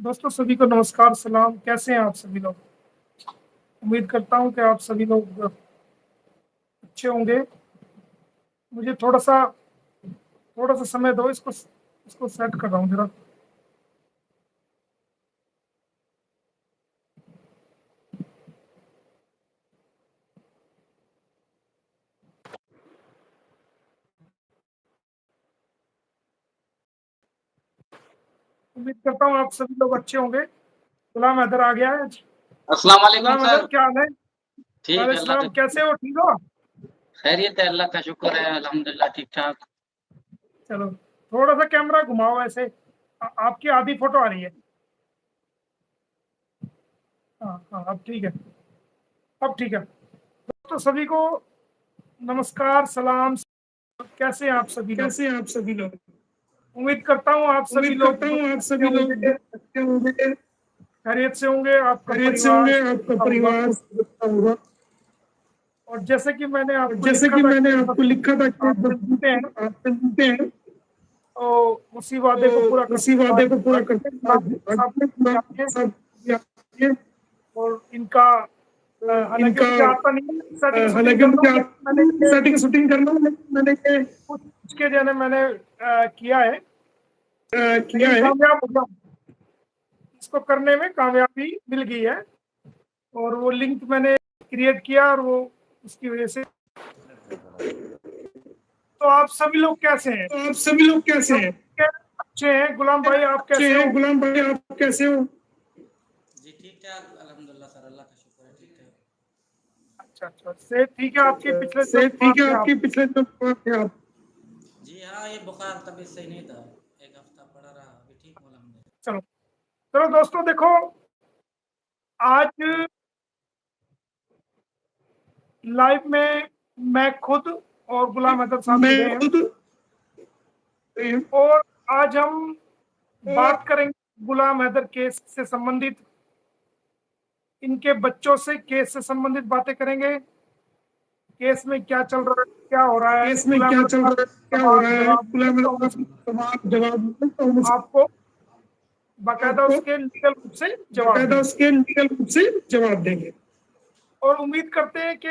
दोस्तों सभी को नमस्कार सलाम। कैसे हैं आप सभी लोग? उम्मीद करता हूं कि आप सभी लोग अच्छे होंगे। मुझे थोड़ा सा समय दो, इसको सेट कर रहा हूँ जरा। उम्मीद करता हूँ आप सभी लोग अच्छे होंगे। गुलाम हैदर आ गया है आज। अस्सलाम वालेकुम गुलाम हैदर सर। क्या हाल है? ठीक है, वालेकुम अल्लाह सलाम, का कैसे हो? ठीक हो? खैरियत है, अल्लाह का शुक्र है, अल्हम्दुलिल्लाह ठीक ठाक। चलो, थोड़ा सा कैमरा घुमाओ ऐसे। आपकी आधी फोटो आ रही है। हाँ हाँ, अब ठीक है। अब ठीक है। तो सभी को नमस्कार सलाम। कैसे हैं आप सभी लोग? उम्मीद करता हूँ आप सभी लोग अच्छे होंगे, खैरियत से होंगे, आपका परिवार होगा। और जैसे कि मैंने आपको लिखा था कि आप मिलते हैं तो उसी वादे को पूरा करते हैं। आज के गुलाम साहब भी आए हैं और इनका हालांकि मुझे आता नहीं है सेटिंग शूटिंग करना, लेकिन मैंने ये कुछ के जो है मैंने किया है, लेकिन कामयाब हो गया। इसको करने में कामयाबी मिल गई है और वो लिंक मैंने क्रिएट किया और वो उसकी वजह से। तो आप सभी लोग कैसे हैं? अच्छे हैं। गुलाम भाई आप कैसे हो? जी ठीक ठाक, अल्हम्दुलिल्लाह सर, अल्लाह का शुक्र है, ठीक ठाक। अच्छा अच्छा, से ठीक है। आपके पिछले जो थे आप? जी हाँ, ये बुखार तबीयत सही नहीं था, एक हफ्ता पड़ा रहा, अभी ठीक हूँ अल्हम्दुलिल्लाह। चलो चलो दोस्तों, देखो आज लाइव में मैं खुद और गुलाम हैदर साहब जुड़े हैं और आज हम बात करेंगे गुलाम हैदर केस से संबंधित, इनके बच्चों से केस से संबंधित बातें करेंगे। केस में क्या चल रहा है, क्या हो रहा है, गुलाम हैदर साहब सवाल जवाब आपको बाकायदा उसके लीगल रूप से जवाब देंगे। और उम्मीद करते हैं कि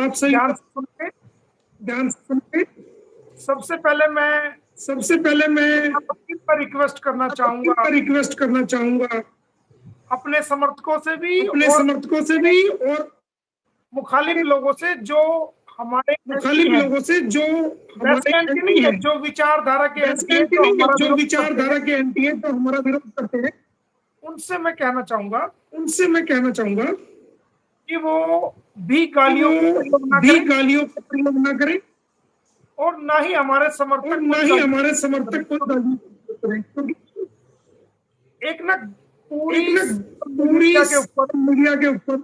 आप सही ध्यान से सुनेंगे। सबसे पहले मैं रिक्वेस्ट करना चाहूंगा अपने समर्थकों से भी और मुखालिफ लोगों से जो हमारे बेस्ट एंटी नहीं है, जो विचारधारा के एंटी है, जो हमारा विरोध करते हैं, उनसे मैं कहना चाहूंगा कि वो भी गालियों का प्रयोग ना करें और ना ही हमारे समर्थक एक ना पूरी मीडिया के ऊपर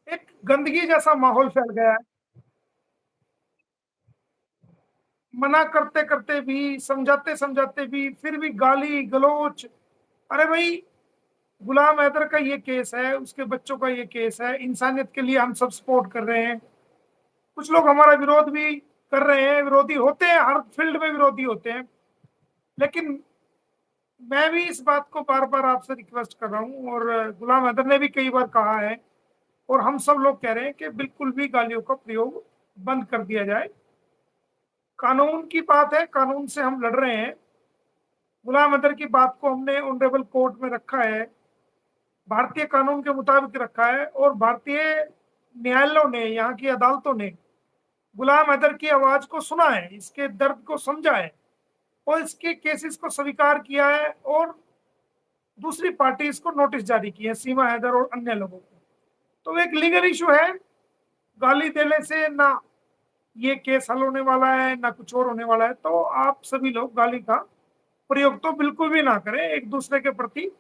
एक गंदगी जैसा माहौल फैल गया है। मना करते करते भी, समझाते समझाते भी, फिर भी गाली गलोच। अरे भाई, गुलाम हैदर का ये केस है, उसके बच्चों का ये केस है, इंसानियत के लिए हम सब सपोर्ट कर रहे हैं। कुछ लोग हमारा विरोध भी कर रहे हैं, विरोधी होते हैं, हर फील्ड में विरोधी होते हैं, लेकिन मैं भी इस बात को बार बार आपसे रिक्वेस्ट कर रहा हूँ और गुलाम हैदर ने भी कई बार कहा है और हम सब लोग कह रहे हैं कि बिल्कुल भी गालियों का प्रयोग बंद कर दिया जाए। कानून की बात है, कानून से हम लड़ रहे हैं। गुलाम हैदर की बात को हमने ऑनरेबल कोर्ट में रखा है, भारतीय कानून के मुताबिक रखा है और भारतीय न्यायालयों ने, यहाँ की अदालतों ने गुलाम हैदर की आवाज को सुना है, इसके दर्द को समझा है और इसके केसेस को स्वीकार किया है और दूसरी पार्टी को नोटिस जारी की है, सीमा हैदर और अन्य लोगों को। तो एक लीगल इशू है, गाली देने से ना ये केस हल होने वाला है ना कुछ और होने वाला है। तो आप सभी लोग गाली का प्रयोग तो बिल्कुल भी ना करें एक दूसरे के प्रति।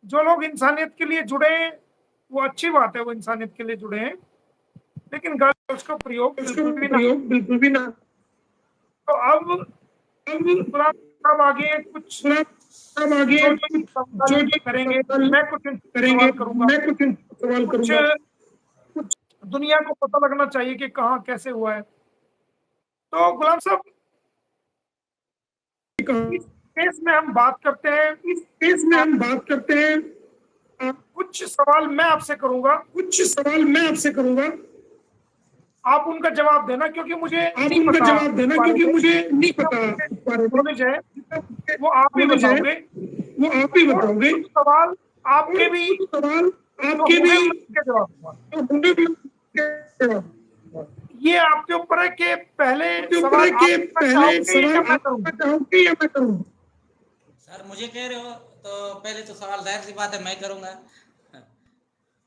जो लोग इंसानियत के लिए जुड़े हैं वो अच्छी बात है, वो इंसानियत के लिए जुड़े हैं, लेकिन गाली उसका प्रयोग बिल्कुल भी ना। तो अब गुलाम साहब आगे कुछ जो करेंगे, मैं कुछ सवाल करूंगा। कुछ दुनिया को पता लगना चाहिए कि कहाँ कैसे हुआ है। तो गुलाम साहब, केस में हम बात करते हैं, इस केस में हम बात करते हैं, कुछ सवाल मैं आपसे करूंगा, आप उनका जवाब देना, क्योंकि मुझे आप नहीं उनका पता जवाब देना, इस बारे क्योंकि में। मुझे नहीं पता इस बारे में। नॉलेज है वो आप ही नॉलेज है बताओगे, वो आप ही और बताओगे, कुछ सवाल आपके भी कुछ सवाल जो आपके होंगे भी मैं उनके जवाब दूंगा। जो होंगे भी उनके जवाब। ये आपके ऊपर है कि पहले आपके ऊपर सवाल है आप कि करना पहले चाहोगे सवाल या मैं आप करूँ? करना चाहोगे या मैं करूँ? सर मुझे कह रहे हो तो पहले तो सवाल जाहिर सी बात है मैं करूंगा।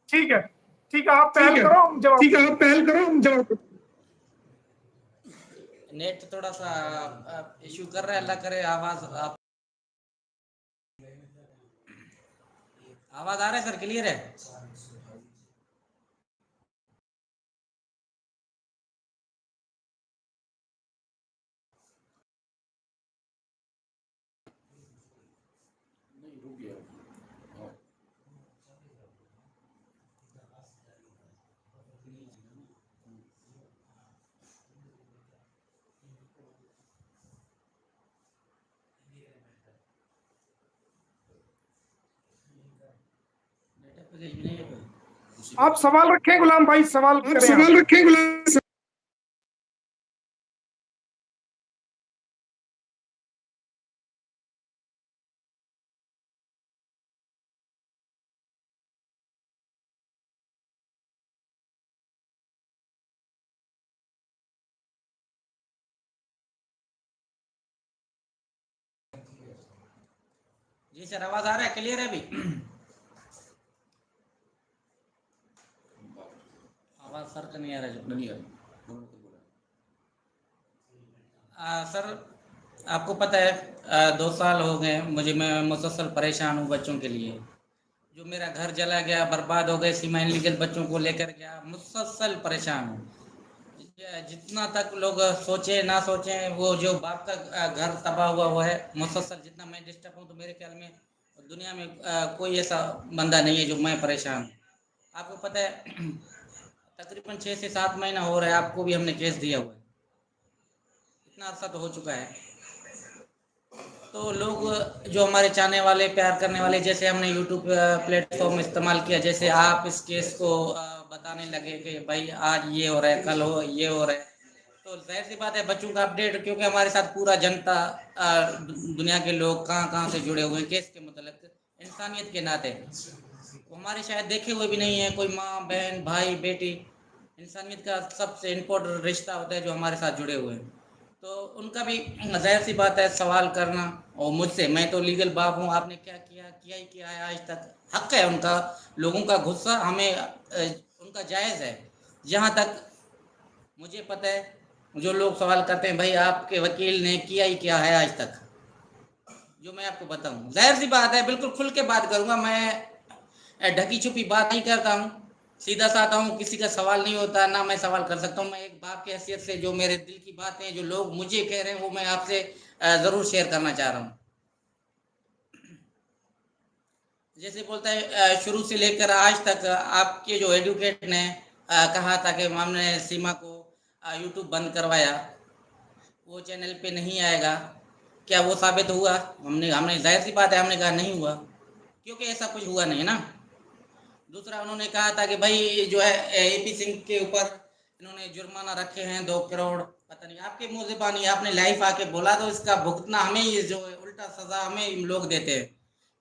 ठीक है, ठीक है, आप ठीक पहल है, करो, हम जवाब ठीक है, आप पहल करो, हम जवाब देंगे। नेट थोड़ा सा इशू कर रहा है, अल्लाह करे आवाज आवाज आ रहा है सर, क्लियर है? आप सवाल रखें गुलाम भाई, सवाल आप करें सवाल आप। रखें गुलाम। जी सर, आवाज आ रहा है, क्लियर है अभी? आवाज सर का नहीं आ रहा है, नहीं आ रहा। सर आपको पता है 2 साल हो गए मुझे, मैं मुसलसल परेशान हूँ बच्चों के लिए। जो मेरा घर जला गया, बर्बाद हो गए, सीमा इनलीगल बच्चों को लेकर गया, मुसलसल परेशान हूँ। जितना तक लोग सोचे ना सोचे, वो जो बाप का घर तबाह हुआ वो है मुसलसल। जितना मैं डिस्टर्ब हूँ तो मेरे ख्याल में दुनिया में कोई ऐसा बंदा नहीं है जो मैं परेशान हूँ। आपको पता है तकरीबन 6 से 7 महीना हो रहा है, आपको भी हमने केस दिया हुआ है, इतना अरसा तो हो चुका है। तो लोग जो हमारे चाहने वाले, प्यार करने वाले, जैसे हमने यूट्यूब प्लेटफॉर्म इस्तेमाल किया, जैसे आप इस केस को बताने लगे कि भाई आज ये हो रहा है, कल हो ये हो रहा है, तो जाहिर सी बात है बच्चों का अपडेट, क्योंकि हमारे साथ पूरा जनता दुनिया के लोग कहाँ कहाँ से जुड़े हुए हैं केस के मतलब, इंसानियत के नाते वो हमारे शायद देखे हुए भी नहीं है। कोई माँ बहन भाई बेटी, इंसानियत का सबसे इम्पोर्टेंट रिश्ता होता है जो हमारे साथ जुड़े हुए हैं। तो उनका भी जाहिर सी बात है सवाल करना, और मुझसे, मैं तो लीगल बाप हूँ, आपने क्या किया, किया ही किया है आज तक, हक है उनका। लोगों का गुस्सा हमें उनका जायज़ है। जहाँ तक मुझे पता है जो लोग सवाल करते हैं भाई आपके वकील ने किया ही क्या है आज तक, जो मैं आपको बताऊं, जाहिर सी बात है बिल्कुल खुल के बात करूंगा मैं, ढकी छुपी बात नहीं करता हूँ, सीधा साधा हूँ, किसी का सवाल नहीं होता ना मैं सवाल कर सकता हूँ। मैं एक बाप की हैसियत से जो मेरे दिल की बातें जो लोग मुझे कह रहे हैं वो मैं आपसे ज़रूर शेयर करना चाह रहा हूँ। जैसे बोलता है शुरू से लेकर आज तक आपके जो एडवोकेट ने कहा था कि हमने सीमा को यूट्यूब बंद करवाया, वो चैनल पे नहीं आएगा, क्या वो साबित हुआ? हमने हमने जाहिर सी बात है हमने कहा नहीं हुआ, क्योंकि ऐसा कुछ हुआ नहीं ना। दूसरा उन्होंने कहा था कि भाई जो है एपी सिंह के ऊपर इन्होंने जुर्माना रखे हैं 2 करोड़, पता नहीं आपके मुंह ज़बानी आपने लाइव आके बोला, तो इसका भुगतना हमें, ये जो उल्टा सज़ा हमें लोग देते हैं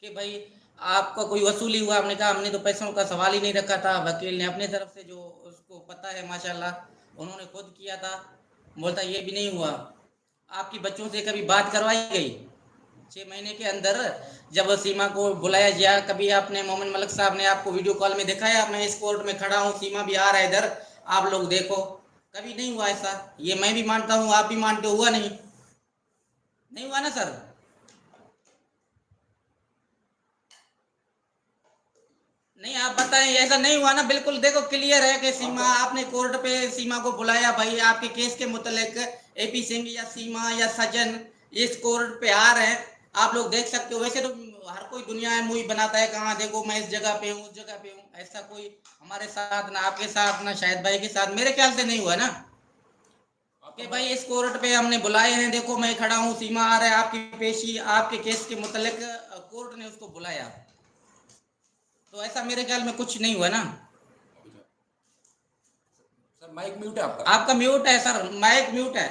कि भाई आपका कोई वसूली हुआ। हमने कहा हमने तो पैसों का सवाल ही नहीं रखा था, वकील ने अपनी तरफ से जो उसको पता है माशाल्लाह उन्होंने खुद किया था, बोलता ये भी नहीं हुआ। आपकी बच्चों से कभी बात करवाई गई 6 महीने के अंदर? जब सीमा को बुलाया गया, कभी आपने, मोमिन मलिक साहब ने आपको वीडियो कॉल में दिखाया मैं इस कोर्ट में खड़ा हूँ, सीमा भी आ रहा है इधर, आप लोग देखो? कभी नहीं हुआ ऐसा, ये मैं भी मानता हूँ, आप भी मानते हो, हुआ नहीं? नहीं हुआ ना सर? नहीं आप बताएं, ऐसा नहीं हुआ ना? बिल्कुल देखो क्लियर है कि सीमा, आपने कोर्ट पे सीमा को बुलाया, भाई आपके केस के मुतल्लिक एपी सिंह या सीमा या सजन इस कोर्ट पे आ रहे हैं, आप लोग देख सकते हो। वैसे तो हर कोई दुनिया में मूवी बनाता है, कहाँ देखो मैं इस जगह पे हूँ उस जगह पे हूँ, ऐसा कोई हमारे साथ ना आपके साथ ना शाहिद भाई के साथ मेरे ख्याल से नहीं हुआ ना। कि भाई इस कोर्ट पे हमने बुलाए हैं, देखो मैं खड़ा हूँ, सीमा आ रहा है आपकी पेशी, आपके केस के मुतालिक कोर्ट ने उसको बुलाया, तो ऐसा मेरे ख्याल में कुछ नहीं हुआ ना। सर माइक म्यूट है आपका। आपका म्यूट है सर, माइक म्यूट है।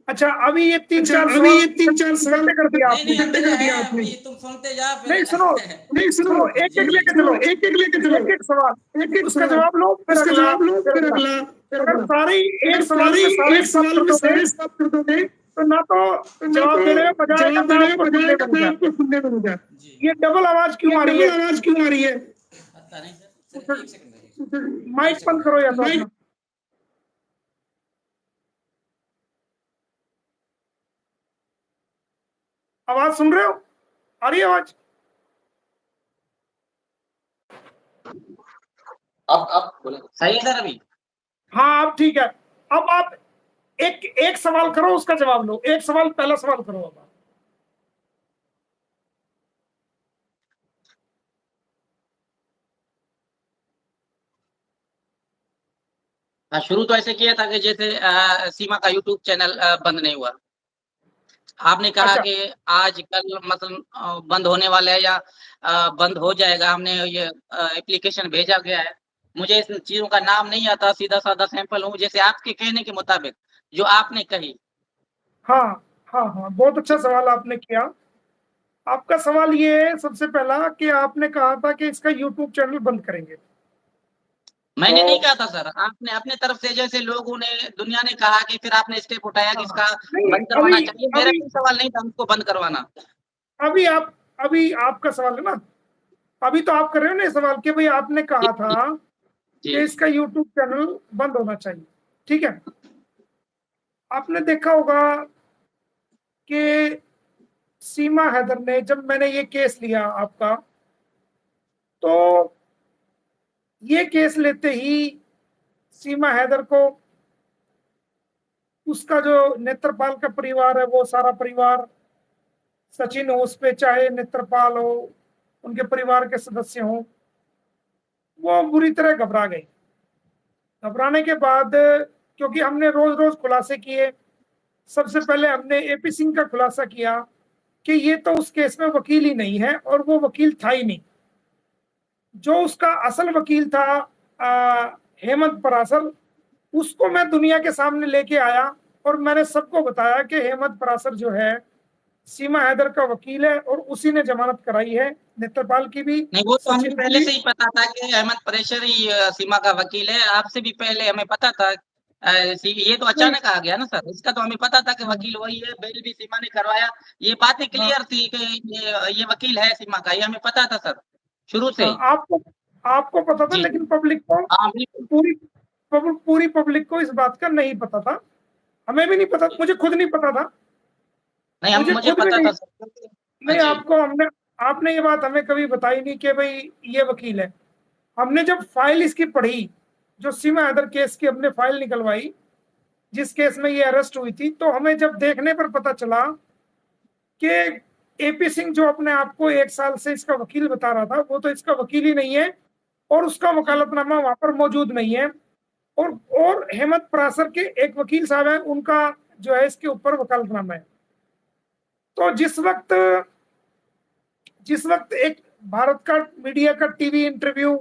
अच्छा, अभी ये तीन चार सवाल कर दिया नहीं आपने। नहीं, अभी तुम सुनते जा फिर। नहीं सुनो, नहीं सुनो, एक एक लेके चलो, एक एक लेके चलो, एक सवाल, एक उसका जवाब लो, फिर उसका अगला, जवाब लो, फिर अगला। अगर सारे एक सवाल में सारे एक सवाल में सारे सब सब कर दोगे तो ना तो जवाब देने में मजा आएगा, जवाब देने में आपको मजा सुनने आएगा, में मैं मजा। आपको सुनने में मजा। ये डबल आवाज क्यों आ रही है? आवाज क्यों आ रही है? पता नहीं सर, एक सेकंड, माइक बंद करो या तो माइक- अपना। आवाज सुन रहे हो? आ रही है आवाज? आप बोले सही है सर अभी? हाँ अब ठीक है। अब आप एक सवाल करो, उसका जवाब लो। एक सवाल, पहला सवाल करो अब। हाँ, शुरू तो ऐसे किया था कि जैसे सीमा का यूट्यूब चैनल बंद नहीं हुआ। आपने कहा अच्छा। कि आज कल मतलब बंद होने वाला है या बंद हो जाएगा। हमने ये एप्लीकेशन भेजा गया है। मुझे इस चीजों का नाम नहीं आता, सीधा साधा सैंपल हूँ, जैसे आपके कहने के मुताबिक जो आपने कही। हाँ हाँ हाँ, बहुत अच्छा सवाल आपने किया। आपका सवाल ये है सबसे पहला कि आपने कहा था कि इसका यूट्यूब चैनल बंद करेंगे। मैंने तो नहीं कहा था सर, आपने अपने तरफ से, जैसे लोगों ने, दुनिया ने कहा कि फिर आपने स्टेप उठाया कि इसका नहीं, बंद करवाना अभी चाहिए। मेरा अभी कोई सवाल नहीं था हमको बंद करवाना। अभी आपका सवाल है ना। अभी तो आप कर रहे हो ना ये सवाल कि भाई आपने कहा था जी कि इसका यूट्यूब चैनल बंद होना चाहिए। ठीक है। आपने देखा होगा कि सीमा हैदर ने, जब मैंने ये केस लिया आपका, तो ये केस लेते ही सीमा हैदर को उसका जो नेत्रपाल का परिवार है, वो सारा परिवार, सचिन हो उस पे, चाहे नेत्रपाल हो, उनके परिवार के सदस्य हो, वो बुरी तरह घबरा गए। घबराने के बाद, क्योंकि हमने रोज रोज खुलासे किए, सबसे पहले हमने एपी सिंह का खुलासा किया कि ये तो उस केस में वकील ही नहीं है, और वो वकील था ही नहीं। जो उसका असल वकील था हेमंत परासर, उसको मैं दुनिया के सामने लेके आया और मैंने सबको बताया कि हेमंत परासर जो है सीमा हैदर का वकील है, और उसी ने जमानत कराई है, नेत्रपाल की भी, नहीं, वो तो हमें सचिन की पहले भी। से ही पता था कि अहमद परेशर ही सीमा का वकील है। आपसे भी पहले हमें पता था। ये तो नहीं, अचानक आ गया ना सर, इसका तो हमें पता था कि वकील वही है। बेल भी सीमा ने करवाया, ये बातें हाँ क्लियर थी कि ये वकील है सीमा का, ये हमें पता था सर शुरू से हाँ, ही। आपको आपको पता था, जी जी, लेकिन पब्लिक को, हाँ बिल्कुल। पूरी पूरी पब्लिक को इस बात का नहीं पता था। हमें भी नहीं पता, मुझे खुद नहीं पता था। नहीं, हम मुझे मुझे खुद भी पता नहीं। था सर। नहीं, जी आपको हमने आपने ये बात हमें कभी बताई नहीं कि भाई ये वकील है। हमने जब फाइल इसकी पढ़ी, जो सीमा हैदर केस की हमने फाइल निकलवाई, जिस केस में ये अरेस्ट हुई थी, तो हमें जब देखने पर पता चला कि एपी सिंह जो अपने आप को 1 साल से इसका वकील बता रहा था, वो तो इसका वकील ही नहीं है, और उसका वकालतनामा वहां पर मौजूद नहीं है। और हेमंत परासर के एक वकील साहब है, उनका जो है इसके ऊपर वकालतनामा है। तो जिस वक्त एक भारत का मीडिया का टीवी इंटरव्यू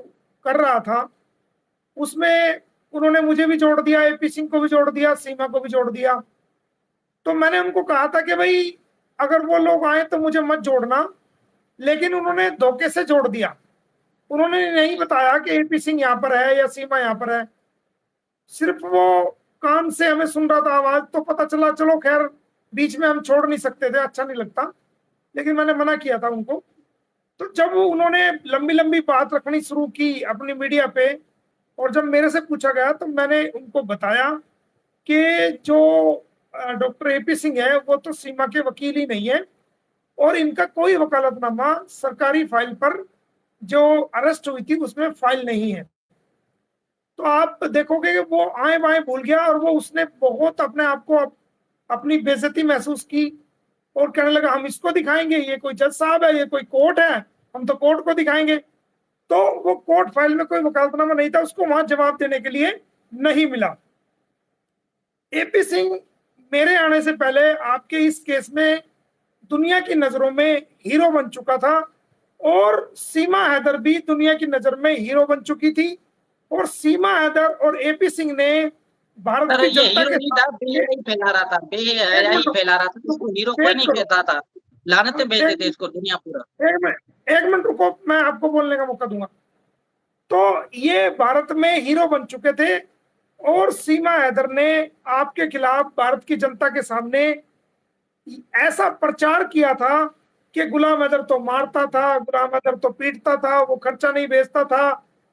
कर रहा था, उसमें उन्होंने मुझे भी जोड़ दिया, एपी सिंह को भी जोड़ दिया, सीमा को भी जोड़ दिया। तो मैंने उनको कहा था कि भाई अगर वो लोग आए तो मुझे मत जोड़ना, लेकिन उन्होंने धोखे से जोड़ दिया। उन्होंने नहीं बताया कि एपी सिंह यहाँ पर है या सीमा यहाँ पर है। सिर्फ वो कान से हमें सुन रहा था आवाज, तो पता चला, चलो खैर, बीच में हम छोड़ नहीं सकते थे, अच्छा नहीं लगता, लेकिन मैंने मना किया था उनको। तो जब उन्होंने लंबी लंबी बात रखनी शुरू की अपनी मीडिया पे, और जब मेरे से पूछा गया, तो मैंने उनको बताया कि जो डॉक्टर एपी सिंह है, वो तो सीमा के वकील ही नहीं है, और इनका कोई वकालतनामा सरकारी फाइल पर जो अरेस्ट हुई थी उसमें फाइल नहीं है। तो आप देखोगे कि वो आए बाएं भूल गया, और वो उसने बहुत अपने आप को अपनी बेइज्जती महसूस की, और कहने लगा हम इसको दिखाएंगे, ये कोई जज साहब है, ये कोई कोर्ट है, हम तो कोर्ट को दिखाएंगे। तो वो कोर्ट फाइल में कोई वकालतनामा नहीं था, उसको वहां जवाब देने के लिए नहीं मिला। एपी सिंह मेरे आने से पहले आपके इस केस में दुनिया की नजरों में हीरो बन चुका था, और सीमा हैदर भी दुनिया की नजर में हीरो बन चुकी थी। और सीमा हैदर और एपी सिंह ने भारत सर की ये जनता हीरो के नहीं था, सामने बेहयाई फैला रहा था, बेहयाई फैला रहा था, इसको हीरो कोई एक नहीं मिनट कहता था, लानतें भेजते थे एक इसको दुनिया पूरा। एक मिनट रुको, मैं आपको बोलने का मौका दूंगा। तो ये भारत में हीरो बन चुके थे, और सीमा हैदर ने आपके खिलाफ भारत की जनता के सामने ऐसा प्रचार किया था कि गुलाम हैदर तो मारता था, गुलाम हैदर तो पीटता था, वो खर्चा नहीं भेजता था,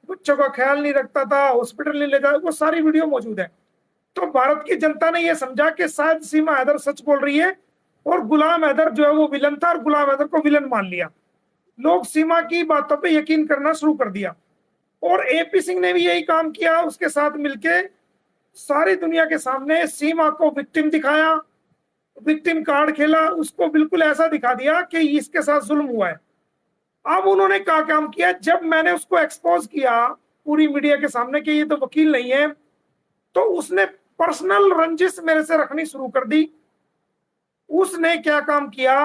बच्चों का ख्याल नहीं रखता था, हॉस्पिटल नहीं ले जाता, वो सारी वीडियो मौजूद है। तो भारत की जनता ने यह समझा कि शायद सीमा हैदर सच बोल रही है, और गुलाम हैदर जो है वो विलन था, और गुलाम हैदर को विलन मान लिया। लोग सीमा की बातों पे यकीन करना शुरू कर दिया, और एपी सिंह ने भी यही काम किया, उसके साथ मिलके सारी दुनिया के सामने सीमा को विक्टिम दिखाया, विक्टिम कार्ड खेला, उसको बिल्कुल ऐसा दिखा दिया कि इसके साथ जुल्म हुआ है। अब उन्होंने क्या काम किया, जब मैंने उसको एक्सपोज किया पूरी मीडिया के सामने कि ये तो वकील नहीं है, तो उसने पर्सनल रंजिश मेरे से रखनी शुरू कर दी। उसने क्या काम किया,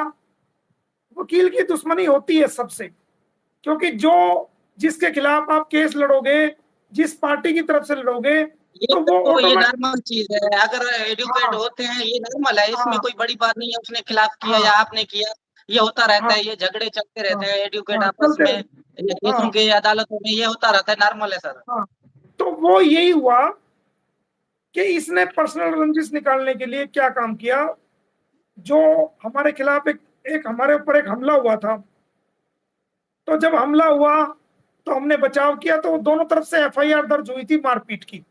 वकील की दुश्मनी होती है सबसे, क्योंकि जो जिसके खिलाफ आप केस लड़ोगे, जिस पार्टी की तरफ से लड़ोगे, ये तो वो ये नॉर्मल चीज है, अगर एडुकेट होते हैं ये नॉर्मल है, इसमें कोई बड़ी बात नहीं है, उसने खिलाफ किया या आपने किया, ये होता रहता है, ये झगड़े चलते रहते हैं एडुकेट आपस में, केसों के अदालतों में ये होता रहता है, नॉर्मल है सर। तो वो यही हुआ कि इसने पर्सनल रंजिश निकालने के लिए क्या काम किया, जो हमारे खिलाफ एक हमारे ऊपर एक हमला हुआ था, तो जब हमला हुआ तो हमने बचाव किया, तो दोनों तरफ से एफआईआर दर्ज हुई थी मारपीट की।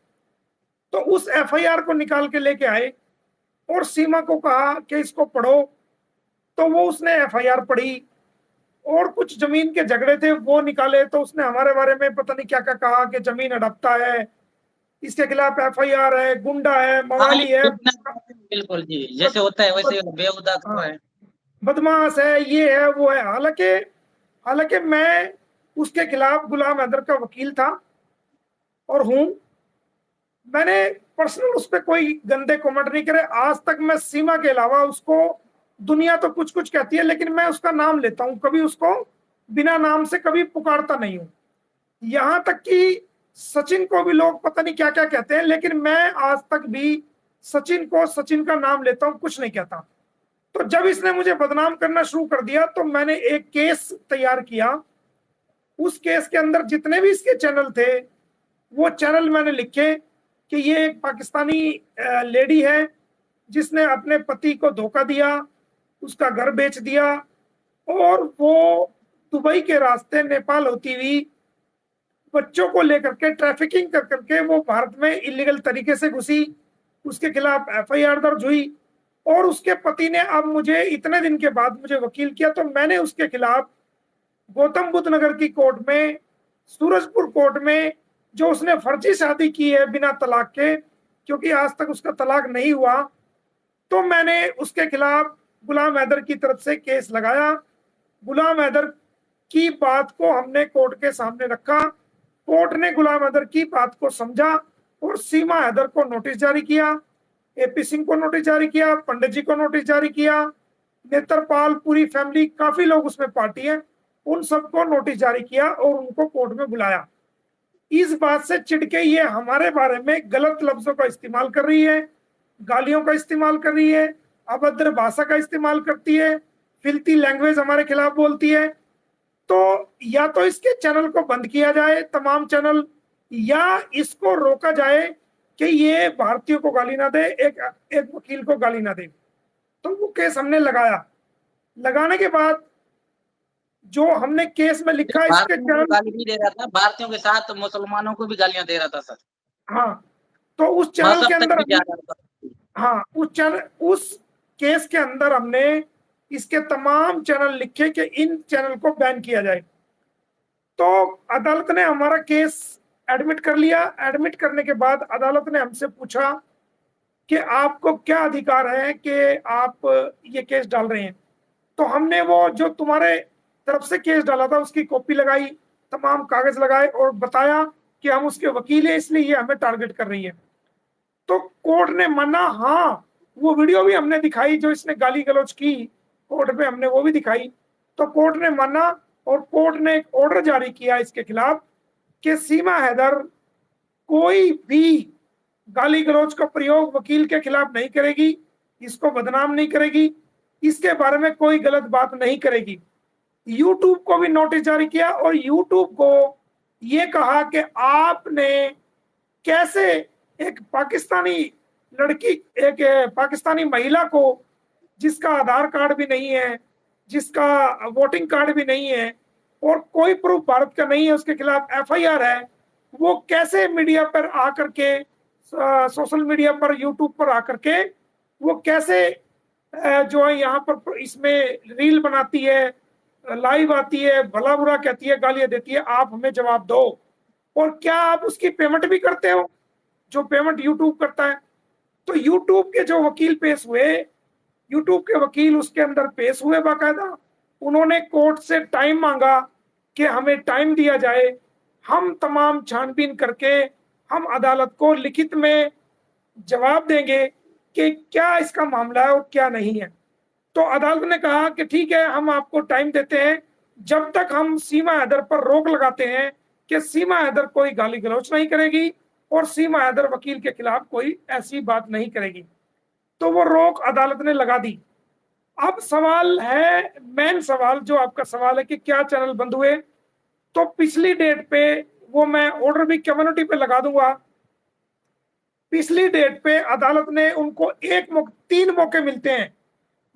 तो उस एफआईआर को निकाल के लेके आए, और सीमा को कहा कि इसको पढ़ो, तो वो उसने एफआईआर पढ़ी, और कुछ जमीन के झगड़े थे वो निकाले, तो उसने हमारे बारे में पता नहीं क्या क्या कहा कि जमीन हड़पता है, इसके खिलाफ एफआईआर है, गुंडा है, मवाली है, बिल्कुल जी, जैसे होता है वैसे बेहुदा कर रहा है, बदमाश है, ये है वो है। हालांकि हालांकि मैं उसके खिलाफ गुलाम हैदर का वकील था और हूं, मैंने पर्सनल उस पर कोई गंदे कमेंट नहीं करे आज तक। मैं सीमा के अलावा उसको, दुनिया तो कुछ कुछ कहती है, लेकिन मैं उसका नाम लेता हूं, कभी उसको बिना नाम से कभी पुकारता नहीं हूं। यहां तक कि सचिन को भी लोग पता नहीं क्या क्या कहते हैं, लेकिन मैं आज तक भी सचिन को सचिन का नाम लेता हूं, कुछ नहीं कहता। तो जब इसने मुझे बदनाम करना शुरू कर दिया, तो मैंने एक केस तैयार किया। उस केस के अंदर जितने भी इसके चैनल थे, वो चैनल मैंने लिखे कि ये एक पाकिस्तानी लेडी है जिसने अपने पति को धोखा दिया, उसका घर बेच दिया, और वो दुबई के रास्ते नेपाल होती हुई बच्चों को लेकर के ट्रैफिकिंग कर करके वो भारत में इलीगल तरीके से घुसी। उसके खिलाफ एफआईआर दर्ज हुई, और उसके पति ने अब मुझे इतने दिन के बाद मुझे वकील किया, तो मैंने उसके खिलाफ गौतम बुद्ध नगर की कोर्ट में, सूरजपुर कोर्ट में, जो उसने फर्जी शादी की है बिना तलाक के, क्योंकि आज तक उसका तलाक नहीं हुआ, तो मैंने उसके खिलाफ गुलाम हैदर की तरफ से केस लगाया। गुलाम हैदर की बात को हमने कोर्ट के सामने रखा, कोर्ट ने गुलाम हैदर की बात को समझा, और सीमा हैदर को नोटिस जारी किया, एपी सिंह को नोटिस जारी किया, पंडित जी को नोटिस जारी किया, नेत्रपाल, पूरी फैमिली, काफी लोग उसमें पार्टी है, उन सबको नोटिस जारी किया, और उनको कोर्ट में बुलाया। इस बात से चिढ़के ये हमारे बारे में गलत लफ्जों का इस्तेमाल कर रही है, गालियों का इस्तेमाल कर रही है, अभद्र भाषा का इस्तेमाल करती है, फिल्थी लैंग्वेज हमारे खिलाफ बोलती है। तो या तो इसके चैनल को बंद किया जाए, तमाम चैनल, या इसको रोका जाए कि ये भारतीयों को गाली ना दे, एक वकील को गाली ना दे। तो वो केस हमने लगाया। लगाने के बाद जो हमने केस में लिखा, इसके चैनल गाली नहीं दे रहा था, भारतीयों के साथ मुसलमानों को भी गालियां दे रहा था सर। हाँ, तो उस चैनल के अंदर, हाँ, उस केस के अंदर हमने इसके तमाम चैनल लिखे कि इन चैनल को बैन किया जाए। तो अदालत ने हमारा केस एडमिट कर लिया। एडमिट करने के बाद अदालत ने हमसे पूछा कि आपको क्या अधिकार है कि आप ये केस डाल रहे हैं। तो हमने वो जो तुम्हारे तरफ से केस डाला था उसकी कॉपी लगाई, तमाम कागज लगाए, और बताया कि हम उसके वकील हैं, इसलिए ये हमें टारगेट कर रही है। तो कोर्ट ने माना, हाँ वो वीडियो भी हमने दिखाई जो इसने गाली गलौज की, कोर्ट में हमने वो भी दिखाई। तो कोर्ट ने माना और कोर्ट ने एक ऑर्डर जारी किया इसके खिलाफ कि सीमा हैदर कोई भी गाली गलौज का प्रयोग वकील के खिलाफ नहीं करेगी, इसको बदनाम नहीं करेगी, इसके बारे में कोई गलत बात नहीं करेगी। यूट्यूब को भी नोटिस जारी किया और यूट्यूब को ये कहा कि आपने कैसे एक पाकिस्तानी लड़की, एक पाकिस्तानी महिला को जिसका आधार कार्ड भी नहीं है, जिसका वोटिंग कार्ड भी नहीं है और कोई प्रूफ भारत का नहीं है, उसके खिलाफ एफआईआर है, वो कैसे मीडिया पर आकर के, सोशल मीडिया पर, यूट्यूब पर आकर के वो कैसे जो है यहाँ पर इसमें रील बनाती है, लाइव आती है, भला बुरा कहती है, गालियां देती है, आप हमें जवाब दो। और क्या आप उसकी पेमेंट भी करते हो जो पेमेंट यूट्यूब करता है? तो यूट्यूब के जो वकील पेश हुए, यूट्यूब के वकील उसके अंदर पेश हुए बाकायदा, उन्होंने कोर्ट से टाइम मांगा कि हमें टाइम दिया जाए, हम तमाम छानबीन करके हम अदालत को लिखित में जवाब देंगे कि क्या इसका मामला है और क्या नहीं है। तो अदालत ने कहा कि ठीक है, हम आपको टाइम देते हैं जब तक हम सीमा हैदर पर रोक लगाते हैं कि सीमा हैदर कोई गाली गलौज नहीं करेगी और सीमा हैदर वकील के खिलाफ कोई ऐसी बात नहीं करेगी। तो वो रोक अदालत ने लगा दी। अब सवाल है, मेन सवाल जो आपका सवाल है कि क्या चैनल बंद हुए, तो पिछली डेट पे वो मैं ऑर्डर भी कम्युनिटी पे लगा दूंगा। पिछली डेट पे अदालत ने उनको 3 मौके मिलते हैं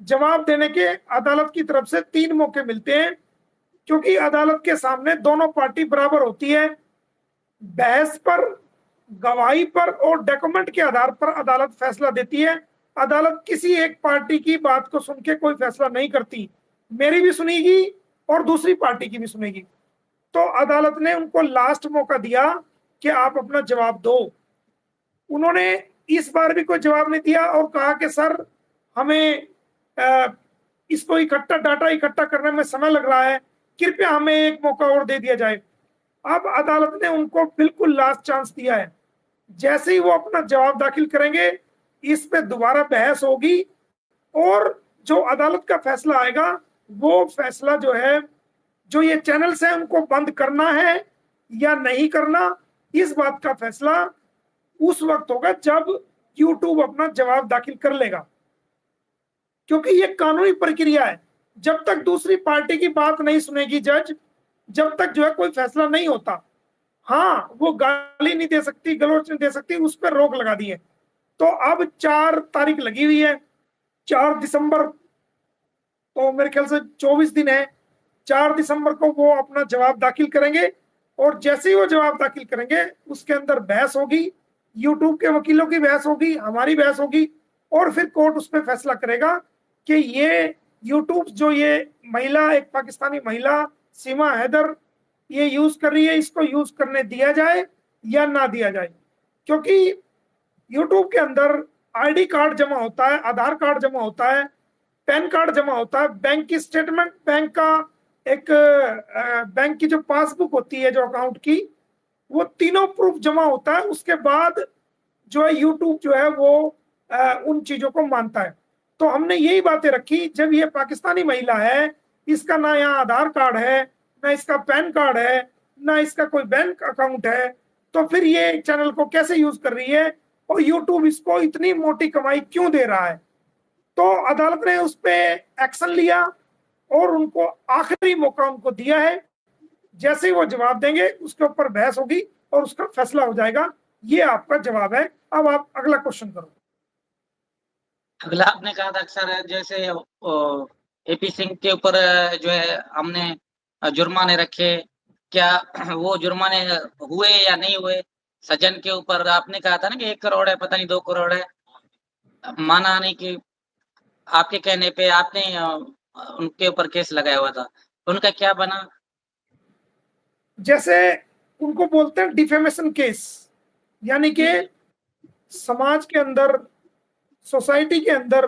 जवाब देने के, अदालत की तरफ से 3 मौके मिलते हैं, क्योंकि अदालत के सामने दोनों पार्टी बराबर होती है। बहस पर, गवाही पर और डॉक्यूमेंट के आधार पर अदालत फैसला देती है। अदालत किसी एक पार्टी की बात को सुन के कोई फैसला नहीं करती, मेरी भी सुनेगी और दूसरी पार्टी की भी सुनेगी। तो अदालत ने उनको लास्ट मौका दिया कि आप अपना जवाब दो। उन्होंने इस बार भी कोई जवाब नहीं दिया और कहा कि सर हमें इसको डाटा इकट्ठा करने में समय लग रहा है, कृपया हमें एक मौका और दे दिया जाए। अब अदालत ने उनको बिल्कुल लास्ट चांस दिया है। जैसे ही वो अपना जवाब दाखिल करेंगे, इस पे दोबारा बहस होगी और जो अदालत का फैसला आएगा वो फैसला जो है, जो ये चैनल्स हैं उनको बंद करना है या नहीं करना, इस बात का फैसला उस वक्त होगा जब यूट्यूब अपना जवाब दाखिल कर लेगा। क्योंकि ये कानूनी प्रक्रिया है, जब तक दूसरी पार्टी की बात नहीं सुनेगी जज, जब तक जो है कोई फैसला नहीं होता। हाँ, वो गाली नहीं दे सकती, गलौज नहीं दे सकती, उस पर रोक लगा दी है। तो अब 4 तारीख लगी हुई है, 4 दिसंबर, तो मेरे ख्याल से 24 दिन है। 4 दिसंबर को वो अपना जवाब दाखिल करेंगे और जैसे ही वो जवाब दाखिल करेंगे उसके अंदर बहस होगी, यूट्यूब के वकीलों की बहस होगी, हमारी बहस होगी और फिर कोर्ट उस पर फैसला करेगा कि ये यूट्यूब जो ये महिला, एक पाकिस्तानी महिला सीमा हैदर ये यूज कर रही है, इसको यूज करने दिया जाए या ना दिया जाए। क्योंकि यूट्यूब के अंदर आईडी कार्ड जमा होता है, आधार कार्ड जमा होता है, पैन कार्ड जमा होता है, बैंक की स्टेटमेंट, बैंक का एक बैंक की जो पासबुक होती है जो अकाउंट की, वो तीनों प्रूफ जमा होता है। उसके बाद जो है यूट्यूब जो है वो उन चीजों को मानता है। तो हमने यही बातें रखी, जब ये पाकिस्तानी महिला है, इसका ना यहाँ आधार कार्ड है, ना इसका पैन कार्ड है, ना इसका कोई बैंक अकाउंट है, तो फिर ये चैनल को कैसे यूज कर रही है और यूट्यूब इसको इतनी मोटी कमाई क्यों दे रहा है। तो अदालत ने उस पर एक्शन लिया और उनको आखिरी मौका उनको दिया है। जैसे ही वो जवाब देंगे उसके ऊपर बहस होगी और उसका फैसला हो जाएगा। ये आपका जवाब है। अब आप अगला क्वेश्चन करो। अगला आपने कहा था सर, जैसे एपी सिंह के ऊपर जो है हमने जुर्माने रखे, क्या वो जुर्माने हुए या नहीं हुए? सज्जन के ऊपर आपने कहा था ना कि 1 करोड़ है, पता नहीं 2 करोड़ है, माना नहीं कि आपके कहने पे आपने उनके ऊपर केस लगाया हुआ था, उनका क्या बना? जैसे उनको बोलते हैं डिफेमेशन केस, यानी कि समाज के अंदर, सोसाइटी के अंदर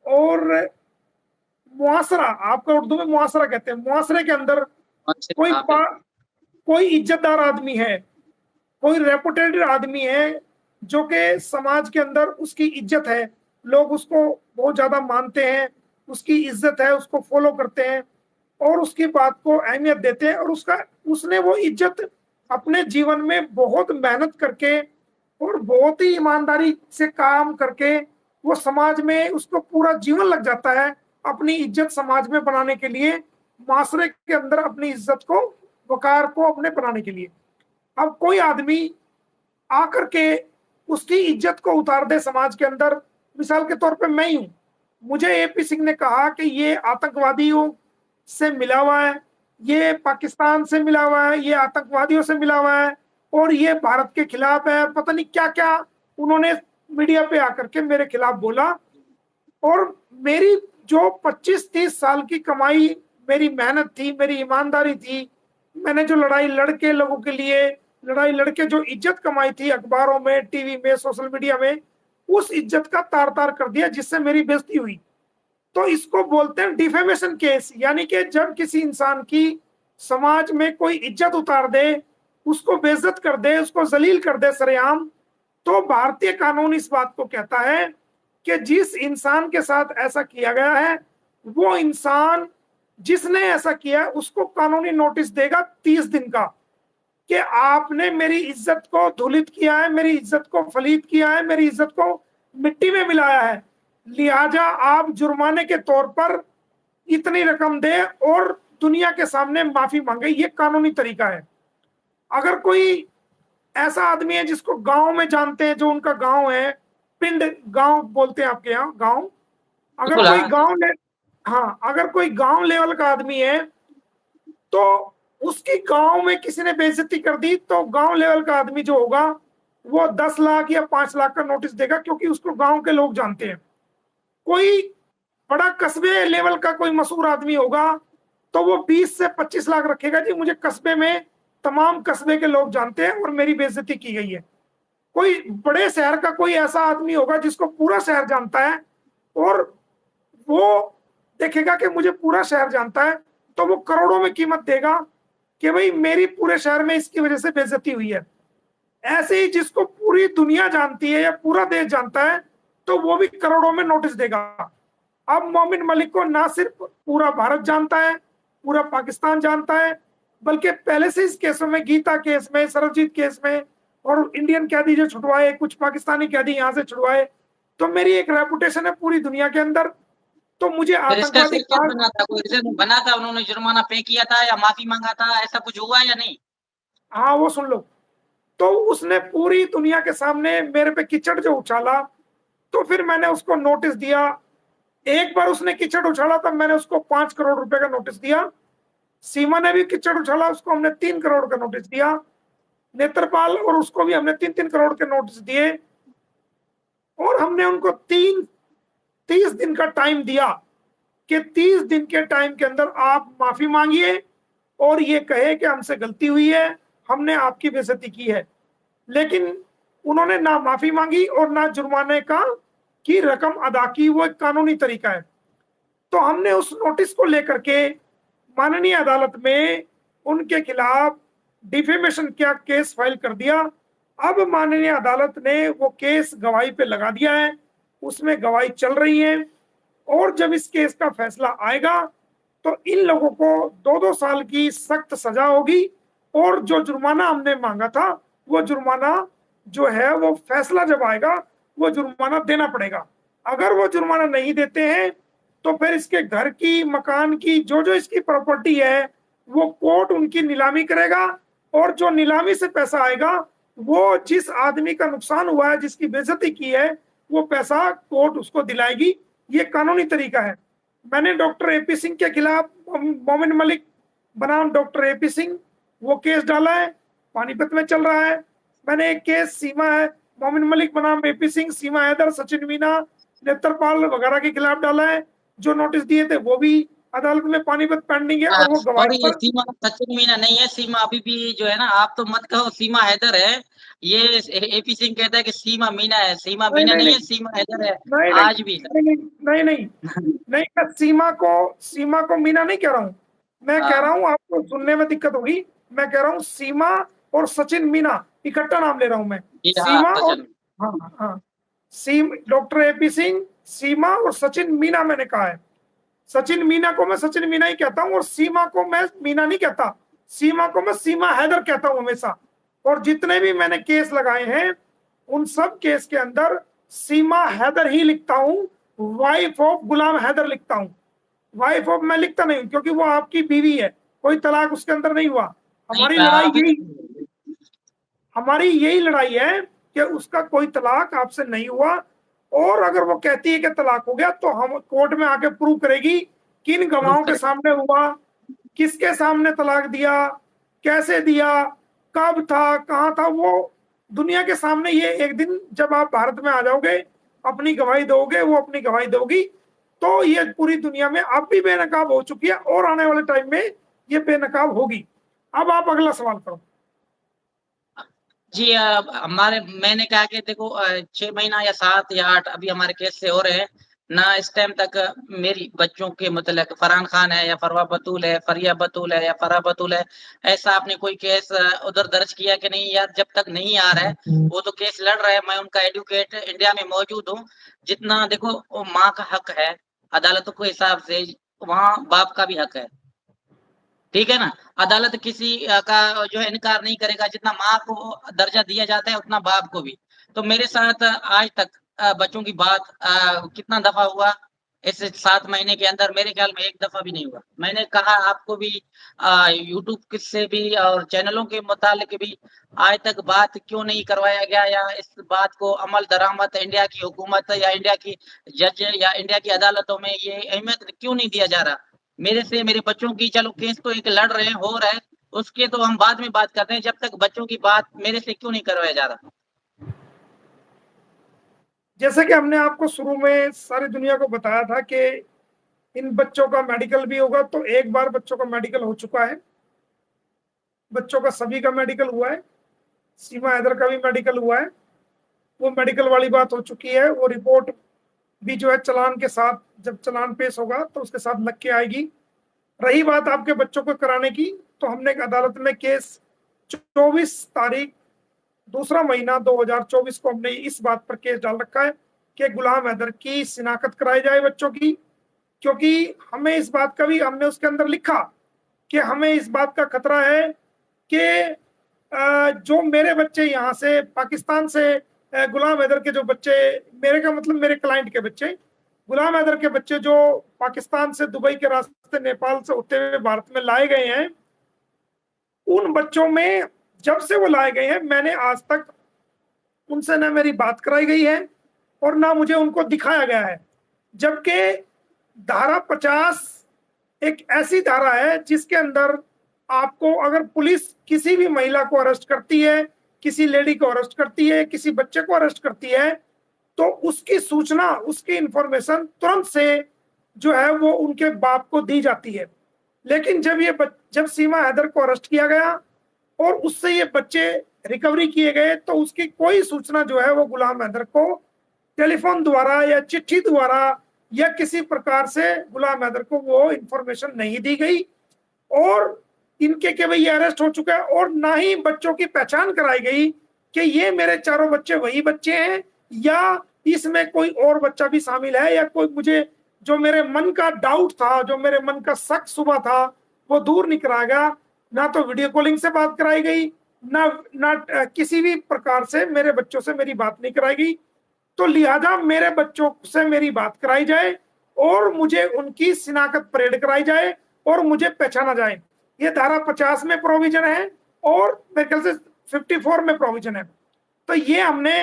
और मुआसरा, आपका उर्दू में मुआसरा कहते हैं, मुआसरे के अंदर कोई इज्जतदार आदमी है, कोई रेपुटेड आदमी है, जो कि समाज के अंदर उसकी इज्जत है, लोग उसको बहुत ज्यादा मानते हैं, उसकी इज्जत है, उसको फॉलो करते हैं और उसकी बात को अहमियत देते हैं, और उसने वो इज्जत अपने जीवन में बहुत मेहनत करके और बहुत ही ईमानदारी से काम करके वो समाज में उसको पूरा जीवन लग जाता है अपनी इज्जत समाज में बनाने के लिए, माशरे के अंदर अपनी इज्जत को, वकार को अपने बनाने के लिए। अब कोई आदमी आकर के उसकी इज्जत को उतार दे समाज के अंदर, मिसाल के तौर पे मैं ही हूं, मुझे एपी सिंह ने कहा कि ये आतंकवादियों से मिला हुआ है, ये पाकिस्तान से मिला हुआ है, ये आतंकवादियों से मिला हुआ है और ये भारत के खिलाफ है, पता नहीं क्या क्या उन्होंने मीडिया पे आकर के मेरे खिलाफ बोला। और मेरी जो 25-30 साल की कमाई, मेरी मेहनत थी, मेरी ईमानदारी थी, मैंने जो लड़ाई लड़के लोगों के लिए लड़ाई लड़के जो इज्जत कमाई थी अखबारों में, टीवी में, सोशल मीडिया में, उस इज्जत का तार तार कर दिया जिससे मेरी बेइज्जती हुई। तो इसको बोलते हैं डिफेमेशन केस, यानी कि जब किसी इंसान की समाज में कोई इज्जत उतार दे, उसको बेइज्जत कर दे, उसको जलील कर दे सरेआम, तो भारतीय कानून इस बात को कहता है कि जिस इंसान के साथ ऐसा किया गया है, वो इंसान जिसने ऐसा किया उसको कानूनी नोटिस देगा 30 दिन का कि आपने मेरी इज्जत को धूलित किया है, मेरी इज्जत को फलीत किया है, मेरी इज्जत को मिट्टी में मिलाया है, लिहाजा आप जुर्माने के तौर पर इतनी रकम दे और दुनिया के सामने माफी मांगे। ये कानूनी तरीका है। अगर कोई ऐसा आदमी है जिसको गांव में जानते हैं, जो उनका गांव है, पिंड गांव बोलते हैं आपके यहाँ गांव, अगर कोई गांव ले, हाँ, अगर कोई गांव लेवल का आदमी है तो उसकी गांव में किसी ने बेइज्जती कर दी तो गांव लेवल का आदमी जो होगा वो 10 लाख या 5 लाख का नोटिस देगा, क्योंकि उसको गांव के लोग जानते हैं। कोई बड़ा कस्बे लेवल का कोई मशहूर आदमी होगा तो वो 20 से 25 लाख रखेगा, जी मुझे कस्बे में तमाम कस्बे के लोग जानते हैं और मेरी बेइज्जती की गई है। कोई बड़े शहर का कोई ऐसा आदमी होगा जिसको पूरा शहर जानता है और वो देखेगा कि मुझे पूरा शहर जानता है, तो वो करोड़ों में कीमत देगा कि भाई मेरी पूरे शहर में इसकी वजह से बेइज्जती हुई है। ऐसे ही जिसको पूरी दुनिया जानती है या पूरा देश जानता है तो वो भी करोड़ों में नोटिस देगा। अब मोमिन मलिक को ना सिर्फ पूरा भारत जानता है, पूरा पाकिस्तान जानता है, बल्कि पहले से इस केसों में, गीता केस में, सरबजीत केस में, और इंडियन कैदी जो छुड़वाए, कुछ पाकिस्तानी कैदी यहाँ से छुड़वाए, तो मेरी एक रेपुटेशन है पूरी दुनिया के अंदर। तो मुझे आतंकवादी बना था, कोई रीजन बना था, उन्होंने जुर्माना पे किया था या माफी मांगा था, ऐसा कुछ हुआ या नहीं? हाँ वो सुन लो। तो उसने पूरी दुनिया के सामने मेरे पे कीचड़ जो उछाला, तो फिर मैंने उसको नोटिस दिया। एक बार उसने कीचड़ उछाला तब मैंने उसको 5 करोड़ रुपए का नोटिस दिया। सीमा ने भी कीचड़ उछाला, उसको हमने 3 करोड़ का नोटिस दिया। नेत्रपाल और उसको भी हमने 3-3 करोड़ के नोटिस दिए और हमने उनको 30 दिन का टाइम दिया कि 30 दिन के टाइम के अंदर आप माफी मांगिए और ये कहे कि हमसे गलती हुई है, हमने आपकी बेइज्जती की है। लेकिन उन्होंने ना माफी मांगी और ना जुर्माने की रकम अदा की। वो एक कानूनी तरीका है। तो हमने उस नोटिस को लेकर के माननीय अदालत में उनके खिलाफ डिफेमेशन का केस फाइल कर दिया। अब माननीय अदालत ने वो केस गवाही पे लगा दिया है, उसमें गवाही चल रही है और जब इस केस का फैसला आएगा तो इन लोगों को 2-2 साल की सख्त सजा होगी और जो जुर्माना हमने मांगा था वो जुर्माना जो है वो फैसला जब आएगा वो जुर्माना देना पड़ेगा। अगर वो जुर्माना नहीं देते हैं तो फिर इसके घर की, मकान की, जो जो इसकी प्रॉपर्टी है वो कोर्ट उनकी नीलामी करेगा और जो नीलामी से पैसा आएगा वो जिस आदमी का नुकसान हुआ है, जिसकी बेइज्जती की है, वो पैसा कोर्ट उसको दिलाएगी। ये कानूनी तरीका है। मैंने डॉक्टर एपी सिंह के खिलाफ, मोमिन मलिक बनाम डॉक्टर एपी सिंह, वो केस डाला है, पानीपत में चल रहा है। मैंने एक केस सीमा है, मोमिन मलिक बनाम एपी सिंह, सीमा हैदर, सचिन मीना, नेत्रपाल वगैरह के खिलाफ डाला है। जो नोटिस दिए थे वो भी अदालत में पानीपत पेंडिंग है और वो गवाही पर। सीमा सचिन मीना नहीं है, सीमा अभी भी जो है ना, आप तो मत कहो सीमा हैदर है, ये एपी सिंह कहता है कि सीमा मीना है। सीमा मीना नहीं है, सीमा हैदर है आज भी। नहीं, मैं सीमा को मीना नहीं कह रहा हूँ। मैं कह रहा हूँ, आपको सुनने में दिक्कत होगी, मैं कह रहा हूँ सीमा और सचिन मीना इकट्ठा नाम ले रहा हूँ मैं। सीमा और हाँ हाँ, डॉक्टर एपी सिंह, सीमा और सचिन मीना मैंने कहा है। सचिन मीना को मैं सचिन मीना ही कहता हूँ, और सीमा को मैं मीना नहीं कहता, सीमा को मैं सीमा हैदर कहता हूँ हमेशा। और जितने भी मैंने केस लगाए हैं उन सब केस के अंदर सीमा हैदर ही लिखता हूँ, वाइफ ऑफ गुलाम हैदर लिखता हूँ। वाइफ ऑफ मैं लिखता नहीं, क्योंकि वो आपकी बीवी है, कोई तलाक उसके अंदर नहीं हुआ। हमारी यही लड़ाई है कि उसका कोई तलाक आपसे नहीं हुआ, और अगर वो कहती है कि तलाक हो गया तो हम कोर्ट में आके प्रूव करेगी किन गवाहों के सामने हुआ, किसके सामने तलाक दिया, कैसे दिया, कब था, कहाँ था। वो दुनिया के सामने ये एक दिन जब आप भारत में आ जाओगे, अपनी गवाही दोगे, वो अपनी गवाही दोगी, तो ये पूरी दुनिया में आप भी बेनकाब हो चुकी है, और आने वाले टाइम में ये बेनकाब होगी। अब आप अगला सवाल करो। जी हमारे मैंने कहा कि देखो 6 महीना या 7 या 8 अभी हमारे केस से हो रहे हैं ना। इस टाइम तक मेरी बच्चों के मतलब फरहान खान है या फरवा बतूल है, फरिया बतूल है या फरा बतूल है, ऐसा आपने कोई केस उधर दर्ज किया कि नहीं? यार जब तक नहीं आ रहा है, वो तो केस लड़ रहे हैं, मैं उनका एडवोकेट इंडिया में मौजूद हूँ। जितना देखो माँ का हक है अदालतों के हिसाब से, वहाँ बाप का भी हक है, ठीक है ना। अदालत किसी का जो है इनकार नहीं करेगा, जितना माँ को दर्जा दिया जाता है उतना बाप को भी। तो मेरे साथ आज तक बच्चों की बात कितना दफा हुआ इस 7 महीने के अंदर? मेरे ख्याल में एक दफा भी नहीं हुआ। मैंने कहा आपको भी यूट्यूब से भी और चैनलों के मुतालिक भी आज तक बात क्यों नहीं करवाया गया, या इस बात को अमल दरामद इंडिया की हुकूमत या इंडिया की जज या इंडिया की अदालतों में ये अहमियत क्यों नहीं दिया जा रहा? मेरे से मेरे बच्चों की, चलो केस तो एक लड़ रहे हैं, हो रहा है, उसके तो हम बाद में बात करते हैं, जब तक बच्चों की बात मेरे से क्यों नहीं करवाया जा रहा? जैसे कि हमने आपको शुरू में सारी दुनिया को बताया था कि इन बच्चों का मेडिकल भी होगा, तो एक बार बच्चों का मेडिकल हो चुका है, बच्चों का सभी का मेडिकल हुआ है, सीमा हैदर का भी मेडिकल हुआ है, वो मेडिकल वाली बात हो चुकी है। वो रिपोर्ट भी जो है चालान के साथ, जब चालान पेश होगा तो उसके साथ लग के आएगी। रही बात आपके बच्चों को कराने की, तो हमने अदालत में केस 24 तारीख 2 महीना 2024 को हमने इस बात पर केस डाल रखा है कि गुलाम हैदर की शिनाख्त कराई जाए बच्चों की, क्योंकि हमें इस बात का भी, हमने उसके अंदर लिखा कि हमें इस बात का खतरा है कि जो मेरे बच्चे यहाँ से पाकिस्तान से, गुलाम हैदर के जो बच्चे, मेरे का मतलब मेरे क्लाइंट के बच्चे, गुलाम हैदर के बच्चे जो पाकिस्तान से दुबई के रास्ते नेपाल से होते हुए भारत में लाए गए हैं, उन बच्चों में जब से वो लाए गए हैं, मैंने आज तक उनसे ना मेरी बात कराई गई है और ना मुझे उनको दिखाया गया है। जबकि धारा 50 एक ऐसी धारा है जिसके अंदर आपको, अगर पुलिस किसी भी महिला को अरेस्ट करती है, किसी लेडी को अरेस्ट करती है, किसी बच्चे को अरेस्ट करती है, तो उसकी सूचना, उसकी इंफॉर्मेशन तुरंत से जो है वो उनके बाप को दी जाती है। लेकिन जब सीमा हैदर को अरेस्ट किया गया और उससे ये बच्चे रिकवरी किए गए, तो उसकी कोई सूचना जो है वो गुलाम हैदर को टेलीफोन द्वारा या चिट्ठी द्वारा या किसी प्रकार से गुलाम हैदर को वो इंफॉर्मेशन नहीं दी गई, और इनके के भाई अरेस्ट हो चुका है, और ना ही बच्चों की पहचान कराई गई कि ये मेरे चारों बच्चे वही बच्चे हैं या इसमें कोई और बच्चा भी शामिल है, या कोई, मुझे जो मेरे मन का डाउट था, जो मेरे मन का शक सुबह था, वो दूर नहीं कराया गया। ना तो वीडियो कॉलिंग से बात कराई गई, ना किसी भी प्रकार से मेरे बच्चों से मेरी बात नहीं कराई गई। तो लिहाजा मेरे बच्चों से मेरी बात कराई जाए और मुझे उनकी शिनाख्त परेड कराई जाए और मुझे पहचाना जाए। ये धारा 50 में प्रोविजन है और मेरे ख्याल से 54 में प्रोविजन है। तो ये हमने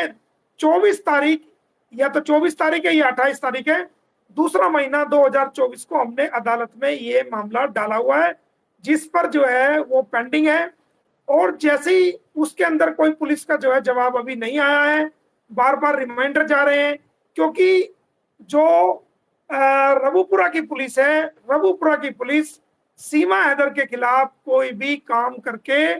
24 तारीख, या तो 24 तारीख है या 28 तारीख है, 2 महीना 2024 को हमने अदालत में ये मामला डाला हुआ है, जिस पर जो है वो पेंडिंग है। और जैसे ही उसके अंदर कोई पुलिस का जो है जवाब अभी नहीं आया है, बार बार रिमाइंडर जा रहे हैं, क्योंकि जो रबूपुरा की पुलिस है, रबूपुरा की पुलिस सीमा हैदर के खिलाफ कोई भी काम करके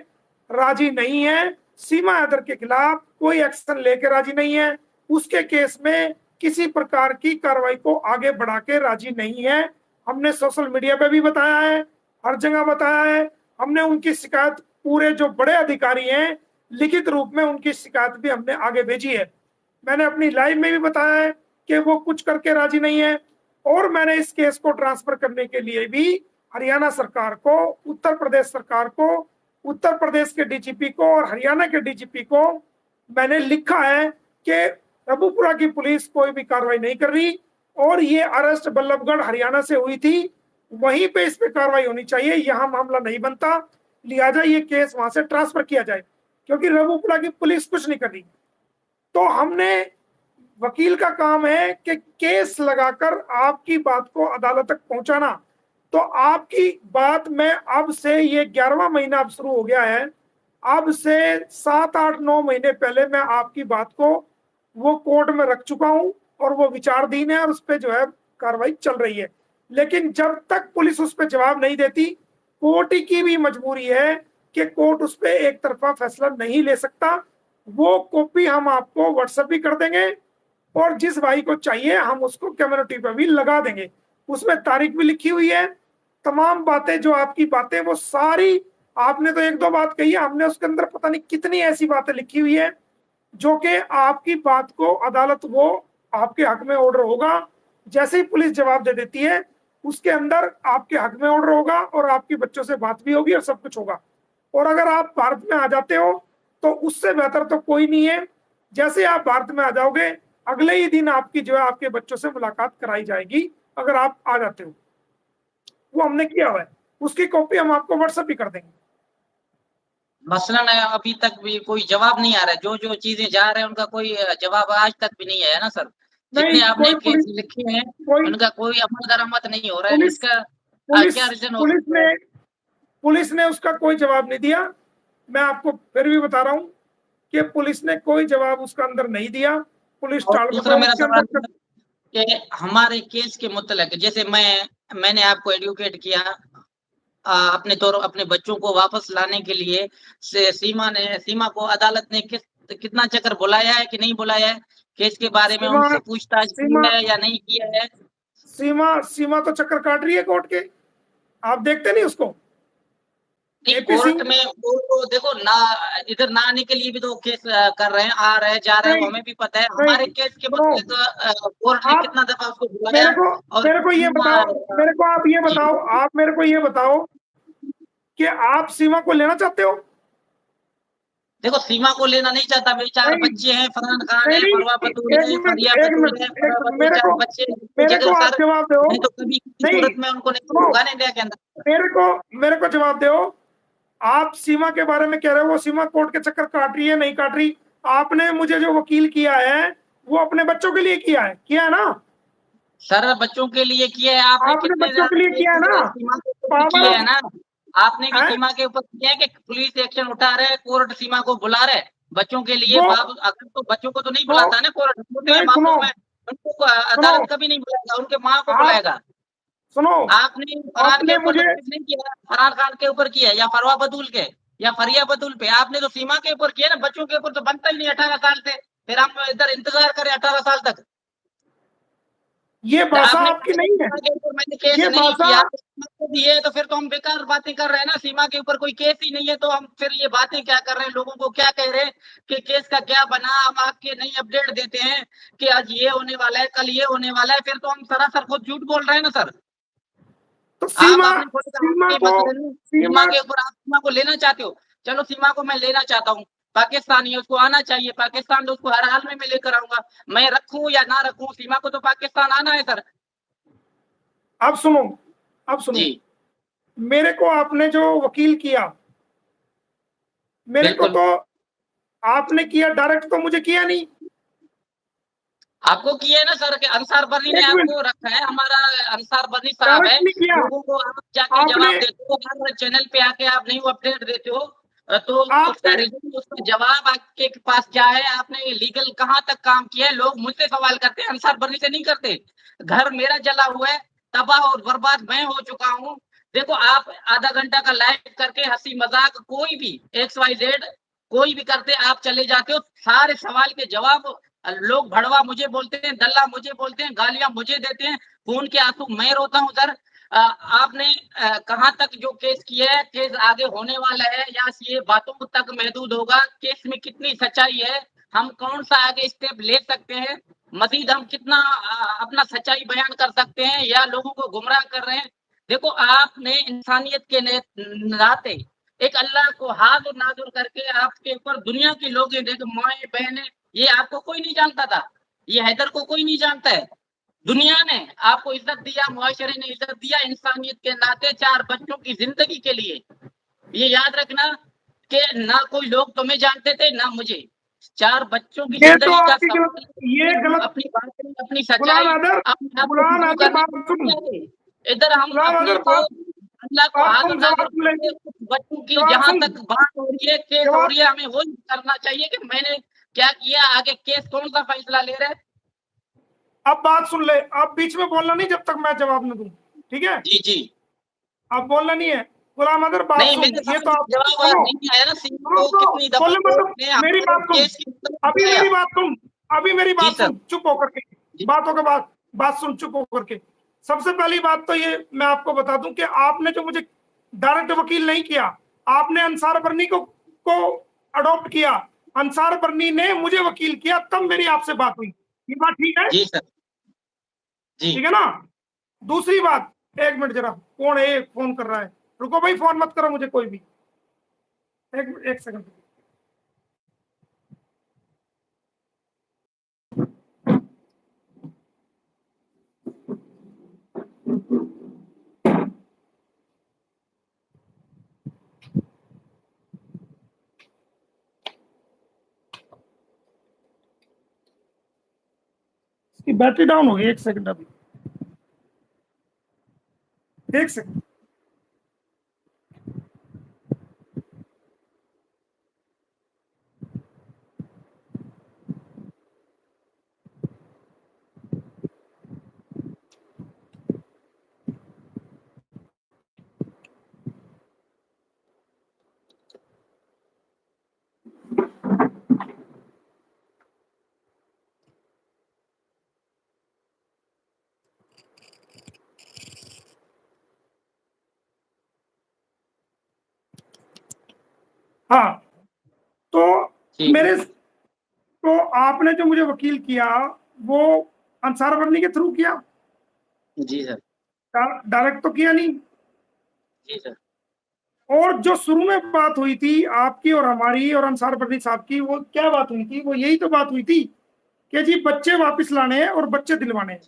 राजी नहीं है, सीमा हैदर के खिलाफ कोई एक्शन लेके राजी नहीं है, उसके केस में किसी प्रकार की कार्रवाई को आगे बढ़ा के राजी नहीं है। हमने सोशल मीडिया पे भी बताया है, हर जगह बताया है, हमने उनकी शिकायत, पूरे जो बड़े अधिकारी हैं, लिखित रूप में उनकी शिकायत भी हमने आगे भेजी है। मैंने अपनी लाइव में भी बताया है कि वो कुछ करके राजी नहीं है, और मैंने इस केस को ट्रांसफर करने के लिए भी हरियाणा सरकार को, उत्तर प्रदेश सरकार को, उत्तर प्रदेश के डीजीपी को और हरियाणा के डीजीपी को मैंने लिखा है कि रबुपुरा की पुलिस कोई भी कार्रवाई नहीं कर रही, और ये अरेस्ट बल्लभगढ़ हरियाणा से हुई थी, वहीं पे इस पे कार्रवाई होनी चाहिए, यहाँ मामला नहीं बनता, लिहाजा ये केस वहां से ट्रांसफर किया जाए, क्योंकि रबुपुरा की पुलिस कुछ नहीं कर रही। तो हमने, वकील का काम है कि केस लगाकर आपकी बात को अदालत तक पहुंचाना। तो आपकी बात में अब से, ये 11वां महीना अब शुरू हो गया है, अब से 7, 8, 9 महीने पहले मैं आपकी बात को वो कोर्ट में रख चुका हूं, और वो विचाराधीन है, और उस पर जो है कार्रवाई चल रही है। लेकिन जब तक पुलिस उस पर जवाब नहीं देती, कोर्ट की भी मजबूरी है कि कोर्ट उस पर एक तरफा फैसला नहीं ले सकता। वो कॉपी हम आपको व्हाट्सएप भी कर देंगे, और जिस भाई को चाहिए हम उसको कम्युनिटी पर भी लगा देंगे, उसमें तारीख भी लिखी हुई है, तमाम बातें जो आपकी बातें वो सारी, आपने तो 1-2 बात कही है, हमने उसके अंदर पता नहीं कितनी ऐसी बातें लिखी हुई है जो कि आपकी बात को अदालत, वो आपके हक में ऑर्डर होगा, जैसे ही पुलिस जवाब दे देती है उसके अंदर आपके हक में ऑर्डर होगा, और आपकी बच्चों से बात भी होगी और सब कुछ होगा। और अगर आप भारत में आ जाते हो तो उससे बेहतर तो कोई नहीं है। जैसे आप भारत में आ जाओगे, अगले ही दिन आपकी जो है आपके बच्चों से मुलाकात कराई जाएगी, अगर आप आ जाते हो। वो हमने किया हुआ है, उसकी कॉपी हम आपको व्हाट्सएप भी कर देंगे। मसलन अभी तक भी कोई जवाब नहीं आ रहा है, जो जो चीजें जा रहे हैं उनका कोई जवाब आज तक भी नहीं आया ना सर। जितने नहीं, आपने कोई केस पुलिस, लिखे हैं कोई उनका कोई अमल दरामद नहीं हो रहा है, पुलिस इसका पुलिस क्या रीजन हो पुलिस सकता ने है? पुलिस ने उसका कोई जवाब नहीं दिया। मैं आपको फिर भी बता रहा हूँ कि पुलिस ने कोई जवाब उसका अंदर नहीं दिया। पुलिस और टाल दूसरा मटोल मेरा उसके सवाल अंदर। कि हमारे केस के मुतल्लिक, जैसे मैंने आपको एडुकेट किया अपने अपने बच्चों को वापस लाने के लिए, सीमा को अदालत ने कितना चक्कर बुलाया है कि नहीं बुलाया है, केस के बारे में सीमा उनसे पूछताछ की सीमा है या नहीं किया है? सीमा सीमा तो चक्कर काट रही है कोर्ट के, आप देखते नहीं उसको? नहीं, एपी कोर्ट सिंह, में वो तो देखो ना, इधर ना आने के लिए भी तो केस कर रहे हैं, आ रहे हैं, जा रहे हैं, वो नहीं हमें भी पता है। नहीं, हमारे केस के सुनो, मतलब कोर्ट ने आप कितना दफा उसको बुलाया मेरे को और मेरे को ये कितना बताओ, मेरे को आप ये जी। बताओ, आप मेरे को ये बताओ कि आप सीमा को लेना चाहते हो? देखो, सीमा को लेना नहीं चाहता, मेरे 4 नहीं बच्चे हैं, फरहान खान नहीं है, नहीं, फरवा बतूल एक है, मिनट, फरिया एक बतूल मिनट, है, एक फरवा मिनट, बतूल, 4 बच्चे हैं मेरे जगह को आप सर। जवाब दो। नहीं तो कभी किसी नहीं, सूरत में उनको नहीं सुनो, होगा ना इंडिया के अंदर। मेरे को जवाब दो। आप सीमा के बारे में कह रहे हो वो सीमा कोर्ट के चक्कर काट रही है, नहीं काट रही। आपने मुझे जो वकील किया है वो अपने बच्चों के लिए किया है ना? सर बच्चों के लिए किया है, आपने आपने कितने बच्चों के लिए किया है ना? सीमा के ऊपर भी पावर किया है ना? आपने भी है सीमा के ऊपर किया है कि पुलिस एक्शन उठा रहे हैं, कोर्ट सीमा को बुला रहे हैं बच्चों के लिए। वो, बाप अगर तो बच्चों को तो नहीं तो बुलाता ना कोर्ट, छोटे हैं नहीं, सुनो मासूम है, उनको सुनो, अदालत कभी नहीं बुलाएगा, उनके माँ को आप बुलाएगा। सुनो, आपने फरहान के आपने ऊपर तो मुझे, कुछ नहीं किया, फरहान खान के ऊपर किया या फरवा बतूल के या फरिया बतूल पे, आपने तो सीमा के ऊपर किया ना। बच्चों के ऊपर तो बनता ही नहीं 18 साल से, फिर हम इधर इंतजार करें 18 साल तक। ये भाषा आपने आपकी नहीं है, सीमा के ऊपर मैंने केस ये नहीं भाषा। किया तो दिए, तो फिर तो हम बेकार बातें कर रहे हैं ना। सीमा के ऊपर कोई केस ही नहीं है तो हम फिर ये बातें क्या कर रहे हैं, लोगों को क्या कह रहे हैं कि केस का क्या बना। हम आपके नई अपडेट देते हैं कि आज ये होने वाला है, कल ये होने वाला है, फिर तो हम सरासर खुद झूठ बोल रहे हैं ना सर। तो आप सीमा आपने खुद कहा सीमा कि को मसलन सीमा सीमा के ऊपर आप सीमा को लेना चाहते हो। चलो, सीमा को मैं लेना चाहता हूँ, पाकिस्तानी है, उसको आना चाहिए पाकिस्तान, तो उसको हर हाल में मैं लेकर आऊंगा। मैं रखूं या ना रखूं, सीमा को तो पाकिस्तान आना है सर। अब सुनो, अब सुनो, जी मेरे को आपने जो वकील किया, मेरे को बिल्कुल। तो आपने किया डायरेक्ट, तो मुझे किया नहीं। आपको किया है ना सर, के अंसार बर्री ने एक मिनट, आपको रखा है, हमारा अंसार बर्री साहब है। डायरेक्ट नहीं किया लोगों को आप जाके आपने। जवाब देते हो, हर चैनल पे आके आप नहीं अपडेट देते हो, तो उसका आपने रीजन, उसका जवाब आपके पास क्या है? आपने लीगल कहाँ तक काम किया है? लोग मुझसे सवाल करते हैं, अंसार बर्री से नहीं करते। घर मेरा जला हुआ है, तबाह और बर्बाद मैं हो चुका हूँ। देखो, आप आधा घंटा का लाइव करके हंसी मजाक कोई भी XYZ कोई भी करते, आप चले जाते हो, सारे सवाल के जवाब लोग भड़वा मुझे बोलते हैं, दल्ला मुझे बोलते हैं, गालियां मुझे देते हैं, खून के आंसू मैं रोता हूं सर। आपने कहां तक जो केस किया है, केस आगे होने वाला है या ये बातों तक महदूद होगा? केस में कितनी सच्चाई है? हम कौन सा आगे स्टेप ले सकते हैं, मजीद हम कितना अपना सच्चाई बयान कर सकते हैं या लोगों को गुमराह कर रहे हैं। देखो आपने इंसानियत के नाते एक अल्लाह को हाजिर नाजुर करके आपके ऊपर दुनिया के लोग ये देखो माए बहने, ये आपको कोई नहीं जानता था, ये हैदर को कोई नहीं जानता है। दुनिया ने आपको इज्जत दिया, मुआशरे ने इज्जत दिया इंसानियत के नाते 4 बच्चों की जिंदगी के लिए। ये याद रखना कि ना कोई लोग तुम्हें जानते थे ना मुझे, 4 बच्चों की ये तो जिंदगी का आपकी गलत, ये गलत। अपनी बात अपनी सच्चाई इधर हम अपने को अल्लाह को हाजिर नाज़िर करके बच्चों की जहां तक बात हो रही है, केस हो रही है, हमें वो करना चाहिए कि मैंने क्या किया, आगे केस कौन सा फैसला ले रहा है। अब बात सुन ले, आप बीच में बोलना नहीं जब तक मैं जवाब न दूं, ठीक है? जी जी, अब बोलना नहीं है। गुलाम अदर बात नहीं, सुन, ये तो आप जवाब नहीं आया ना, कितनी दफा मेरी बात सुन, अभी मेरी बात सुन, अभी मेरी बात सुन, चुप होकर के, बातों के बाद बात सुन, चुप होकर के। सबसे पहली बात तो ये मैं आपको बता दूं कि आपने जो मुझे डायरेक्ट वकील नहीं किया, आपने अंसार बरनी को अडॉप्ट किया, अंसार बरनी ने मुझे वकील किया, तब मेरी आपसे बात हुई। ये बात ठीक है? जी सर, जी ठीक है ना? दूसरी बात, 1 मिनट जरा, कौन है फोन कर रहा है? रुको भाई, फोन मत करो मुझे कोई भी, एक सेकंड। इसकी बैटरी डाउन हो गई, 1 सेकंड, अभी 1 सेकंड। हाँ, तो आपने जो मुझे वकील किया वो अंसार बरनी के थ्रू किया? जी सर। डायरेक्ट तो किया नहीं? जी सर। और जो शुरू में बात हुई थी आपकी और हमारी और अंसार बरनी साहब की, वो क्या बात हुई थी? वो यही तो बात हुई थी कि जी बच्चे वापस लाने हैं और बच्चे दिलवाने हैं।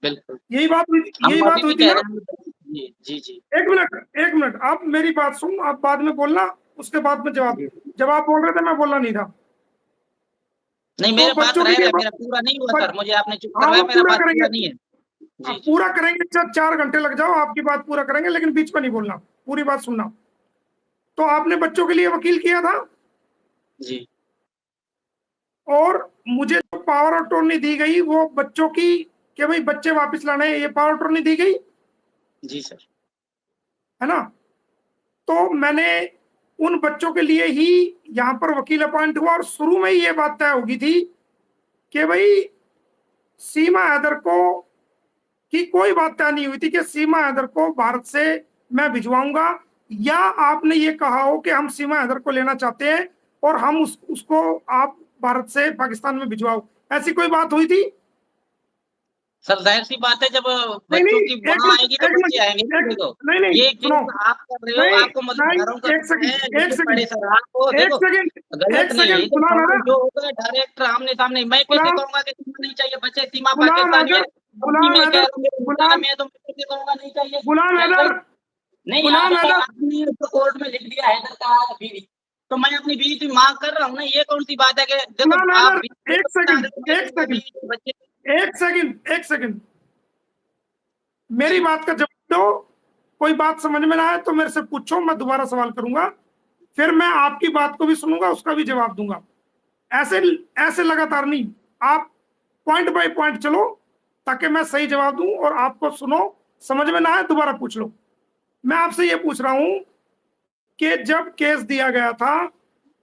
बिल्कुल, यही बात हुई थी, यही बात हुई थी ना? जी जी, 1 मिनट, आप मेरी बात सुन, आप बाद में बोलना, उसके बाद में जवाब बोल रहे थे, मैं बोलना नहीं था। नहीं, मेरा बात मेरा पूरा नहीं हुआ सर, मुझे आपने चुप करवाया, मेरा बात पूरा नहीं है। जी, पूरा करेंगे, 4 घंटे लग जाओ, आपकी बात पूरा करेंगे, लेकिन बीच में नहीं बोलना, पूरी बात सुनना। तो आपने बच्चों के लिए वकील किया था जी, और मुझे जो पावर ऑफ अटॉर्नी दी गई वो बच्चों की कि भाई बच्चे वापस लाने हैं, ये पावर ऑफ अटॉर्नी दी गई? जी सर, है ना? तो मैंने उन बच्चों के लिए ही यहाँ पर वकील अपॉइंट हुआ और शुरू में ही ये बात तय होगी थी कि भाई सीमा हैदर को की कोई बात तय नहीं हुई थी कि सीमा हैदर को भारत से मैं भिजवाऊंगा, या आपने ये कहा हो कि हम सीमा हैदर को लेना चाहते हैं और हम उसको आप भारत से पाकिस्तान में भिजवाओ, ऐसी कोई बात हुई थी? सर जाहिर सी बात है, जब बच्चों की मां आएगी तो बच्चे आएंगे। देखो ये केस आप कर रहे हो, आपको मजबूरों का एक सेकंड सर, आपको देखो गलत नहीं है, जो होगा डायरेक्ट आमने सामने। मैं कैसे कहूंगा कि सीमा नहीं चाहिए, बच्चे सीमा पाकिस्तानी है, मैं कह रहा हूं मैं तो कैसे कहूंगा नहीं चाहिए? नहीं, आपने तो कोर्ट में लिख दिया हैदर का बीवी, तो मैं अपनी बीवी की मांग कर रहा हूँ ना, ये कौन सी बात है कि देखो आप एक सेकंड, मेरी बात का जवाब दो। कोई बात समझ में ना आए तो मेरे से पूछो, मैं दोबारा सवाल करूंगा, फिर मैं आपकी बात को भी सुनूंगा, उसका भी जवाब दूंगा। ऐसे लगातार नहीं, आप पॉइंट बाय पॉइंट चलो ताकि मैं सही जवाब दूं और आपको सुनो, समझ में ना आए दोबारा पूछ लो। मैं आपसे ये पूछ रहा हूं कि जब केस दिया गया था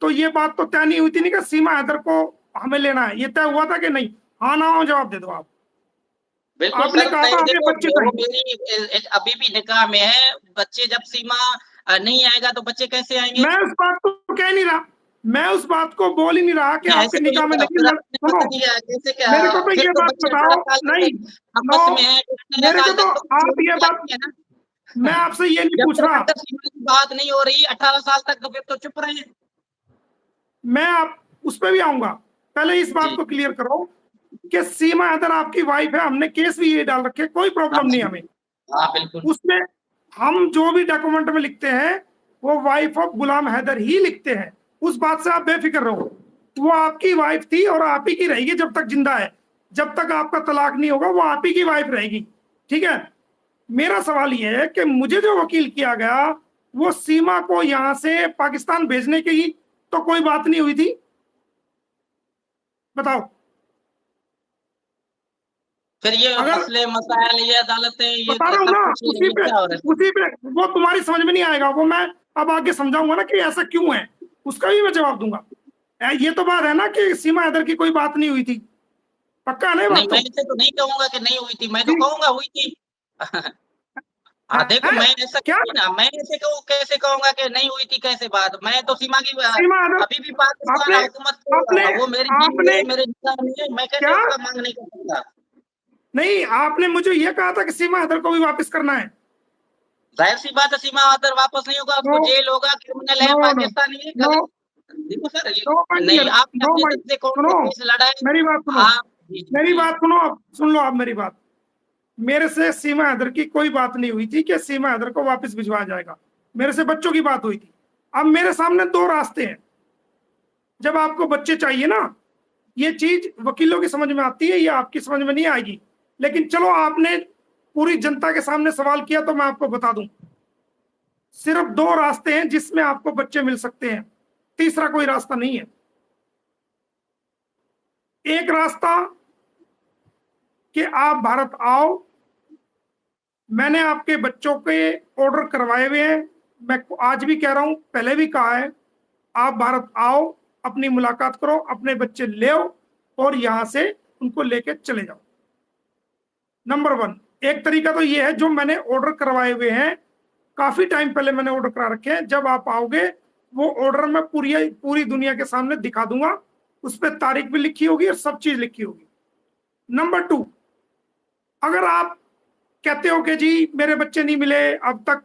तो ये बात तो तय नहीं हुई थी नहीं कि सीमा हैदर को हमें लेना है, ये तय हुआ था कि नहीं? हाँ ना हो जवाब दे दो आप। आपने कहा था हमें बच्चे मेरी अभी भी निकाह में है, बच्चे जब सीमा नहीं आएगा तो बच्चे कैसे आएंगे? मैं उस बात को कह नहीं रहा, मैं उस बात को बोल ही नहीं रहा कि आपके निकाह में नहीं सुनो, मेरे को तो ये बात बताओ, नहीं नो, मेरे को तो आप ये बात, मैं आपसे ये नहीं पूछ रहा, बात नहीं हो रही 18 साल तक, तो फिर तो चुप रहे। मैं आप उस पर भी आऊंगा, पहले इस बात को क्लियर करो कि सीमा हैदर आपकी वाइफ है, हमने केस भी ये डाल रखे, कोई प्रॉब्लम नहीं हमें। हाँ बिल्कुल। उसमें हम जो भी डॉक्यूमेंट में लिखते हैं वो वाइफ ऑफ गुलाम हैदर ही लिखते हैं, उस बात से आप बेफिक्र रहो। वो आपकी वाइफ थी और आप ही की रहेगी जब तक जिंदा है, जब तक आपका तलाक नहीं होगा वो आप ही की वाइफ रहेगी, ठीक है। मेरा सवाल ये है कि मुझे जो वकील किया गया वो सीमा को यहां से पाकिस्तान भेजने की तो कोई बात नहीं हुई थी, बताओ। फिर ये मसले मसाइल, ये अदालतें, ये बता रहा हूँ ना, उसी पे वो तुम्हारी समझ में नहीं आएगा, वो मैं अब आगे समझाऊंगा ना कि ऐसा क्यों है, उसका भी मैं जवाब दूंगा। ये तो बात है ना कि सीमा हैदर की कोई बात नहीं हुई थी, पक्का नहीं? नहीं, मैं इसे तो नहीं कहूंगा कि नहीं हुई थी, मैं तो कहूंगा हुई थी। हाँ देखो, मैं ऐसा क्या ना, मैं ऐसे कैसे कहूंगा कि नहीं हुई थी, कैसे बात? मैं तो सीमा की अभी भी पाकिस्तान हुकूमत, वो मेरे निकाह में है, मैं कैसे उसका मांग नहीं कर सकता? नहीं, आपने मुझे ये कहा था कि सीमा हैदर को भी वापस करना है। जाहिर सी बात है, सीमा हैदर वापस नहीं होगा, उसको जेल होगा, क्रिमिनल है, पाकिस्तानी है। देखो सर, नहीं आपने लड़ा, मेरी बात सुनो, मेरी बात सुनो, आप सुन लो, आप मेरी बात। मेरे से सीमा हैदर की कोई बात नहीं हुई थी कि सीमा हैदर को वापस भिजवाया जाएगा, मेरे से बच्चों की बात हुई थी। अब मेरे सामने दो रास्ते हैं, जब आपको बच्चे चाहिए ना, ये चीज वकीलों की समझ में आती है, ये आपकी समझ में नहीं आएगी, लेकिन चलो आपने पूरी जनता के सामने सवाल किया तो मैं आपको बता दूं, सिर्फ दो रास्ते हैं जिसमें आपको बच्चे मिल सकते हैं, तीसरा कोई रास्ता नहीं है। एक रास्ता कि आप भारत आओ, मैंने आपके बच्चों के ऑर्डर करवाए हुए हैं, मैं आज भी कह रहा हूं, पहले भी कहा है, आप भारत आओ, अपनी मुलाकात करो, अपने बच्चे ले आओ और यहां से उनको लेके चले जाओ। नंबर 1, एक तरीका तो ये है जो मैंने ऑर्डर करवाए हुए हैं, काफी टाइम पहले मैंने ऑर्डर करा रखे हैं, जब आप आओगे वो ऑर्डर मैं पूरी दुनिया के सामने दिखा दूंगा, उस पर तारीख भी लिखी होगी और सब चीज लिखी होगी। नंबर 2, अगर आप कहते हो कि जी मेरे बच्चे नहीं मिले अब तक,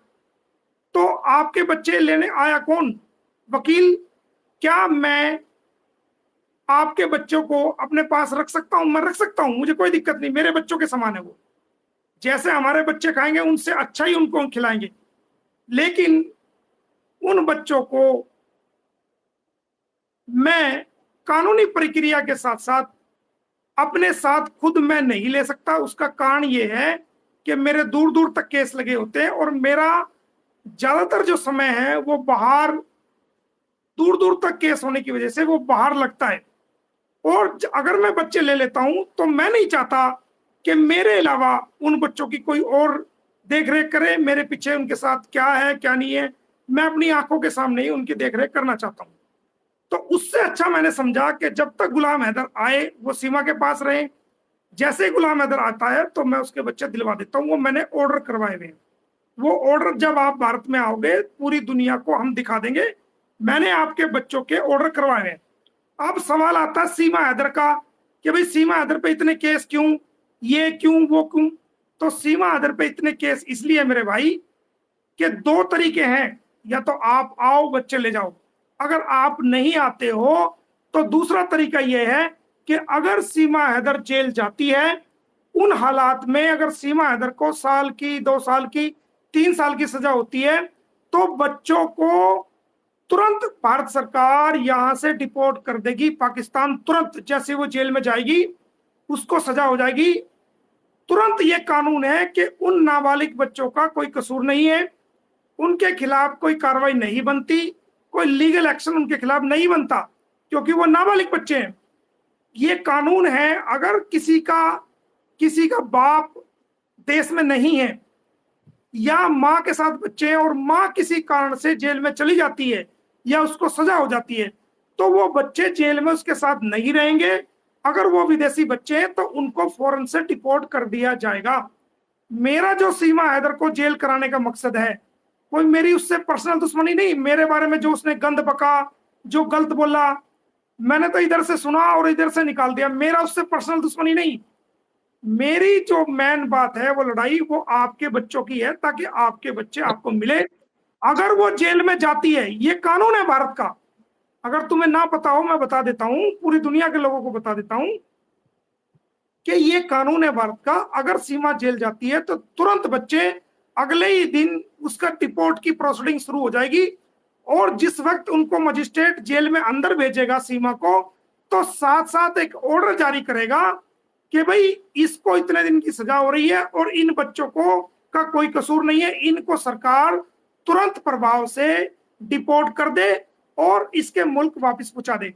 तो आपके बच्चे लेने आया कौन? वकील। क्या मैं आपके बच्चों को अपने पास रख सकता हूं? मैं रख सकता हूं, मुझे कोई दिक्कत नहीं, मेरे बच्चों के समान है वो, जैसे हमारे बच्चे खाएंगे उनसे अच्छा ही उनको खिलाएंगे, लेकिन उन बच्चों को मैं कानूनी प्रक्रिया के साथ साथ अपने साथ खुद मैं नहीं ले सकता। उसका कारण ये है कि मेरे दूर दूर तक केस लगे होते हैं और मेरा ज्यादातर जो समय है वो बाहर, दूर दूर तक केस होने की वजह से वो बाहर लगता है, और अगर मैं बच्चे ले लेता हूं तो मैं नहीं चाहता कि मेरे अलावा उन बच्चों की कोई और देख रेख करे, मेरे पीछे उनके साथ क्या है क्या नहीं है, मैं अपनी आंखों के सामने ही उनकी देख रेख करना चाहता हूं। तो उससे अच्छा मैंने समझा कि जब तक गुलाम हैदर आए वो सीमा के पास रहे, जैसे गुलाम हैदर आता है तो मैं उसके बच्चे दिलवा देता हूँ, वो मैंने ऑर्डर करवाए हुए हैं। वो ऑर्डर जब आप भारत में आओगे पूरी दुनिया को हम दिखा देंगे, मैंने आपके बच्चों के ऑर्डर करवाए हैं। अब सवाल आता है सीमा हैदर का कि भाई सीमा हैदर पे इतने केस क्यों, ये क्यों वो क्यों? तो सीमा हैदर पे इतने केस इसलिए मेरे भाई कि दो तरीके हैं, या तो आप आओ बच्चे ले जाओ, अगर आप नहीं आते हो तो दूसरा तरीका यह है कि अगर सीमा हैदर जेल जाती है, उन हालात में अगर सीमा हैदर को साल की, 2 साल की, 3 साल की सजा होती है, तो बच्चों को तुरंत भारत सरकार यहां से डिपोर्ट कर देगी पाकिस्तान, तुरंत। जैसे वो जेल में जाएगी उसको सजा हो जाएगी तुरंत। ये कानून है कि उन नाबालिग बच्चों का कोई कसूर नहीं है, उनके खिलाफ कोई कार्रवाई नहीं बनती, कोई लीगल एक्शन उनके खिलाफ नहीं बनता, क्योंकि वो नाबालिग बच्चे हैं। ये कानून है। अगर किसी का बाप देश में नहीं है या माँ के साथ बच्चे हैं और माँ किसी कारण से जेल में चली जाती है या उसको सजा हो जाती है, तो वो बच्चे जेल में उसके साथ नहीं रहेंगे। अगर वो विदेशी बच्चे हैं तो उनको फौरन से डिपोर्ट कर दिया जाएगा। मेरा जो सीमा हैदर को जेल कराने का मकसद है, कोई मेरी उससे पर्सनल दुश्मनी नहीं, मेरे बारे में जो उसने गंद बका जो गलत बोला, मैंने तो इधर से सुना और इधर से निकाल दिया। मेरा उससे पर्सनल दुश्मनी नहीं, मेरी जो मेन बात है वो लड़ाई वो आपके बच्चों की है, ताकि आपके बच्चे आपको मिले। अगर वो जेल में जाती है, ये कानून है भारत का, अगर तुम्हें ना पता हो मैं बता देता हूं, पूरी दुनिया के लोगों को बता देता हूं कि ये कानून है भारत का। अगर सीमा जेल जाती है तो तुरंत बच्चे अगले ही दिन उसका डिपोर्ट की प्रोसीडिंग शुरू हो जाएगी, और जिस वक्त उनको मजिस्ट्रेट जेल में अंदर भेजेगा सीमा को, तो साथ साथ एक ऑर्डर जारी करेगा कि भाई इसको इतने दिन की सजा हो रही है और इन बच्चों को का कोई कसूर नहीं है, इनको सरकार तुरंत प्रभाव से डिपोर्ट कर दे और इसके मुल्क वापस पहुंचा दे।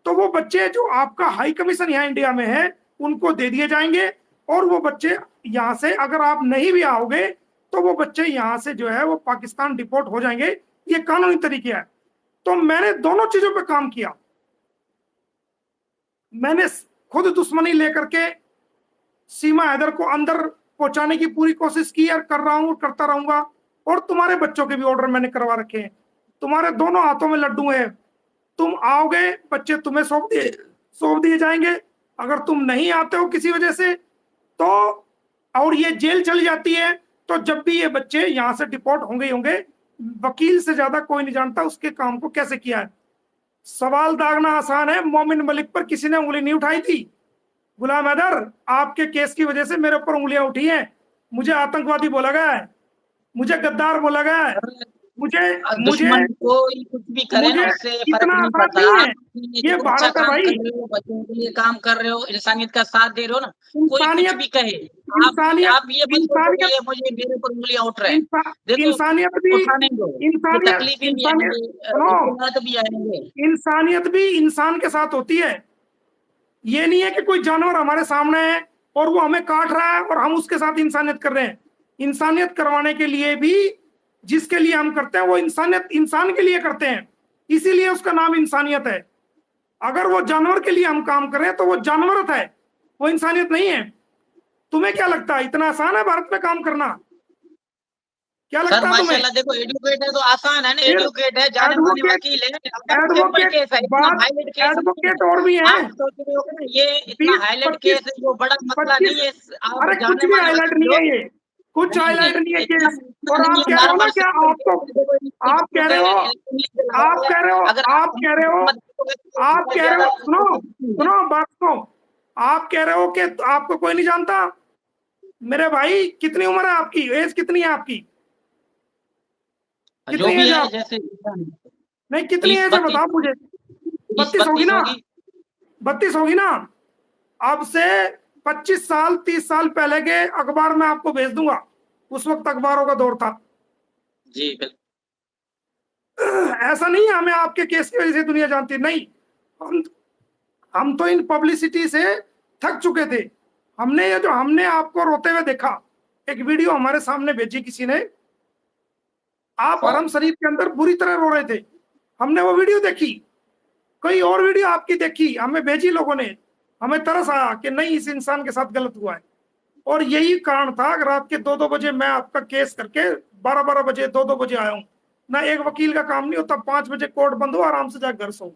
तो वो बच्चे जो आपका हाई कमीशन यहाँ इंडिया में है उनको दे दिए जाएंगे, और वो बच्चे यहाँ से, अगर आप नहीं भी आओगे तो वो बच्चे यहाँ से जो है वो पाकिस्तान डिपोर्ट हो जाएंगे। ये कानूनी तरीके है। तो मैंने दोनों चीजों पे काम किया। मैंने खुद दुश्मनी लेकर के सीमा हैदर को अंदर पहुंचाने की पूरी कोशिश की और कर रहा हूं, करता रहूंगा। और तुम्हारे बच्चों के भी ऑर्डर मैंने करवा रखे हैं, तुम्हारे दोनों हाथों में लड्डू है, तुम आओगे बच्चे तुम्हें सौंप दिए जाएंगे। अगर तुम नहीं आते हो किसी वजह से तो, और ये जेल चली जाती है, तो जब भी ये बच्चे यहाँ से डिपोर्ट होंगे, वकील से ज्यादा कोई नहीं जानता उसके काम को कैसे किया है। सवाल दागना आसान है, मोमिन मलिक पर किसी ने उंगली नहीं उठाई थी। गुलाम हैदर, आपके केस की वजह से मेरे ऊपर उंगलियां उठी हैं, मुझे आतंकवादी बोला गया है, मुझे गद्दार बोला गया है, मुझे कोई कुछ भी करे ना उससे फर्क नहीं पड़ता। ये भारत है भाई, बच्चों के लिए काम कर रहे हो, इंसानियत का साथ दे रहे हो ना, कोई कुछ भी कहे, आप ये मुझे मेरे ऊपर उंगलियां उठ रहे हैं, देखो इंसानियत भी इंसानियत भी इंसान के साथ होती है। ये नहीं है कि कोई जानवर हमारे सामने है और वो हमें काट रहा है और हम उसके साथ इंसानियत कर रहे हैं। इंसानियत करवाने के लिए भी जिसके लिए हम करते हैं वो इंसानियत इंसान के लिए करते हैं, इसीलिए उसका नाम इंसानियत है। अगर वो जानवर के लिए हम काम कर रहे हैं तो वो जानवरत है, वो इंसानियत नहीं है। तुम्हें क्या लगता है इतना आसान है भारत में काम करना? क्या लगता है तुम्हें? देखो एडवोकेट है तो आसान है ना, एडवोकेट है, जाने माने वकील है, एडवोकेट और भी है, ये इतना हाईलाइट केस है, जो बड़ा मसला नहीं है। अरे कुछ भी हाईलाइट नहीं है, ये कुछ हाईलाइट नहीं है केस। और आप कह रहे हो ना, क्या आपको आप कह रहे हो सुनो बात को, आप कह रहे हो कि आपको कोई नहीं जानता। मेरे भाई कितनी उम्र है आपकी, एज कितनी है आपकी, कितनी एज है? जैसे नहीं कितनी एज है बताओ मुझे। 32 होगी ना, 32 होगी ना। अब से 25 साल 30 साल पहले के अखबार में आपको भेज दूंगा, उस वक्त अखबारों का दौर था जी। ऐसा नहीं है हमें आपके केस की वजह से दुनिया जानती नहीं। हम तो इन पब्लिसिटी से थक चुके थे। हमने आपको रोते हुए देखा, एक वीडियो हमारे सामने भेजी किसी ने, आप हरम शरीफ के अंदर बुरी तरह रो रहे थे, हमने वो वीडियो देखी। कोई और वीडियो आपकी देखी, हमें भेजी लोगों ने, हमें तरस आया कि नहीं इस इंसान के साथ गलत हुआ है। और यही कारण था रात के 2-2 बजे मैं आपका केस करके 12-12 बजे 2-2 बजे आया हूँ ना। एक वकील का काम नहीं होता 5 बजे कोर्ट बंद हो आराम से जाकर घर सो।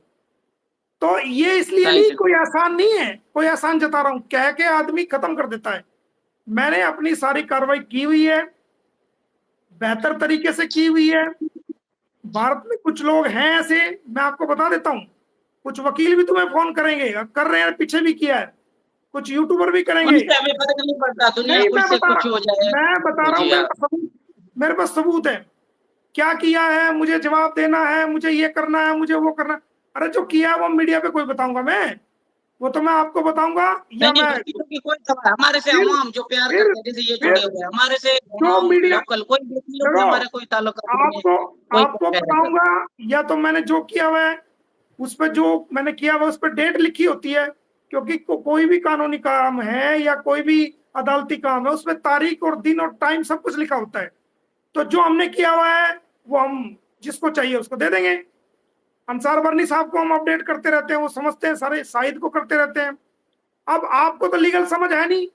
तो ये इसलिए नहीं, कोई आसान नहीं है, कोई आसान जता रहा हूँ, कह के आदमी खत्म कर देता है। मैंने अपनी सारी कार्रवाई की हुई है, बेहतर तरीके से की हुई है। भारत में कुछ लोग हैं ऐसे, मैं आपको बता देता हूँ, कुछ वकील भी तुम्हें फोन करेंगे, कर रहे हैं, पीछे भी किया है, कुछ यूट्यूबर भी करेंगे। मैं बता रहा हूँ, मेरे पास सबूत है, क्या किया है, मुझे जवाब देना है, मुझे ये करना है, मुझे वो करना। अरे जो किया है वो मीडिया पे कोई बताऊंगा मैं, वो तो मैं आपको बताऊंगा। या मैं हमारे से हम जो प्यार करते हैं, जैसे ये जुड़े हुए हमारे से जो मीडिया लोकल कोई हमारा कोई ताल्लुक आपको बताऊंगा, या तो मैंने जो किया हुआ है उस पर, जो मैंने किया हुआ उस पर डेट लिखी होती है, क्योंकि कोई भी कानूनी काम है या कोई भी अदालती काम है उसमें तारीख और दिन और टाइम सब कुछ लिखा होता है। तो जो हमने किया हुआ है वो हम जिसको चाहिए उसको दे देंगे। अंसार बर्नी साहब को हम अपडेट करते रहते हैं, वो समझते हैं, सारे शाहिद को करते रहते हैं। अब आपको तो लीगल समझ है नहीं,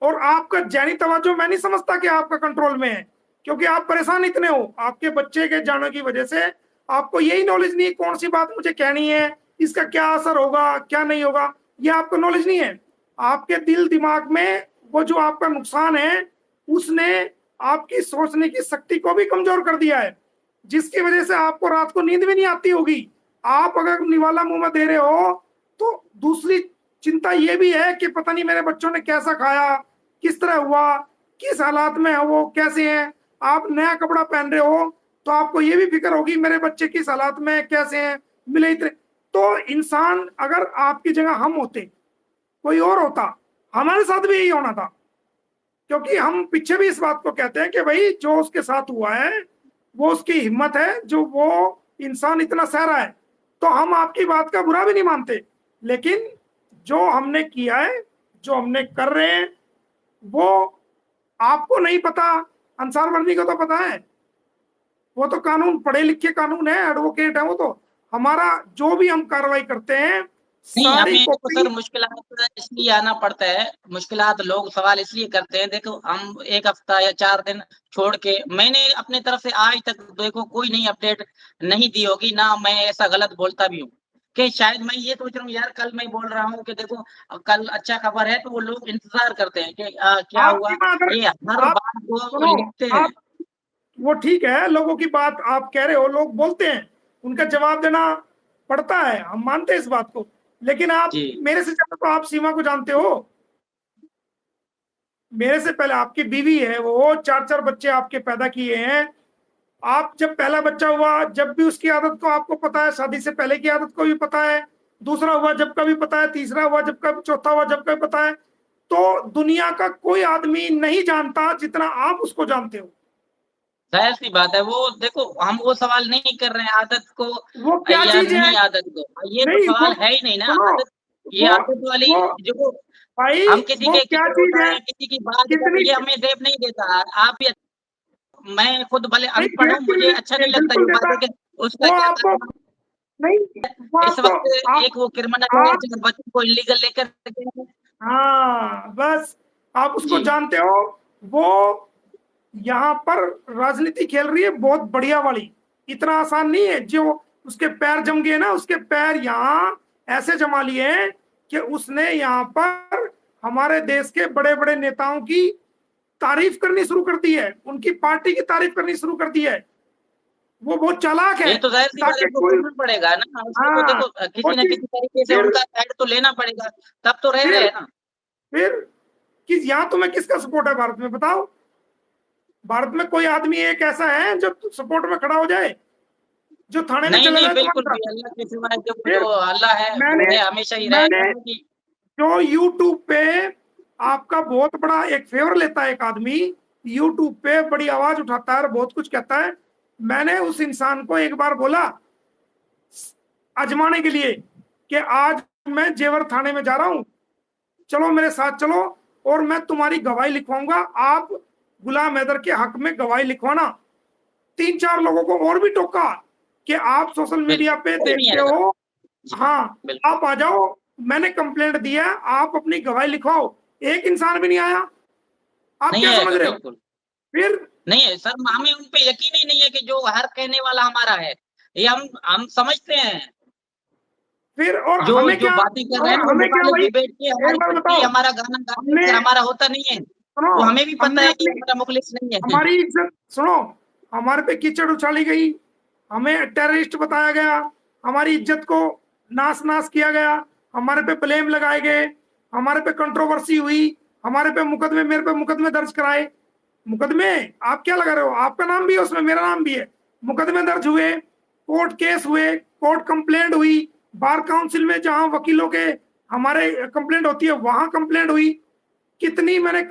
और आपका जैनी तवज्जो मैं नहीं समझता कि आपका कंट्रोल में है, क्योंकि आप परेशान इतने हो, आपके बच्चे के जाने की वजह से आपको यही नॉलेज नहीं है कौन सी बात मुझे कहनी है, इसका क्या असर होगा क्या नहीं होगा, ये आपको नॉलेज नहीं है। आपके दिल दिमाग में वो जो आपका नुकसान है उसने आपकी सोचने की शक्ति को भी कमजोर कर दिया है, जिसकी वजह से आपको रात को नींद भी नहीं आती होगी। आप अगर निवाला मुंह में दे रहे हो तो दूसरी चिंता ये भी है कि पता नहीं मेरे बच्चों ने कैसा खाया, किस तरह हुआ, किस हालात में है वो, कैसे हैं। आप नया कपड़ा पहन रहे हो तो आपको ये भी फिक्र होगी मेरे बच्चे किस हालात में कैसे हैं, मिले इतने। तो इंसान, अगर आपकी जगह हम होते, कोई और होता, हमारे साथ भी यही होना था। क्योंकि हम पीछे भी इस बात को कहते हैं कि भाई जो उसके साथ हुआ है वो उसकी हिम्मत है, जो वो इंसान इतना सह रहा है, तो हम आपकी बात का बुरा भी नहीं मानते। लेकिन जो हमने किया है, जो हमने कर रहे हैं, वो आपको नहीं पता, अंसार वर्दी को तो पता है। वो तो कानून, पढ़े लिखे कानून है, एडवोकेट है वो तो। हमारा जो भी हम कार्रवाई करते हैं नहीं, सारी हमें कॉपी। सर मुश्किलात इसलिए आना पड़ता है, मुश्किलात लोग सवाल इसलिए करते हैं। देखो हम 1 हफ्ता या 4 दिन छोड़ के, मैंने अपनी तरफ से आज तक देखो कोई नई अपडेट नहीं दी होगी, ना मैं ऐसा गलत बोलता भी हूँ कि शायद मैं ये सोच रहा हूँ यार कल मैं बोल रहा हूँ कि देखो कल अच्छा खबर है, तो वो लोग इंतजार करते हैं कि क्या हुआ। ये हर बात को लिखते हैं। वो ठीक है, लोगों की बात आप कह रहे हो, लोग बोलते हैं, उनका जवाब देना पड़ता है, हम मानते हैं इस बात को। लेकिन आप मेरे से ज्यादा तो आप सीमा को जानते हो। मेरे से पहले आपकी बीवी है, वो 4-4 बच्चे आपके पैदा किए हैं। आप जब पहला बच्चा हुआ, जब भी उसकी आदत को आपको पता है, शादी से पहले की आदत को भी पता है, दूसरा हुआ जब का भी पता है, तीसरा हुआ जब का, चौथा हुआ जब का भी पता है। तो दुनिया का कोई आदमी नहीं जानता जितना आप उसको जानते हो। जाहिर सी बात है। वो देखो हम वो सवाल नहीं कर रहे हैं आदत को वो क्या या चीज है? नहीं आदत को, ये तो नहीं, सवाल है ही नहीं ना। आदत, ये आदत वाली जो भाई हम किसी वो के क्या किधर चीज होता है? है, किसी की बात कितनी ये हमें देख नहीं देता। आप भी, मैं खुद भले नहीं, अनपढ़ हूँ, मुझे अच्छा नहीं लगता बिल्कुल ये देता। बातें कि उसका वो क्या आपको काम नहीं, वो है। इस आपको वक्त एक वो क्रिमिनल है आप जो बच्चों को इलीगल लेकर गए हैं। हाँ, बस आप उसको जी जानते हो। वो यहाँ पर राजनीति खेल रही है बहुत बढ़िया वाली। इतना आसान नहीं है। जो उसके पैर जम गए ना, उसके पैर यहाँ ऐसे जमा लिए हैं कि उसने यहाँ पर हमारे देश के बड़े बड़े नेताओं की तारीफ करनी शुरू कर दी है, उनकी पार्टी की तारीफ करनी शुरू कर दी है। वो बहुत चालाक है, ये तो जाहिर सी बात है, ताकि वो कोई, करना पड़ेगा ना उसको। तो हाँ, देखो वो किसी न चीज। किसी तरीके से फिर उनका साइड तो लेना पड़ेगा, तब तो रह रहे फिर हैं ना। फिर कि यहाँ तुम्हें किसका सपोर्ट है भारत में, बताओ। भारत में कोई आदमी एक ऐसा है जो सपोर्ट में खड़ा हो जाए, जो थाने में नहीं चला नहीं, जाए बिल्कुल तुम्हारे भी साथ? अल्लाह के सिवाय जो फिर जो अल्लाह है वो मैंने है, हमेशा ही मैंने रहेगा कि जो यूट्यूब पे आपका बहुत बड़ा एक फेवर लेता है, एक आदमी यूट्यूब पे बड़ी आवाज उठाता है और बहुत कुछ कहता है, मैंने उस इंसान को एक बार बोला आजमाने के लिए कि आज मैं जेवर थाने में जा रहा हूं, चलो मेरे साथ चलो और मैं तुम्हारी गवाही लिखवाऊंगा, आप गुलाम हैदर के हक में गवाही लिखवाना। 3-4 लोगों को और भी टोका कि आप सोशल मीडिया बिल्कुल पे कोई नहीं देखते आएगा। हो, जी हाँ, बिल्कुल। आप आ जाओ, मैंने कंप्लेंट दिया, आप अपनी गवाही लिखवाओ। एक इंसान भी नहीं आया। आप नहीं क्या समझ आएगा रहे हो? बिल्कुल फिर नहीं है सर, हमें उन पे यकीन ही नहीं है कि जो हर कहने वाला हमारा है। ये हम समझते हैं, और जो हमें जो क्या, बातें कर रहे हैं और ना वो हमें क्या मुखालिफ भाई, भी बैठ के एक हमारी बार पट्टी बताओ। हमारा गाना गाते हैं, हमने, फिर हमारा होता नहीं है। सुनो, वो हमें भी पता हमने है कि अपनी, हमारा मुखलिस नहीं है। हमारी इज्जत सुनो, हमारे पे कीचड़ उछाली गई, हमें टेररिस्ट बताया गया, हमारी इज्जत को नाश नाश किया गया, हमारे पे ब्लेम लगाए गए, हमारे पे कंट्रोवर्सी हुई, हमारे पे मुकदमे, मेरे पे मुकदमे दर्ज कराए। मुकदमे आप क्या लगा रहे हो? आपका नाम भी है उसमें, मेरा नाम भी है। मुकदमे दर्ज हुए, कोर्ट केस हुए, कोर्ट कंप्लेंट हुई, बार काउंसिल में जहां वकीलों के हमारे कंप्लेंट होती है वहां कंप्लेंट हुई। कितनी मैंने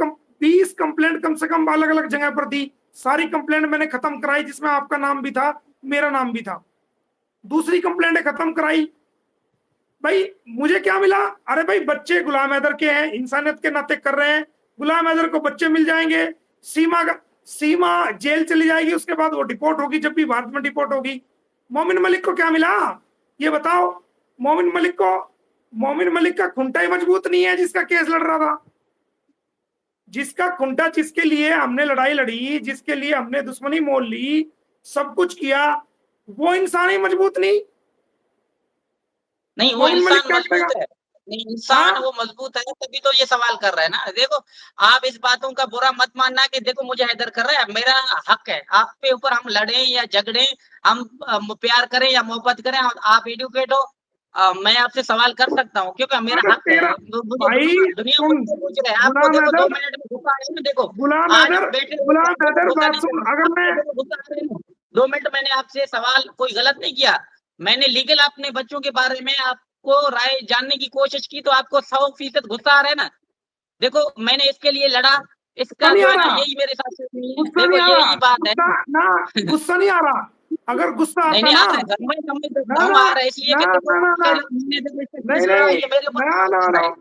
20 कंप्लेंट कम से कम अलग अलग जगह पर दी। सारी कंप्लेंट मैंने खत्म कराई, जिसमें आपका नाम भी था, मेरा नाम भी था। दूसरी कंप्लेंट खत्म कराई। भाई मुझे क्या मिला? अरे भाई बच्चे गुलाम हैदर के हैं, इंसानियत के नाते कर रहे हैं, गुलाम हैदर को बच्चे मिल जाएंगे, सीमा जेल चली जाएगी, उसके बाद वो डिपोर्ट होगी, जब भी भारत में डिपोर्ट होगी। मोमिन मलिक को क्या मिला ये बताओ? मोमिन मलिक का खुंटा ही मजबूत नहीं है जिसका केस लड़ रहा था। जिसका खुंटा, जिसके लिए हमने लड़ाई लड़ी, जिसके लिए हमने दुश्मनी मोल ली, सब कुछ किया, वो इंसान ही मजबूत नहीं। नहीं, वो मोमिन मलिक इंसान क्या मजबूत करेगा? है। नहीं, इंसान हाँ वो मजबूत है तभी तो ये सवाल कर रहा है ना। देखो, आप इस बातों का बुरा मत मानना कि देखो मुझे हैदर कर रहा है, मेरा हक है। आपके ऊपर हम लड़ें या झगड़ें, हम प्यार करें या मोहब्बत करें, आप एजुकेट हो, मैं आपसे सवाल कर सकता हूँ क्योंकि मेरा अगर हक है। तेरा मुझे भाई दुनिया सुन, मुझसे पूछ रहे हैं, आपको गुलाम देखो 2 हैदर, मिनट में गुस्सा आया ना। देखो, गुलाम आज हैदर, बैठे हो, गुलाम हैदर गुस्सा बात नहीं सुन, करना, अगर मैं आपको देखो गुस्सा आ रहा है। 2 मिनट मैंने आपसे सवाल कोई गलत नहीं किया। मैंने लीगल अपने बच्चों के बारे में आपको राय जानने की कोशिश की, तो आपको 100% गुस्सा आ रहा है ना। देखो, मैंने इसके लिए लड़ा, गुस्सा इसका नहीं जो आ है ना रहा, यही मेरे साथ नहीं है। गुस्सा देखो, नहीं आ रहा, यही बात है गुस्सा ना, गुस्सा नहीं आ रहा। अगर गुस्सा नहीं, आता नहीं ना, आता है सर, मैं समझ सकता ना हूँ ना आ रहा है, इसलिए ना कि देखो ना ना ना, आपके मैंने देखो इससे नहीं पूछ रहा नहीं, ये मेरे ऊपर ना सवाल ना कर ना, रहा है।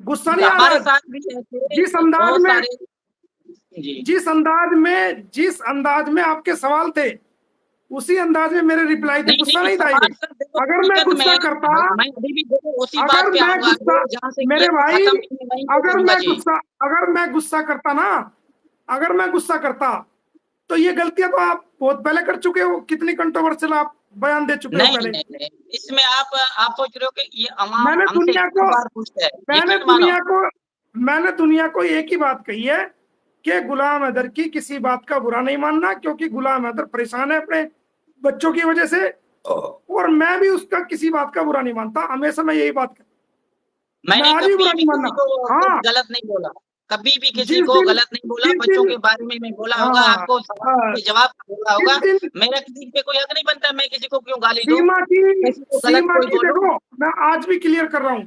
गुस्सा नहीं आ हमारे रहा। साथ भी ऐसे जिस अंदाज बहुत में, सारे जी। जिस अंदाज में आपके सवाल थे, उसी अंदाज में मेरे रिप्लाई थे। नहीं, गुस्सा नहीं नहीं था ये। सवाल सर देखो अगर मैं हकीकत में गुस्सा करता, मैं अभी भी देखो उसी अगर बात पे मैं आऊँगा गुस्सा, जो जहाँ से मेरे किया था भाई, खत्म मैं वहीं पे अगर करूँगा मैं जी। गुस्सा, अगर मैं गुस्सा करता ना, अगर मैं गुस्सा करता, तो ये गलतियां तो आप बहुत पहले कर चुके हो। कितनी कंट्रोवर्शियल आप बयान दे चुके हो नहीं, पहले। नहीं, नहीं, इसमें आप सोच रहे हो कि ये अवाम मैंने हमसे दुनिया इतनी को बार पूछते हैं, मैंने यकीन मानो। दुनिया को मैंने दुनिया को एक ही बात कही है कि गुलाम हैदर की किसी बात का बुरा नहीं मानना, क्योंकि गुलाम हैदर परेशान है अपने बच्चों की वजह से, और मैं भी उसका किसी बात का बुरा नहीं मानता। हमेशा मैं यही बात मैं मैंने आज भी बुरा कभी भी नहीं किसी मानना। को कुछ हाँ, गलत नहीं बोला, कभी भी किसी जिस को दिन गलत नहीं बोला, जिस बच्चों दिन के बारे में मैं बोला होगा, हाँ आपको सवाल हाँ, के जवाब बोला जिस होगा। दिन मेरा किसी पे कोई हक नहीं बनता, मैं किसी को क्यों गाली दूँ, किसी को गलत सीमा कोई की बोलूँ। देखो, मैं आज भी क्लियर कर रहा हूं।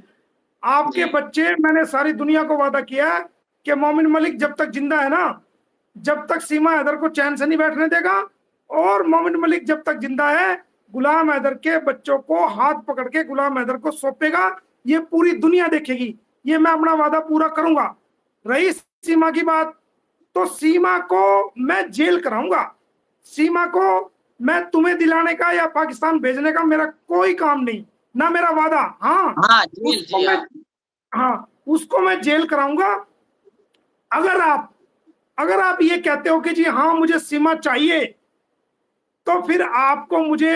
आपके जी, बच्चे, मैंने सारी दुनिया को वादा किया है कि मोमिन मलिक जब तक जिंदा है ना, जब तक सीमा हैदर को चैन से नहीं बैठने देगा, और मोमिन मलिक जब तक जिंदा है, गुलाम हैदर के बच्चों को हाथ पकड़ के गुलाम हैदर को सौंपेगा। ये पूरी दुनिया देखेगी। ये मैं अपना वादा पूरा करूंगा। रही सीमा की बात, तो सीमा को मैं जेल कराऊंगा। सीमा को मैं तुम्हें दिलाने का या पाकिस्तान भेजने का मेरा कोई काम नहीं, ना मेरा वादा। हाँ, हाँ, जेल उसको जी, मैं, हाँ। हाँ, उसको मैं जेल कराऊंगा। अगर आप अगर आप ये कहते हो कि जी हाँ मुझे सीमा चाहिए, तो फिर आपको मुझे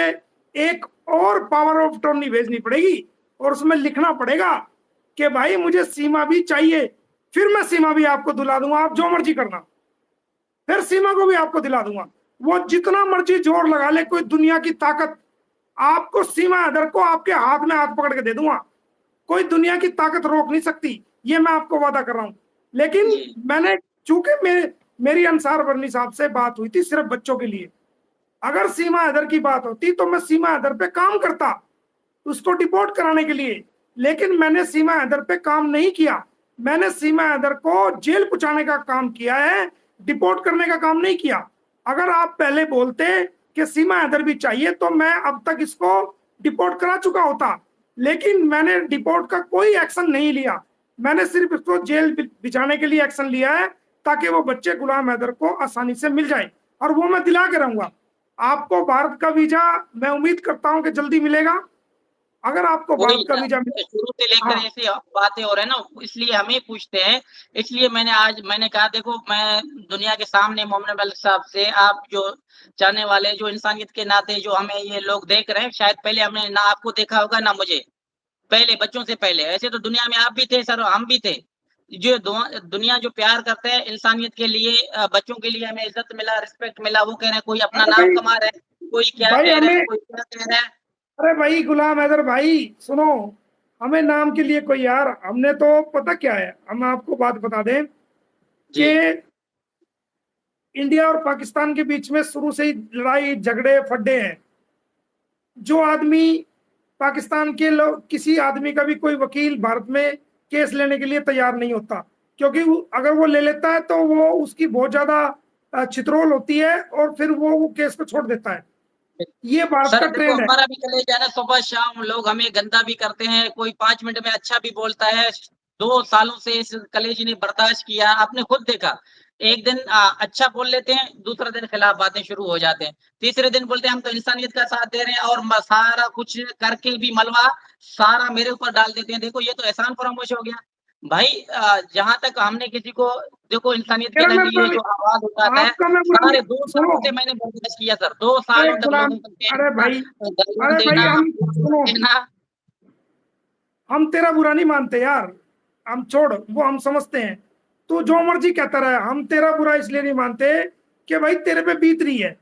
एक और पावर ऑफ अटॉर्नी भेजनी पड़ेगी, और उसमें लिखना पड़ेगा कि भाई मुझे सीमा भी चाहिए। फिर मैं सीमा भी आपको दिला दूंगा, आप जो मर्जी करना। फिर सीमा को भी आपको दिला दूंगा। वो जितना मर्जी जोर लगा ले कोई दुनिया की ताकत, आपको सीमा हैदर को आपके हाथ में हाथ पकड़ के दे दूंगा। कोई दुनिया की ताकत रोक नहीं सकती, ये मैं आपको वादा कर रहा हूं। लेकिन जी, मैंने, चूंकि मेरी अंसार वर्नी साहब से बात हुई थी सिर्फ बच्चों के लिए, अगर सीमा हैदर की बात होती तो मैं सीमा हैदर पे काम करता उसको डिपोर्ट कराने के लिए। लेकिन मैंने सीमा हैदर पे काम नहीं किया। मैंने सीमा हैदर को जेल पहुंचाने का काम किया है, डिपोर्ट करने का काम नहीं किया। अगर आप पहले बोलते कि सीमा हैदर भी चाहिए, तो मैं अब तक इसको डिपोर्ट करा चुका होता। लेकिन मैंने डिपोर्ट का कोई एक्शन नहीं लिया। मैंने सिर्फ इसको जेल भिजाने के लिए एक्शन लिया है, ताकि वो बच्चे गुलाम हैदर को आसानी से मिल जाए, और वो मैं दिला के रहूंगा। आपको भारत का वीजा मैं उम्मीद करता हूं कि जल्दी मिलेगा। अगर आपको वही भारत का ना, वीजा शुरू से लेकर हाँ, ऐसे बातें हो रहे हैं ना, इसलिए हमें पूछते हैं। इसलिए मैंने कहा देखो, मैं दुनिया के सामने मोमिन मलिक साहब से, आप जो चाहने वाले, जो इंसानियत के नाते जो हमें ये लोग देख रहे हैं, शायद पहले हमने ना आपको देखा होगा ना मुझे, पहले बच्चों से पहले। ऐसे तो दुनिया में आप भी थे सर, हम भी थे। जो दुनिया जो प्यार करते हैं इंसानियत के लिए, बच्चों के लिए, हमें इज्जत मिला, रिस्पेक्ट मिला, वो कह रहे हैं कोई अपना अरे नाम भाई, कमा रहे हैं, कोई क्या भाई कह रहे हैं, हमें, कोई क्या कह रहे हैं। अरे भाई गुलाम हैदर भाई सुनो, हमें नाम के लिए कोई, यार हमने तो पता क्या है, हम आपको बात बता दें जी, कि इंडिया और पाकिस्तान के बीच में शुरू से ही लड़ाई झगड़े फड्डे हैं। जो आदमी पाकिस्तान के लोग, किसी आदमी का भी कोई वकील भारत में केस लेने के लिए तैयार नहीं होता, क्योंकि अगर वो ले लेता है तो वो उसकी बहुत ज्यादा छितरोल होती है, और फिर वो केस को छोड़ देता है। ये भारत सर का देखो ट्रेंड है। हमारा भी कलेजा है ना, सुबह शाम लोग हमें गंदा भी करते हैं, कोई 5 मिनट में अच्छा भी बोलता है। 2 सालों से इस कलेजे ने बर्दाश्त किया, आपने खुद देखा। एक दिन अच्छा बोल लेते हैं, दूसरा दिन खिलाफ बातें शुरू हो जाते हैं, तीसरे दिन बोलते हैं हम तो इंसानियत का साथ दे रहे हैं, और सारा कुछ करके भी मलबा सारा मेरे ऊपर डाल देते हैं। देखो ये तो एहसान फरामोश हो गया। भाई जहाँ तक हमने किसी को देखो इंसानियत के मेरा लिए जो आवाज उठाता है, आपका मैं बुरा सारे नहीं 2 सुनो, सालों से मैंने बर्दाश्त किया सर, 2 सालों अरे तक गुलाम, लोगों को अरे भाई, गालियाँ अरे भाई देना, हम सुनो, देना। हम तेरा बुरा नहीं मानते यार, हम छोड़, वो हम समझते हैं, तू जो मर्जी कहता रहे, हम तेरा बुरा इसलिए नहीं मानते कि भाई तेरे पे बीत रही है,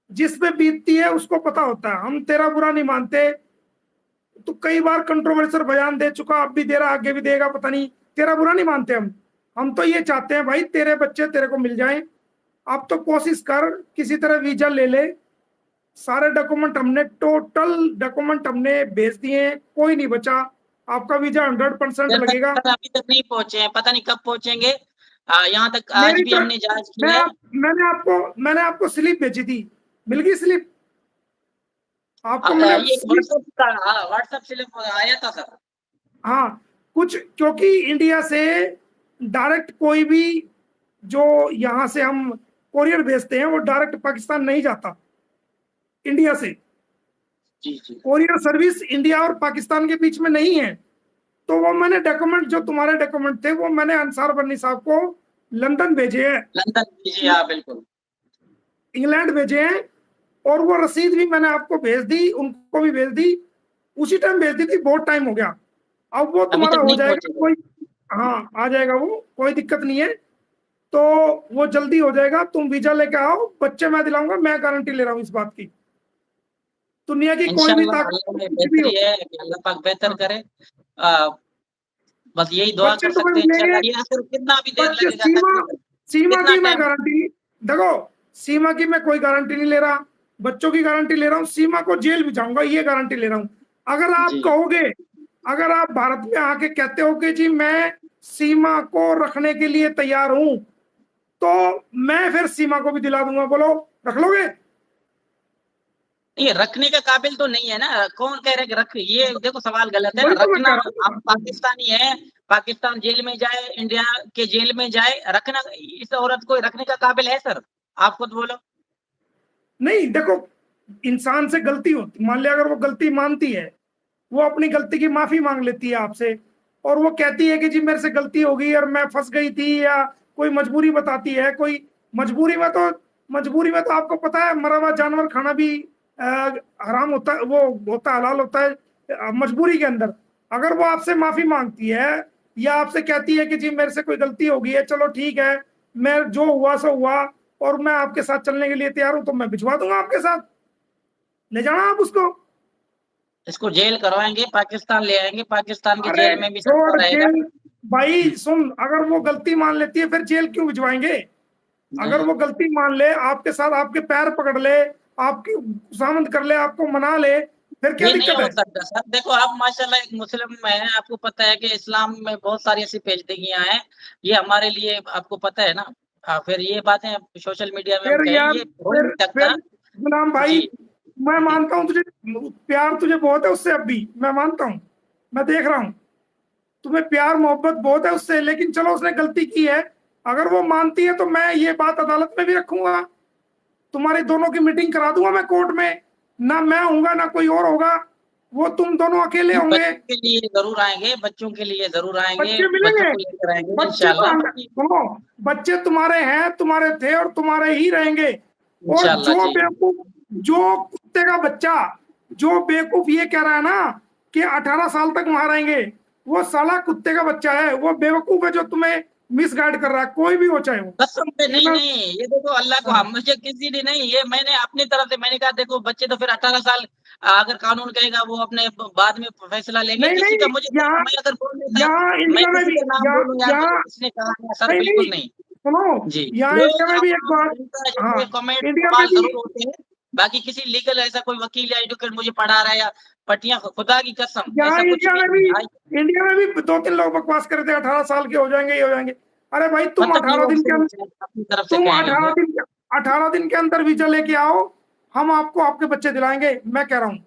जिस पे बीतती है उसको पता होता है, हम तेरा बुरा नहीं मानते। तू कई बार कंट्रोवर्शियल बयान दे चुका, अब भी दे रहा, आगे भी देगा, पता नहीं, तेरा बुरा नहीं मानते हम तो ये चाहते हैं भाई तेरे बच्चे तेरे को मिल जाएं। अब तो कोशिश कर, किसी तरह वीजा ले ले, सारे डॉक्यूमेंट हमने, टोटल डॉक्यूमेंट हमने भेज दिए हैं, कोई नहीं बचा, आपका वीजा 100% लगेगा। अभी तक नहीं पहुंचे हैं, पता नहीं कब पहुंचेंगे। यहाँ तक आज मेरी भी तरफ हमने जांच की है। मैंने आपको स्लिप भेजी थी, मिल गई स्लिप आपको? मैंने ये व्हाट्सएप स्लिप आया था सर। हाँ, कुछ क्योंकि इंडिया से डायरेक्ट कोई भी, जो यहाँ से हम कोरियर भेजते हैं वो डायरेक्ट पाकिस्तान नहीं जाता, इंडिया से जी जी। कोरियर सर्विस इंडिया और पाकिस्तान के बीच में नहीं है। तो वो मैंने डॉक्यूमेंट, जो तुम्हारे डॉक्यूमेंट थे, वो मैंने अंसार बन्नी साहब को लंदन भेजे हैं, लंदन भेजे, हाँ बिल्कुल, इंग्लैंड भेजे हैं, और वो रसीद भी मैंने आपको भेज दी, उनको भी भेज दी, उसी टाइम भेज दी थी, बहुत टाइम हो गया। अब वो तुम्हारा हो जाएगा, कोई, हाँ आ जाएगा वो, कोई दिक्कत नहीं है, तो वो जल्दी हो जाएगा, तुम वीजा लेके आओ, बच्चे मैं दिलाऊंगा, मैं गारंटी ले रहा हूँ इस बात की, दुनिया की कोई भी ताकत बेहतरी है कि अल्लाह पाक बेहतर करे। बस यही दुआ बच्चे कर तुम्हें सकते हैं मिलेंगे, इंशाल्लाह। कितना भी देर बच्चे लगेगा, सीमा कितना की मैं टाइम, गारंटी, देखो सीमा की मैं कोई गारंटी नहीं ले रहा, बच्चों की गारंटी ले रहा हूँ, सीमा को जेल भिजाऊंगा ये गारंटी ले रहा हूँ। अगर आप कहोगे, अगर आप भारत में आके कहते हो कि जी मैं सीमा को रखने के लिए तैयार हूं, तो मैं फिर सीमा को भी दिला दूंगा, बोलो रख लोगे? ये रखने का काबिल तो नहीं है ना, कौन कह रहे हैं कि रख, ये देखो सवाल गलत है। वही तो मैं रखना, कह रहा हूं। आप पाकिस्तानी है, पाकिस्तान जेल में जाए, इंडिया के जेल में जाए, रखना इस औरत को रखने का काबिल है सर? आप खुद बोलो। नहीं देखो, इंसान से गलती होती, मान लिया अगर वो गलती मानती है, वो अपनी गलती की माफी मांग लेती है आपसे, और वो कहती है कि जी मेरे से गलती हो गई और मैं फंस गई थी, या कोई मजबूरी बताती है, कोई मजबूरी में तो आपको पता है मरा हुआ जानवर खाना भी हराम होता है, वो होता है, हलाल होता है मजबूरी के अंदर। अगर वो आपसे माफी मांगती है, या आपसे कहती है कि जी मेरे से कोई गलती हो गई है, चलो ठीक है, मैं जो हुआ सो हुआ, और मैं आपके साथ चलने के लिए तैयार हूं, तो मैं भिजवा दूंगा आपके साथ, ले जाना आप उसको। इसको जेल करवाएंगे, पाकिस्तान ले आएंगे, पाकिस्तान की अरे जेल में भी छोड़ सकता रहेगा। जेल, भाई सुन, अगर वो गलती मान लेती है फिर जेल क्यों भिजवाएंगे? अगर वो गलती मान ले, आपके साथ आपके पैर पकड़ ले, आपकी खुशामद कर ले, आपको मना ले, फिर क्या ये नहीं दिक्कत हो है? सकता सर। देखो आप माशाल्लाह एक मुस्लिम में हैं, आपको पता है कि इस्लाम में बहुत सारी ऐसी पेचीदगियां हैं, ये हमारे लिए आपको पता है ना। फिर ये बातें सोशल मीडिया में हम फिर कहें, यार, ये हो नहीं सकता। फिर गुलाम भाई, जी मैं जी। मानता हूँ तुझे प्यार, तुझे बहुत है उससे, अब भी मैं मानता हूँ, मैं देख रहा हूँ तुम्हें प्यार मोहब्बत बहुत है उससे, लेकिन चलो उसने गलती की है, अगर वो मानती है तो मैं ये बात अदालत में भी रखूंगा, तुम्हारी दोनों की मीटिंग करा दूंगा मैं कोर्ट में, ना मैं होऊंगा ना कोई और होगा, वो तुम दोनों अकेले होंगे। बच्चों के लिए जरूर आएंगे, बच्चों के लिए जरूर आएंगे, बच्चे बच्चों मिलेंगे, को लेकर आएंगे बच्चे तो इंशाल्लाह। सुनो, बच्चे तुम्हारे हैं, तुम्हारे थे और तुम्हारे ही रहेंगे। और इंशाल्लाह जी। जो कुत्ते का बच्चा, जो बेवकूफ ये कह रहा है ना कि 18 साल तक वहां रहेंगे, वो साला कुत्ते का बच्चा है, वो बेवकूफ है जो तुम्हें मिसगाइड कर रहा है, कोई भी हो चाहे वो। कसम से नहीं मैं, नहीं, ये देखो अल्लाह को, हाँ, मुझे किसी ने नहीं, ये मैंने अपनी तरफ से मैंने कहा देखो बच्चे तो फिर 18 साल, अगर कानून कहेगा वो अपने बाद में फैसला लेंगे। नहीं किसी नहीं, का मुझे, यहाँ मैं अगर बोल देता, यहाँ मैं इंडिया में किसी भी, का नाम यहाँ बोलूं यार यहाँ किसने कहा है सर, नहीं बिल्कुल नहीं, नहीं। सुनो, जी, यहाँ इंडिया में भी एक बात, हाँ, ये कमेंट इंडिया में सवाल भी, जरूर होते हैं। बाकी किसी लीगल ऐसा कोई वकील या एडवोकेट मुझे पढ़ा रहा है या पट्टियां, खुदा की कसम यहाँ ऐसा कुछ भी नहीं है। इंडिया में भी 2-3 लोग बकवास कर रहे थे 18 साल के हो जाएंगे, ये हो जाएंगे। अरे भाई तुम मतलब ये 18 दिन के अंदर, अपनी तरफ से तुम कहेंगे ये। 18 दिन के अंदर वीजा लेके आओ, हम आपको आपके बच्चे दिलाएंगे, मैं कह रहा हूँ।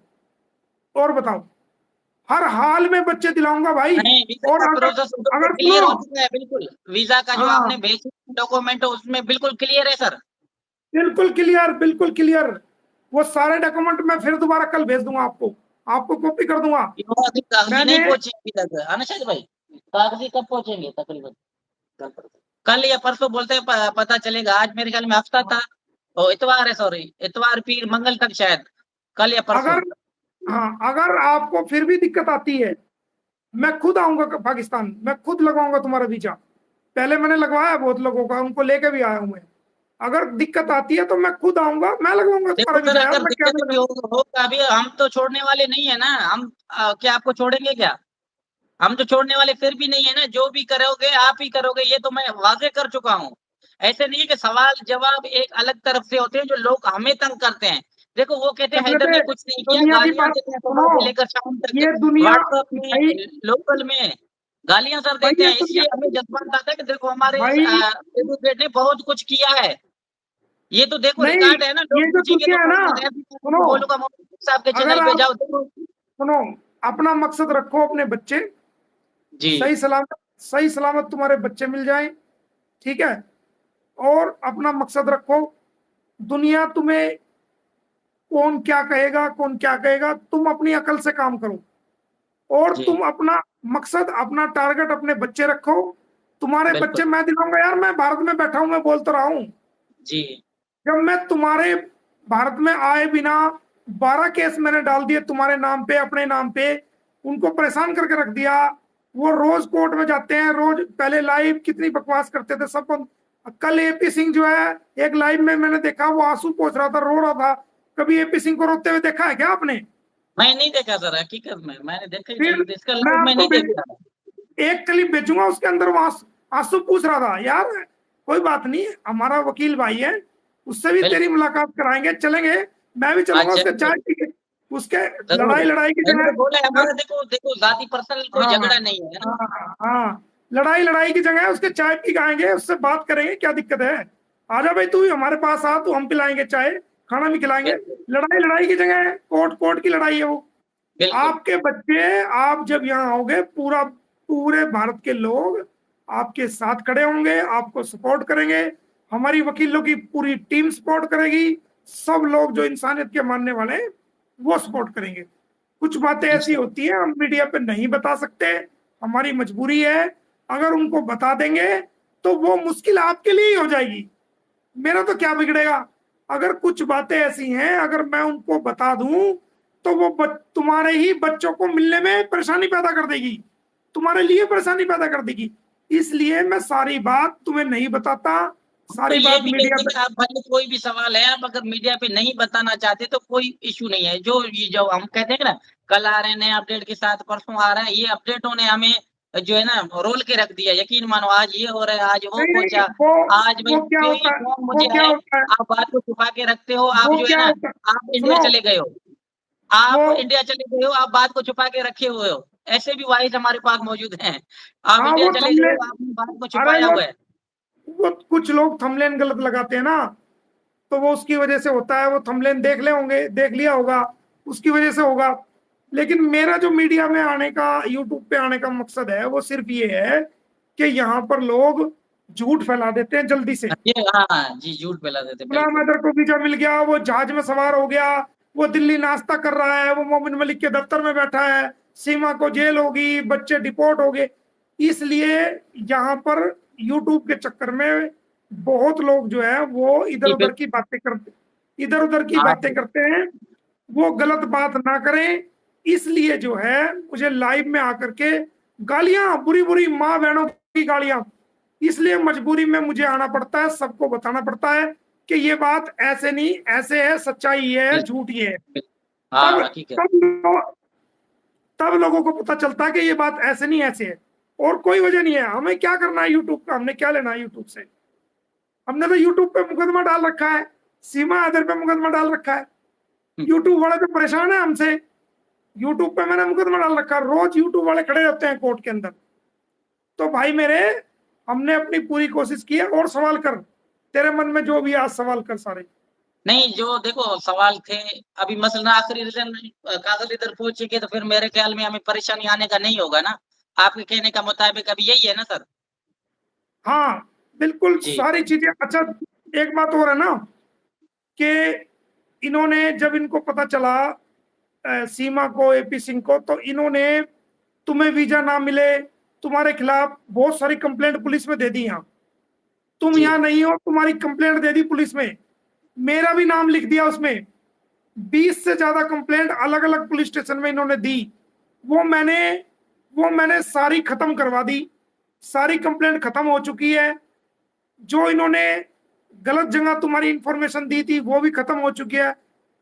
और बताओ, हर हाल में बच्चे दिलाऊंगा भाई। नहीं, वीजा और का अगर प्रोसेस अगर क्लियर सुनो, हो चुका है बिल्कुल। वीजा का जो हाँ, आपने बेसिक डॉक्यूमेंट है उसमें बिल्कुल क्लियर है सर। बिल्कुल क्लियर, बिल्कुल क्लियर, वो सारे डॉक्यूमेंट मैं फिर दोबारा कल भेज दूंगा आपको, आपको कॉपी कर दूंगा। अभी मैंने, नहीं पहुंची अभी तक, आना शायद भाई। कागजी कब पहुंचेंगे तकरीबन? कल या परसों बोलते हैं, पता चलेगा। आज मेरे ख्याल में हफ्ता था, ओ इतवार है, सॉरी इतवार पीर मंगल तक शायद, कल या परसों। अगर हाँ, अगर आपको फिर भी दिक्कत आती है, मैं खुद आऊंगा पाकिस्तान, मैं खुद लगवाऊंगा तुम्हारा वीजा। पहले मैंने लगवाया बहुत लोगों का, उनको लेके भी आया हूं मैं। अगर दिक्कत आती है तो मैं खुद आऊंगा, मैं लगवाऊंगा देखो तुम्हारा सर, वीजा यार, अगर मैं क्या दिक्कत भी होगा अभी, हम तो छोड़ने वाले नहीं है ना। हम क्या आपको छोड़ेंगे क्या? हम तो छोड़ने वाले फिर भी नहीं है ना। जो भी करोगे आप ही करोगे, ये तो मैं वाजे कर चुका हूँ। ऐसे नहीं है कि सवाल जवाब एक अलग तरफ से होते हैं जो लोग हमें तंग करते हैं। देखो वो कहते हैं हैदर ने कुछ नहीं किया, दुनिया की गालियां बात देते हैं सुनो, सुबह से लेकर शाम तक, ये दुनिया व्हाट्सएप भाई, में, लोकल में गालियां सर भाई देते ये हैं। इसलिए दुनिया हमें जज्बात आता है कि देखो हमारे भाई एडवोकेट ने बहुत कुछ किया है। ये तो देखो नहीं, रिकॉर्ड है ना, लोग ये जो पूछेंगे दुनिया तो है ना, मैं ऐसी बात सुनो, नहीं बोलूंगा। मोदी साहब के अगर चैनल पे आप जाओ, देखो। सुनो, अपना मकसद रखो, अपने बच्चे जी सही सलामत तुम्हारे बच्चे मिल जाएं, ठीक है। और अपना मकसद रखो, दुनिया तुम्हें कौन क्या कहेगा, कौन क्या कहेगा, तुम अपनी अकल से काम करो। और जी तुम अपना मकसद, अपना टारगेट अपने बच्चे रखो। तुम्हारे बिल्कुल बच्चे मैं दिलाऊंगा यार, मैं भारत में बैठा हूं, मैं बोल तो रहा हूं। जी जब मैं तुम्हारे भारत में आए बिना 12 केस मैंने डाल दिए तुम्हारे नाम पे, अपने नाम पे, उनको परेशान करके रख दिया। वो रोज कोर्ट में जाते हैं, रोज पहले लाइव कितनी बकवास करते थे सब। कल एपी सिंह जो है, एक लाइव में मैंने देखा, वो आंसू पोंछ रहा था, रो रहा था। कभी एपी सिंह को रोते हुए देखा है क्या आपने? मैं नहीं देखा सर, हकीकत में मैंने देखा ही फिर नहीं, इसका मैं लाइव में आपको नहीं देखा। एक क्लिप भेजूंगा, उसके अंदर वो आंसू पूछ रहा था यार। कोई बात नहीं, हमारा वकील भाई है, उससे भी तेरी बिल्कुल। मुलाकात कराएंगे, चलेंगे। मैं भी चलूंगा अच्छा उसके चाय पी के। उसके जरूर, लड़ाई की मैंने तो बोला है, जगह, हमारा देखो देखो जाति पर्सनल कोई हाँ झगड़ा नहीं है ना। हाँ हाँ, लड़ाई की जगह उसके चाय पी के आएंगे, उससे बात करेंगे, क्या दिक्कत है? आजा भाई, तू भी हमारे पास आ, तू हम पिलाएंगे चाय, खाना भी खिलाएंगे। बिल्कुल लड़ाई की जगह है, कोर्ट की लड़ाई है वो। बिल्कुल आपके बच्चे, आप जब यहाँ आओगे, पूरे भारत के लोग आपके साथ खड़े होंगे, आपको सपोर्ट करेंगे। हमारी वकीलों की पूरी टीम सपोर्ट करेगी। सब लोग जो इंसानियत के मानने वाले हैं वो सपोर्ट करेंगे। कुछ बातें ऐसी इंशाल्लाह। होती हैं हम मीडिया पे नहीं बता सकते, हमारी मजबूरी है। अगर उनको बता देंगे तो वो मुश्किल आपके लिए ही हो जाएगी, मेरा तो क्या बिगड़ेगा। अगर कुछ बातें ऐसी हैं, अगर मैं उनको बता दूं तो वो तुम्हारे ही बच्चों को मिलने में परेशानी पैदा कर देगी, तुम्हारे लिए परेशानी पैदा कर देगी। इसलिए मैं सारी बात तुम्हें नहीं बताता, तो सारी ये बात भी मीडिया कहते हैं पे। कि आप भले कोई भी सवाल है, आप अगर मीडिया पे नहीं बताना चाहते तो कोई इशू नहीं है। जो ये जो हम कहते हैं ना, कल आ रहे हैं नए अपडेट के साथ, परसों आ रहा है, ये अपडेटों ने हमें जो है ना रोल के रख दिया। यकीन मानो, आज ये हो रहा है, आज वो नहीं नहीं, पहुंचा, आज भाई वो क्या कोई होता है, फोन वो मुझे क्या आए, होता है, आप बात को छुपा के रखते हो, आप वो जो है क्या ना, होता है, आप इंडिया सुनो, चले गए हो, वो आप इंडिया चले गए हो, आप बात को छुपा के रखे हुए हो। ऐसे भी वाइस हमारे पास मौजूद हैं। आप हाँ इंडिया वो चले गए थंबनेल, हो, आपने बात को अरे छुपाया हुआ है। वो कुछ लोग थंबनेल गलत लगाते हैं ना, तो वो उसकी वजह से होता है। वो थंबनेल देख ले होंगे, देख लिया होगा, उसकी वजह से होगा। लेकिन मेरा जो मीडिया में आने का, यूट्यूब पे आने का मकसद है, वो सिर्फ ये है कि यहाँ पर लोग झूठ फैला देते हैं जल्दी से। ये हाँ जी, झूठ फैला देते, गुलाम बिल्कुल। हैदर को वीजा मिल गया, वो जहाज में सवार हो गया, वो दिल्ली नाश्ता कर रहा है, वो मोमिन मलिक के दफ्तर में बैठा है, सीमा को जेल होगी, बच्चे डिपोर्ट हो गए। इसलिए यहाँ पर यूट्यूब के चक्कर में बहुत लोग जो है वो जी बिल्कुल। इधर उधर की हाँ बातें करते हैं। वो गलत बात ना करें, इसलिए जो है मुझे लाइव में आकर के गालियां, बुरी बुरी माँ बहनों की गालियां, इसलिए मजबूरी में मुझे आना पड़ता है, सबको बताना पड़ता है कि ये बात ऐसे नहीं, ऐसे है, सच्चाई ये है, बिल्कुल झूठ ये है। बिल्कुल। हाँ तब हकीकत। तब तब लोगों को पता चलता है कि ये बात ऐसे नहीं, ऐसे है। और कोई वजह नहीं है। हमें क्या करना है यूट्यूब का, हमने क्या लेना है यूट्यूब से? हमने तो यूट्यूब पे मुकदमा डाल रखा है, सीमा हैदर पे मुकदमा डाल रखा है। यूट्यूब वाले तो परेशान है हमसे। यूट्यूब पे मैंने मुकदमा डाल रखा है, रोज यूट्यूब वाले खड़े रहते हैं कोर्ट के अंदर। तो भाई मेरे, हमने अपनी पूरी कोशिश की है। और सवाल कर, तेरे मन में जो भी आज सवाल कर सारे। नहीं, जो देखो सवाल थे, अभी मसला आखिरी रिजल्ट कागज इधर पहुंचेंगे तो फिर मेरे ख्याल में हमें परेशानी आने का नहीं होगा ना। आपके कहने का मुताबिक अभी यही है ना सर? हाँ बिल्कुल, जी सारी चीजें। अच्छा, एक बात और है ना, कि इन्होंने जब इनको पता चला, सीमा को, एपी सिंह को, तो इन्होंने, तुम्हें वीजा ना मिले तुम्हारे खिलाफ बहुत सारी कंप्लेंट पुलिस में दे दी, यहाँ तुम यहाँ नहीं हो, तुम्हारी कंप्लेंट दे दी पुलिस में, मेरा भी नाम लिख दिया उसमें। 20 से ज्यादा कंप्लेंट अलग अलग पुलिस स्टेशन में इन्होंने दी, वो मैंने सारी खत्म करवा दी, सारी कंप्लेंट खत्म हो चुकी है। जो इन्होंने गलत जगह तुम्हारी इंफॉर्मेशन दी थी वो भी खत्म हो चुकी है।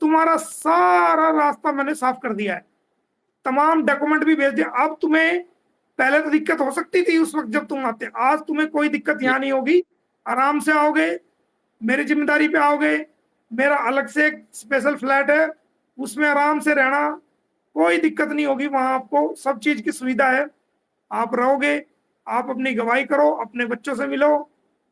तुम्हारा सारा रास्ता मैंने साफ कर दिया है, तमाम डॉक्यूमेंट भी भेज दिया। अब तुम्हें पहले तो दिक्कत हो सकती थी उस वक्त जब तुम आते, आज तुम्हें कोई दिक्कत यहाँ नहीं होगी। आराम से आओगे, मेरी जिम्मेदारी पे आओगे, मेरा अलग से एक स्पेशल फ्लैट है, उसमें आराम से रहना, कोई दिक्कत नहीं होगी। वहां आपको सब चीज की सुविधा है, आप रहोगे, आप अपनी गवाही करो, अपने बच्चों से मिलो,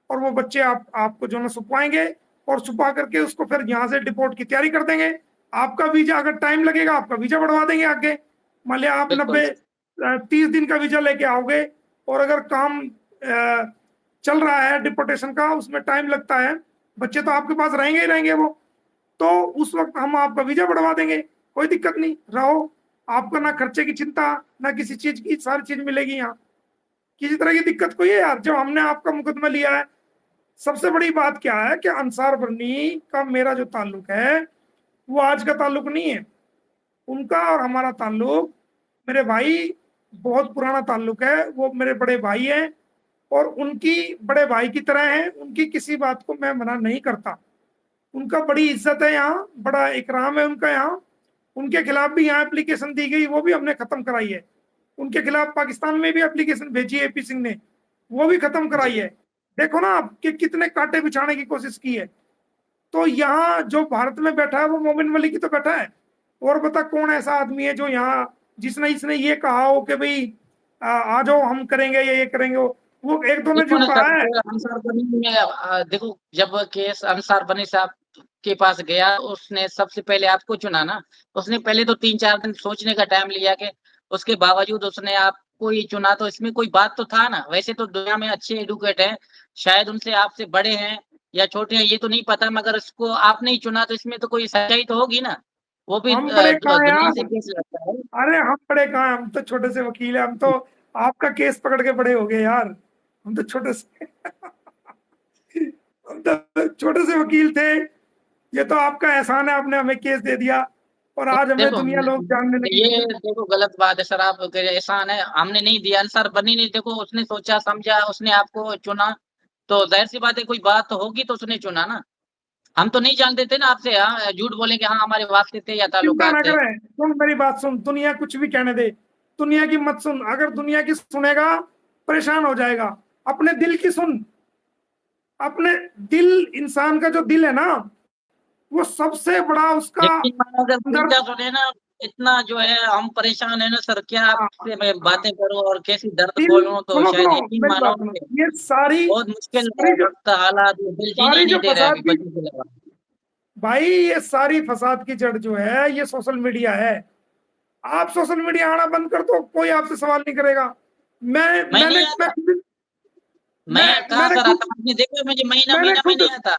और वो बच्चे आपको जो ना छुपवाएंगे, और छुपा करके उसको फिर यहाँ से डिपोर्ट की तैयारी कर देंगे। आपका वीजा, अगर टाइम लगेगा आपका वीजा बढ़वा देंगे आगे। मान लिया आप 90-30 दिन का वीजा लेके आओगे, और अगर काम चल रहा है डिपोर्टेशन का, उसमें टाइम लगता है, बच्चे तो आपके पास रहेंगे ही रहेंगे वो, तो उस वक्त हम आपका वीजा बढ़वा देंगे, कोई दिक्कत नहीं, रहो। आपको ना खर्चे की चिंता, ना किसी चीज की, सारी चीज मिलेगी यहाँ, किसी तरह की दिक्कत कोई है यार। जब हमने आपका मुकदमा लिया है, सबसे बड़ी बात क्या है कि अंसार बरनी का मेरा जो ताल्लुक है वो आज का ताल्लुक नहीं है। उनका और हमारा ताल्लुक, मेरे भाई, बहुत पुराना ताल्लुक है। वो मेरे बड़े भाई हैं, और उनकी बड़े भाई की तरह है। उनकी किसी बात को मैं मना नहीं करता, उनका बड़ी इज्जत है यहाँ, बड़ा इकराम है उनका यहाँ। उनके खिलाफ भी यहाँ एप्लीकेशन दी गई, वो भी हमने खत्म कराई है। उनके खिलाफ पाकिस्तान में भी एप्लीकेशन भेजी है एपी सिंह ने, वो भी खत्म कराई है। देखो ना आप कि कितने कांटे बिछाने की कोशिश की है। तो यहाँ जो भारत में बैठा है वो मोमिन मलिक ही तो बैठा है, और बता कौन ऐसा आदमी है जो यहाँ, जिसने इसने ये कहा हो कि भाई आ जाओ हम करेंगे, ये करेंगे। वो एक दो ने जो कहा है। अंसार बनी में देखो, जब केस अंसार बनी साहब के पास गया, उसने सबसे पहले आपको चुना ना। उसने पहले तो 3-4 दिन सोचने का टाइम लिया, कि उसके बावजूद उसने आपको ही चुना, तो इसमें कोई बात तो था ना। वैसे तो दुनिया में अच्छे एडुकेट हैं, शायद उनसे आपसे बड़े हैं या छोटे हैं ये तो नहीं पता, मगर इसको आपने ही चुना, तो इसमें तो कोई सच्चाई तो होगी ना। वो भी हम बड़े कहाँ हैं दुनिया यार? से केस लगता है। अरे हम बड़े कहाँ हैं? हम तो छोटे से वकील हैं, हम तो आपका केस पकड़ के बड़े हो गए यार। हम तो छोटे से हम तो छोटे से वकील थे। ये तो आपका एहसान है, आपने हमें केस दे दिया, और आज हमें दुनिया लोग जानने लगे। ये देखो गलत बात है सर, आप एहसान है, हमने नहीं दिया। अंसार बनी नहीं, देखो उसने सोचा समझा, उसने आपको चुना, तो जाहिर सी बात है कोई बात तो होगी, तो उसने चुना ना। हम तो नहीं जानते थे ना आपसे, हाँ झूठ बोलेंगे हाँ हमारे वास्ते थे या चिंता ताल्लुकात ना थे। करें, तुम मेरी बात सुन, दुनिया कुछ भी कहने दे, दुनिया की मत सुन। अगर दुनिया की सुनेगा परेशान हो जाएगा। अपने दिल की सुन। अपने दिल, इंसान का जो दिल है ना, वो सबसे बड़ा उसका अगर क्या सुने ना, इतना जो है हम परेशान है ना सर, क्या आपसे मैं बातें करूं और कैसी दर्द बोलूं, तो शायद यकीन मानो ये सारी बहुत मुश्किल हालात, दिल जीने नहीं दे रहा है भाई। ये सारी फसाद की जड़ जो है ये सोशल मीडिया है। आप सोशल मीडिया आना बंद कर दो, कोई आपसे सवाल नहीं करेगा। मैं कहाँ सर आता? आपने देखा मुझे महीना में नहीं आता।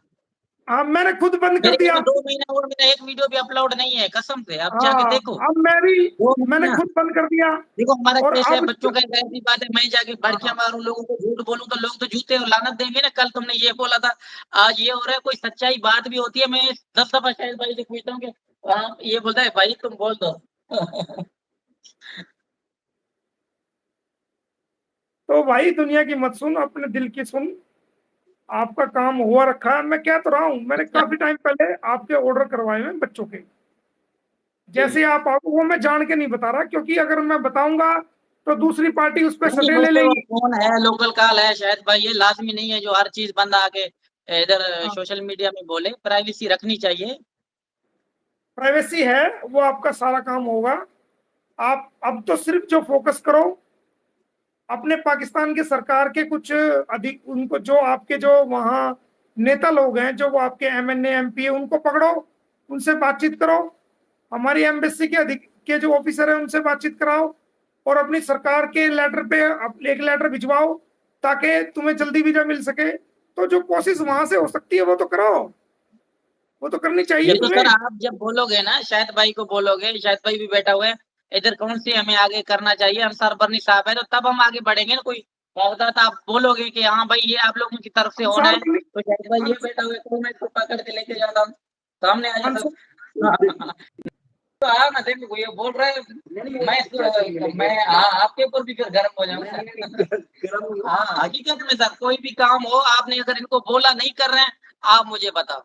हाँ, मैंने खुद बंद कर दिया। 2 महीना और मेरा एक वीडियो भी अपलोड नहीं है, कसम से आप जाके देखो। अब मैंने खुद बंद कर दिया। देखो हमारा केस है, बच्चों का ऐसी बात है, मैं जाके भड़कियां मारूं, लोगों को झूठ बोलूं, तो लोग तो जूते और लानत देंगे ना। कल तुमने ये बोला था, आज ये हो रहा है। कोई सच्चाई बात भी होती है, मैं 10 दफा शायद भाई से पूछता हूँ कि ये बोलता है भाई तुम बोल दो। तो भाई दुनिया की मत सुन, अपने दिल की सुन। आपका काम हुआ रखा है। मैं कह तो रहा हूँ, मैंने काफी टाइम पहले आपके ऑर्डर करवाए हैं बच्चों के। जैसे आप आओ, वो मैं जान के नहीं बता रहा, क्योंकि अगर मैं बताऊंगा तो दूसरी पार्टी उस पर सटे ले लेगी। फोन है, लोकल कॉल है, शायद भाई ये लाजमी नहीं है जो हर चीज बंद आके इधर सोशल मीडिया में बोले। प्राइवेसी रखनी चाहिए। प्राइवेसी है, वो आपका सारा काम होगा। आप अब तो सिर्फ जो फोकस करो, अपने पाकिस्तान की सरकार के कुछ अधिक, उनको जो आपके जो वहाँ नेता लोग हैं, जो वो आपके MNA MP उनको पकड़ो, उनसे बातचीत करो। हमारी एम्बेसी के जो ऑफिसर है उनसे बातचीत कराओ, और अपनी सरकार के लेटर पे एक लेटर भिजवाओ, ताकि तुम्हें जल्दी वीजा मिल सके। तो जो कोशिश वहां से हो सकती है वो तो करो, वो तो करनी चाहिए तो तुम्हें। सर आप जब बोलोगे ना, शायद भाई को बोलोगे, शायद भाई भी बैठा हुआ है, इधर कौन सी हमें आगे करना चाहिए, हम सरबरनी साहब है तो तब हम आगे बढ़ेंगे ना। कोई होता तो आप बोलोगे कि हाँ भाई ये आप लोगों की तरफ से होना है, अंसार तो शायद भाई ये बेटा हुए तो मैं इसको पकड़ के लेके जाता हूँ, सामने आ जाता हूँ। तो हाँ ना, देखो ये बोल रहे हैं मैं आपके ऊपर भी फिर गर्म हो जाऊंगा। हाँ हकीकत में सर, कोई भी काम हो, आपने अगर इनको बोला नहीं कर रहे हैं, आप मुझे बताओ।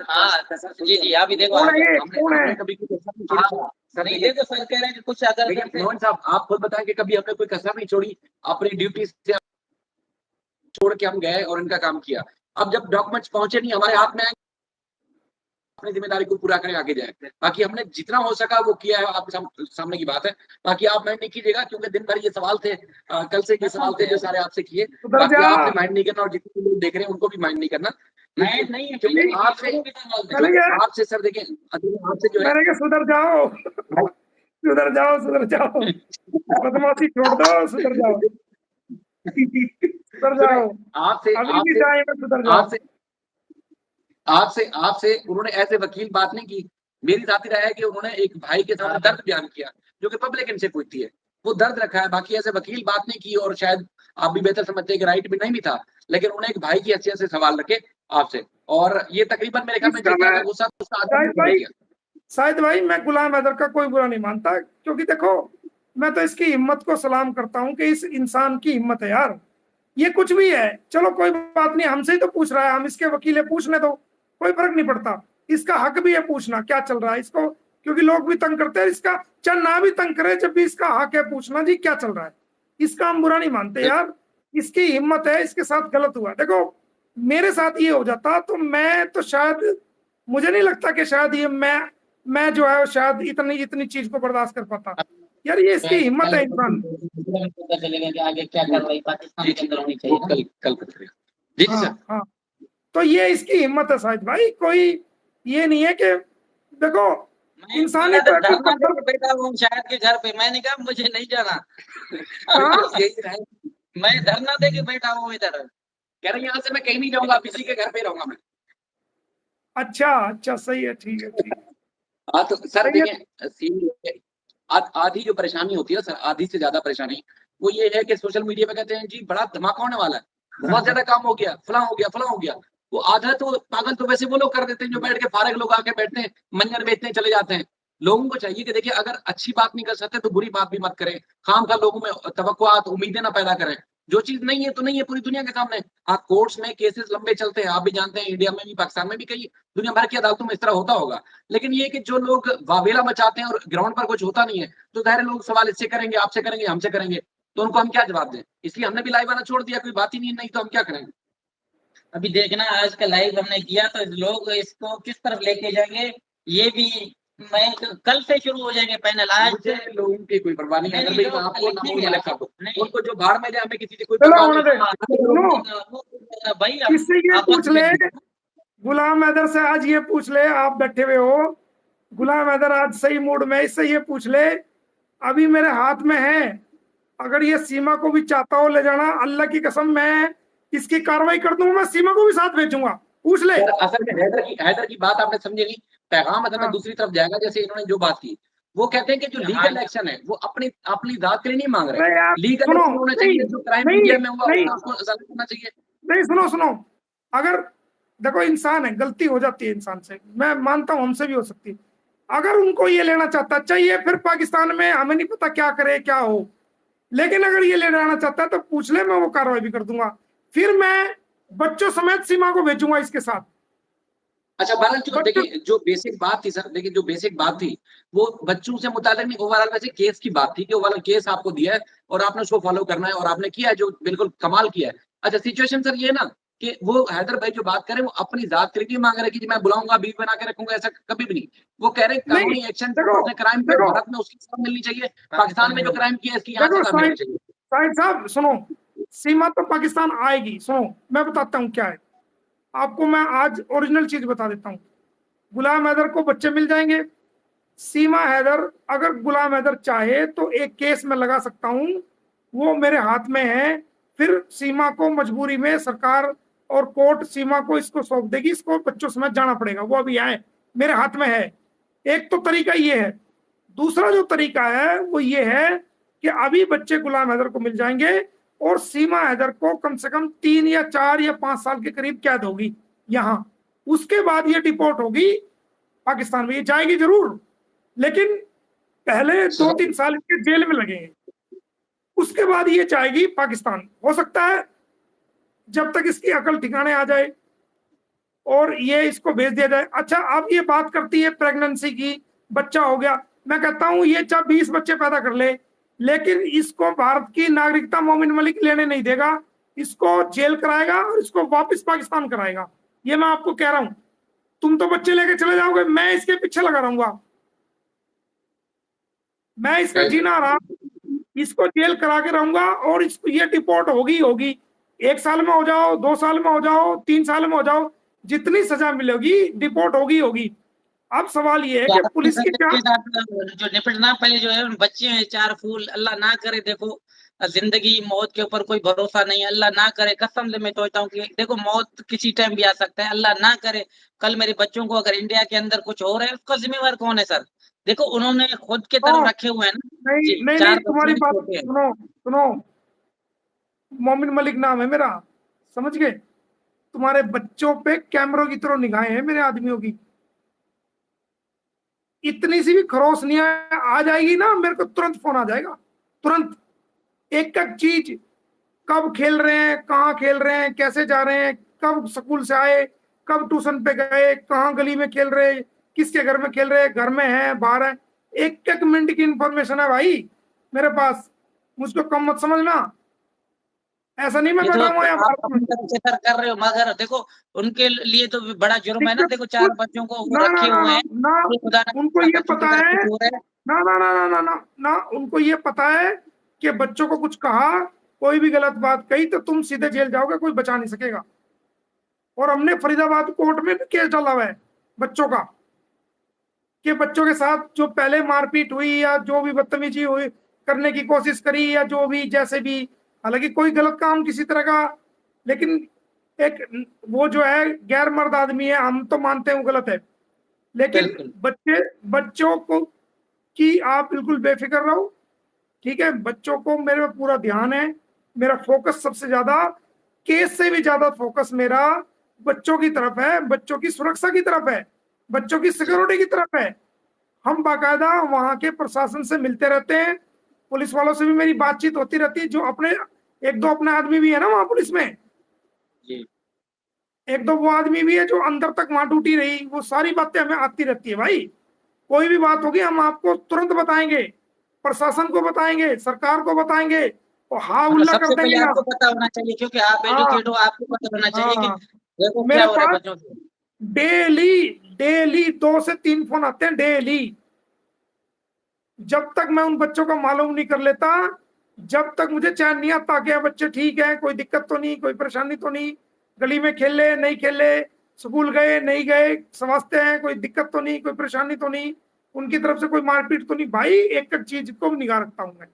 हाँ जी जी, अभी देखो कौन है ये? हमने कौन है? हमने कभी कोई कसर नहीं छोड़ी। सर नहीं देखिए, देखो सर कह रहे हैं कि कुछ अगर लेकिन मोहन साहब आप खुद बताएं कि कभी हमने कोई कसर नहीं छोड़ी, अपनी ड्यूटी से छोड़ के हम गए और इनका काम किया। अब जब डॉक्यूमेंट्स पहुंचे नहीं हमारे हाथ में आए, अपनी जिम्मेदारी को पूरा करें, आगे जाए। बाकी हमने जितना हो सका वो किया है, आपके सामने की बात है। बाकी आप माइंड नहीं कीजिएगा, क्योंकि दिन भर ये सवाल थे, कल से ये सवाल थे जो सारे आपसे किए। उधर बाकी जा। आपने माइंड नहीं करना, और जितने लोग देख रहे हैं उनको भी माइंड नहीं करना। मैं नहीं है, क्योंकि मैंने क्या आपसे सर देखें, आपसे जो है मैंने क्या, सुधर जाओ, सुधर जाओ, सुधर जाओ, बदमाशी छोड़ दो, सुधर जाओ, सुधर जाओ, आपसे अभी भी आपसे जाए में सुधर जाओ। आपसे आपसे आपसे उन्होंने ऐसे वकील बात नहीं की। मेरी जाती राय है कि उन्होंने एक भाई के सामने दर्द बयान किया, जो कि पब्लिक इनसे पूछती है, वो दर्द रखा है। बाकी ऐसे वकील बात नहीं की, और शायद आप भी बेहतर समझते हैं कि राइट भी नहीं भी था, लेकिन उन्होंने एक भाई की हैसियत से सवाल रखे आपसे, और ये तकरीबन मेरे ख्याल में इसका जितना मैं का गुस्सा था, उसका आधा शाहिद निकल भाई, गया। शाहिद भाई, मैं गुलाम हैदर का कोई बुरा नहीं मानता, क्योंकि देखो मैं तो इसकी हिम्मत को सलाम करता हूँ कि इस इंसान की हिम्मत है यार। ये कुछ भी है, चलो कोई बात नहीं, हमसे ही तो पूछ रहा है, हम इसके वकील है, पूछने दो, कोई फर्क नहीं पड़ता। इसका हक भी है पूछना क्या चल रहा है इसको, क्योंकि लोग भी तंग करते हैं इसका, चाहे ना भी तंग करे, जब भी इसका हक है पूछना जी क्या चल रहा है। इसका हम बुरा नहीं मानते यार, इसकी हिम्मत है, इसके साथ गलत हुआ। देखो मेरे साथ ये हो जाता तो मैं तो शायद, मुझे नहीं लगता कि शायद ये मैं जो है शायद इतनी इतनी चीज को बर्दाश्त कर पाता यार। ये इसकी हिम्मत है इंसान। पता चलेगा कि आगे क्या कार्रवाई पाकिस्तान के अंदर होनी चाहिए ना। कल जी जी हाँ सर। हाँ, तो ये इसकी हिम्मत है शायद भाई, कोई ये नहीं है कि देखो इंसान ही तो है, कोई पत्थर। बेटा हूँ शायद के घर पे, मैंने कहा मुझे नहीं जाना। हाँ यही रहे, मैं धरना दे के बैठा हूँ इधर। कह रहे यहाँ से मैं कहीं नहीं जाऊंगा, आप इसी के घर पे रहूंगा मैं। अच्छा अच्छा, सही है, ठीक है, ठीक है, हाँ तो सर सही है। देखें, आधी जो परेशानी होती है सर, आधी से ज्यादा परेशानी वो ये है कि सोशल मीडिया पे कहते हैं जी बड़ा धमाका होने वाला है, बहुत ज्यादा काम हो गया, फला हो गया, फला हो गया। वो आधा तो पागल तो वैसे वो लोग कर देते हैं जो बैठ के फारग लोग आके बैठते हैं, मंजर बेचते चले जाते हैं। लोगों को चाहिए कि देखिए अगर अच्छी बात नहीं कर सकते तो बुरी बात भी मत करें, खाम खा लोगों में तवक्कुआत उम्मीदें ना पैदा करें। जो चीज नहीं है तो नहीं है, पूरी दुनिया के सामने। हाँ कोर्ट्स में केसेस लंबे चलते हैं, आप भी जानते हैं, इंडिया में भी, पाकिस्तान में भी, कई दुनिया भर की अदालतों में इस तरह होता होगा। लेकिन ये कि जो लोग वावेला मचाते हैं और ग्राउंड पर कुछ होता नहीं है, तो जाहिर लोग सवाल इससे करेंगे, आपसे करेंगे, हमसे करेंगे, तो उनको हम क्या जवाब दें। इसलिए हमने भी लाइव आना छोड़ दिया, कोई बात ही नहीं तो हम क्या करेंगे। अभी देखना आज का लाइव हमने किया तो लोग इसको किस तरफ लेके जाएंगे, ये भी मैं कल से शुरू हो जाएंगे पैनल। आज मुझे लोगों की कोई परवाह नहीं है, अगर भाई आपको ना हो मलिक साहब को, उनको जो बाहर में जाए, हमें किसी से कोई चलो परवाह होने दे, सुनो, नहीं भाई इससे ये पूछ ले, गुलाम हैदर से आज ये पूछ ले, आप बैठे हुए हो, गुलाम हैदर आज सही मूड में, इससे ये पूछ ले, अभी मेरे हाथ में है, अगर ये सीमा को भी चाहता हो ले जाना, अल्लाह की कसम मैं इसकी कार्रवाई कर दूंगा, मैं सीमा को भी साथ भेजूंगा, पूछ ले। असल में हैदर की बात आपने समझी नहीं, पैगाम असल में दूसरी तरफ जाएगा। जैसे इन्होंने जो बात की, वो कहते हैं कि जो लीगल एक्शन है वो अपनी अपनी दाद के लिए नहीं मांग रहे, लीगल एक्शन होना चाहिए, जो क्राइम मीडिया में हुआ उसको अदालत करना चाहिए। नहीं, सुनो सुनो, अगर देखो इंसान है, गलती हो जाती है इंसान से, मैं मानता हूं हमसे भी हो सकती है, अगर उनको ये लेना चाहता चाहिए, फिर पाकिस्तान में हमें नहीं पता क्या करे क्या हो, लेकिन अगर ये ले जाना चाहता है तो पूछ ले, मैं वो कार्रवाई भी कर दूंगा, फिर मैं बच्चों समेत सीमा को भेजूंगा इसके साथ। अच्छा बहरहाल जो देखिए जो बेसिक बात थी सर, देखिए जो बेसिक बात थी वो बच्चों से मुताल्लिक नहीं, ओवरऑल वैसे केस की बात थी कि ओवरऑल केस आपको दिया है और आपने उसको फॉलो करना है, और आपने किया है जो बिल्कुल कमाल किया है। अच्छा सिचुएशन सर ये ना कि वो हैदर भाई जो बात करें वो अपनी जात के लिए मांग रहे कि मैं बुलाऊंगा, बीवी बना के रखूंगा, ऐसा कभी भी नहीं। वो कह रहे कानूनी एक्शन क्राइम पे भारत में उसकी सजा मिलनी चाहिए, पाकिस्तान में जो क्राइम किया इसकी यहाँ सजा मिलनी चाहिए। साहिब साहब सुनो, सीमा तो पाकिस्तान आएगी, सुनो मैं बताता हूँ क्या है आपको, मैं आज ओरिजिनल चीज बता देता हूँ। गुलाम हैदर को बच्चे मिल जाएंगे, सीमा हैदर, अगर गुलाम हैदर चाहे तो एक केस में लगा सकता हूँ, वो मेरे हाथ में है, फिर सीमा को मजबूरी में सरकार और कोर्ट सीमा को इसको सौंप देगी, इसको बच्चों समेत जाना पड़ेगा, वो अभी आए मेरे हाथ में है। एक तो तरीका ये है, दूसरा जो तरीका है वो ये है कि अभी बच्चे गुलाम हैदर को मिल जाएंगे और सीमा हैदर को कम से कम 3 या 4 या 5 साल के करीब कैद होगी यहाँ। उसके बाद ये डिपोर्ट होगी पाकिस्तान में, ये जाएगी जरूर, लेकिन पहले 2-3 साल इसके जेल में लगेंगे, उसके बाद ये जाएगी पाकिस्तान। हो सकता है जब तक इसकी अकल ठिकाने आ जाए और ये इसको भेज दिया जाए। अच्छा, अब ये बात करती है प्रेगनेंसी की, बच्चा हो गया, मैं कहता हूं ये चाहे 20 बच्चे पैदा कर ले, लेकिन इसको भारत की नागरिकता मोमिन मलिक लेने नहीं देगा, इसको जेल कराएगा और इसको वापस पाकिस्तान कराएगा। ये मैं आपको कह रहा हूं। तुम तो बच्चे लेके चले जाओगे, मैं इसके पीछे लगा रहूंगा, मैं इसका जीना आराम, इसको जेल करा के रहूंगा और इसको ये डिपोर्ट होगी। 1 साल में हो जाओ, 2 साल में हो जाओ, 3 साल में हो जाओ, जितनी सजा मिलेगी डिपोर्ट होगी। अब सवाल ये है कि पुलिस की क्या जो निपटना पहले जो है बच्चे हैं 4 फूल, अल्लाह ना करे, देखो जिंदगी मौत के ऊपर कोई भरोसा नहीं है, अल्लाह ना करे, कसम से मैं सोचता हूँ कि देखो मौत किसी टाइम भी आ सकता है, अल्लाह ना करे कल मेरे बच्चों को अगर इंडिया के अंदर कुछ हो रहा है उसका जिम्मेवार कौन है सर? देखो उन्होंने खुद के तरफ रखे हुए हैं ना। नहीं, तुम्हारी बात सुनो, मोमिन मलिक नाम है मेरा, समझ गए? तुम्हारे बच्चों पे कैमरों की तरह निगाहें हैं मेरे आदमियों की। इतनी सी भी खरोश नहीं आ जाएगी ना, मेरे को तुरंत फोन आ जाएगा, तुरंत। एक चीज, कब खेल रहे हैं, कहाँ खेल रहे हैं, कैसे जा रहे हैं, कब स्कूल से आए, कब ट्यूशन पे गए, कहाँ गली में खेल रहे, किसके घर में खेल रहे, घर में है बाहर है, एक मिनट की इंफॉर्मेशन है भाई मेरे पास। मुझको कम मत समझना, ऐसा नहीं मैं बैठा हुआ सर कर रहे हो, मगर देखो उनके लिए तो बड़ा जुर्म है ना। देखो 4 बच्चों को वो रखे हुए हैं, उनको ये पता है ना, उनको ये पता है कि बच्चों को कुछ कहा, कोई भी गलत बात कही तो तुम सीधे जेल जाओगे, कोई बचा नहीं सकेगा। और हमने फरीदाबाद कोर्ट में भी केस डाला हुआ है बच्चों का, कि बच्चों के साथ जो पहले मारपीट हुई या जो भी बदतमीजी हुई करने की कोशिश करी या जो भी जैसे भी, हालांकि कोई गलत काम किसी तरह का, लेकिन एक वो जो है गैर मर्द आदमी है, हम तो मानते हैं वो गलत है, लेकिन बच्चों को कि आप बिल्कुल बेफिक्र रहो, ठीक है? बच्चों को मेरे पे पूरा ध्यान है, मेरा फोकस सबसे ज्यादा, केस से भी ज्यादा फोकस मेरा बच्चों की तरफ है, बच्चों की सुरक्षा की तरफ है, बच्चों की सिक्योरिटी की तरफ है। हम बाकायदा वहां के प्रशासन से मिलते रहते हैं, पुलिस वालों से भी मेरी बातचीत होती रहती है, जो अपने 1-2 अपने आदमी भी है ना वहां पुलिस में, 1-2 वो आदमी भी है जो अंदर तक वहां ड्यूटी रही, वो सारी बातें हमें आती रहती है भाई। कोई भी बात होगी हम आपको तुरंत बताएंगे, प्रशासन को बताएंगे, सरकार को बताएंगे, और हाँ उल्ला कर देंगे। आपको पता होना चाहिए क्योंकि आप एजुकेट हो, आपको पता होना चाहिए कि देखो मेरे पास डेली 2 से 3 फोन आते हैं डेली। जब तक मैं उन बच्चों का मालूम नहीं कर लेता, जब तक मुझे चैन नहीं आता कि बच्चे ठीक है, कोई दिक्कत तो नहीं, कोई परेशानी तो नहीं, गली में खेले नहीं खेले, स्कूल गए नहीं गए, समझते हैं, कोई दिक्कत तो नहीं, कोई परेशानी तो नहीं, उनकी तरफ से कोई मारपीट तो नहीं, भाई एक चीज को निगाह रखता हूं मैं।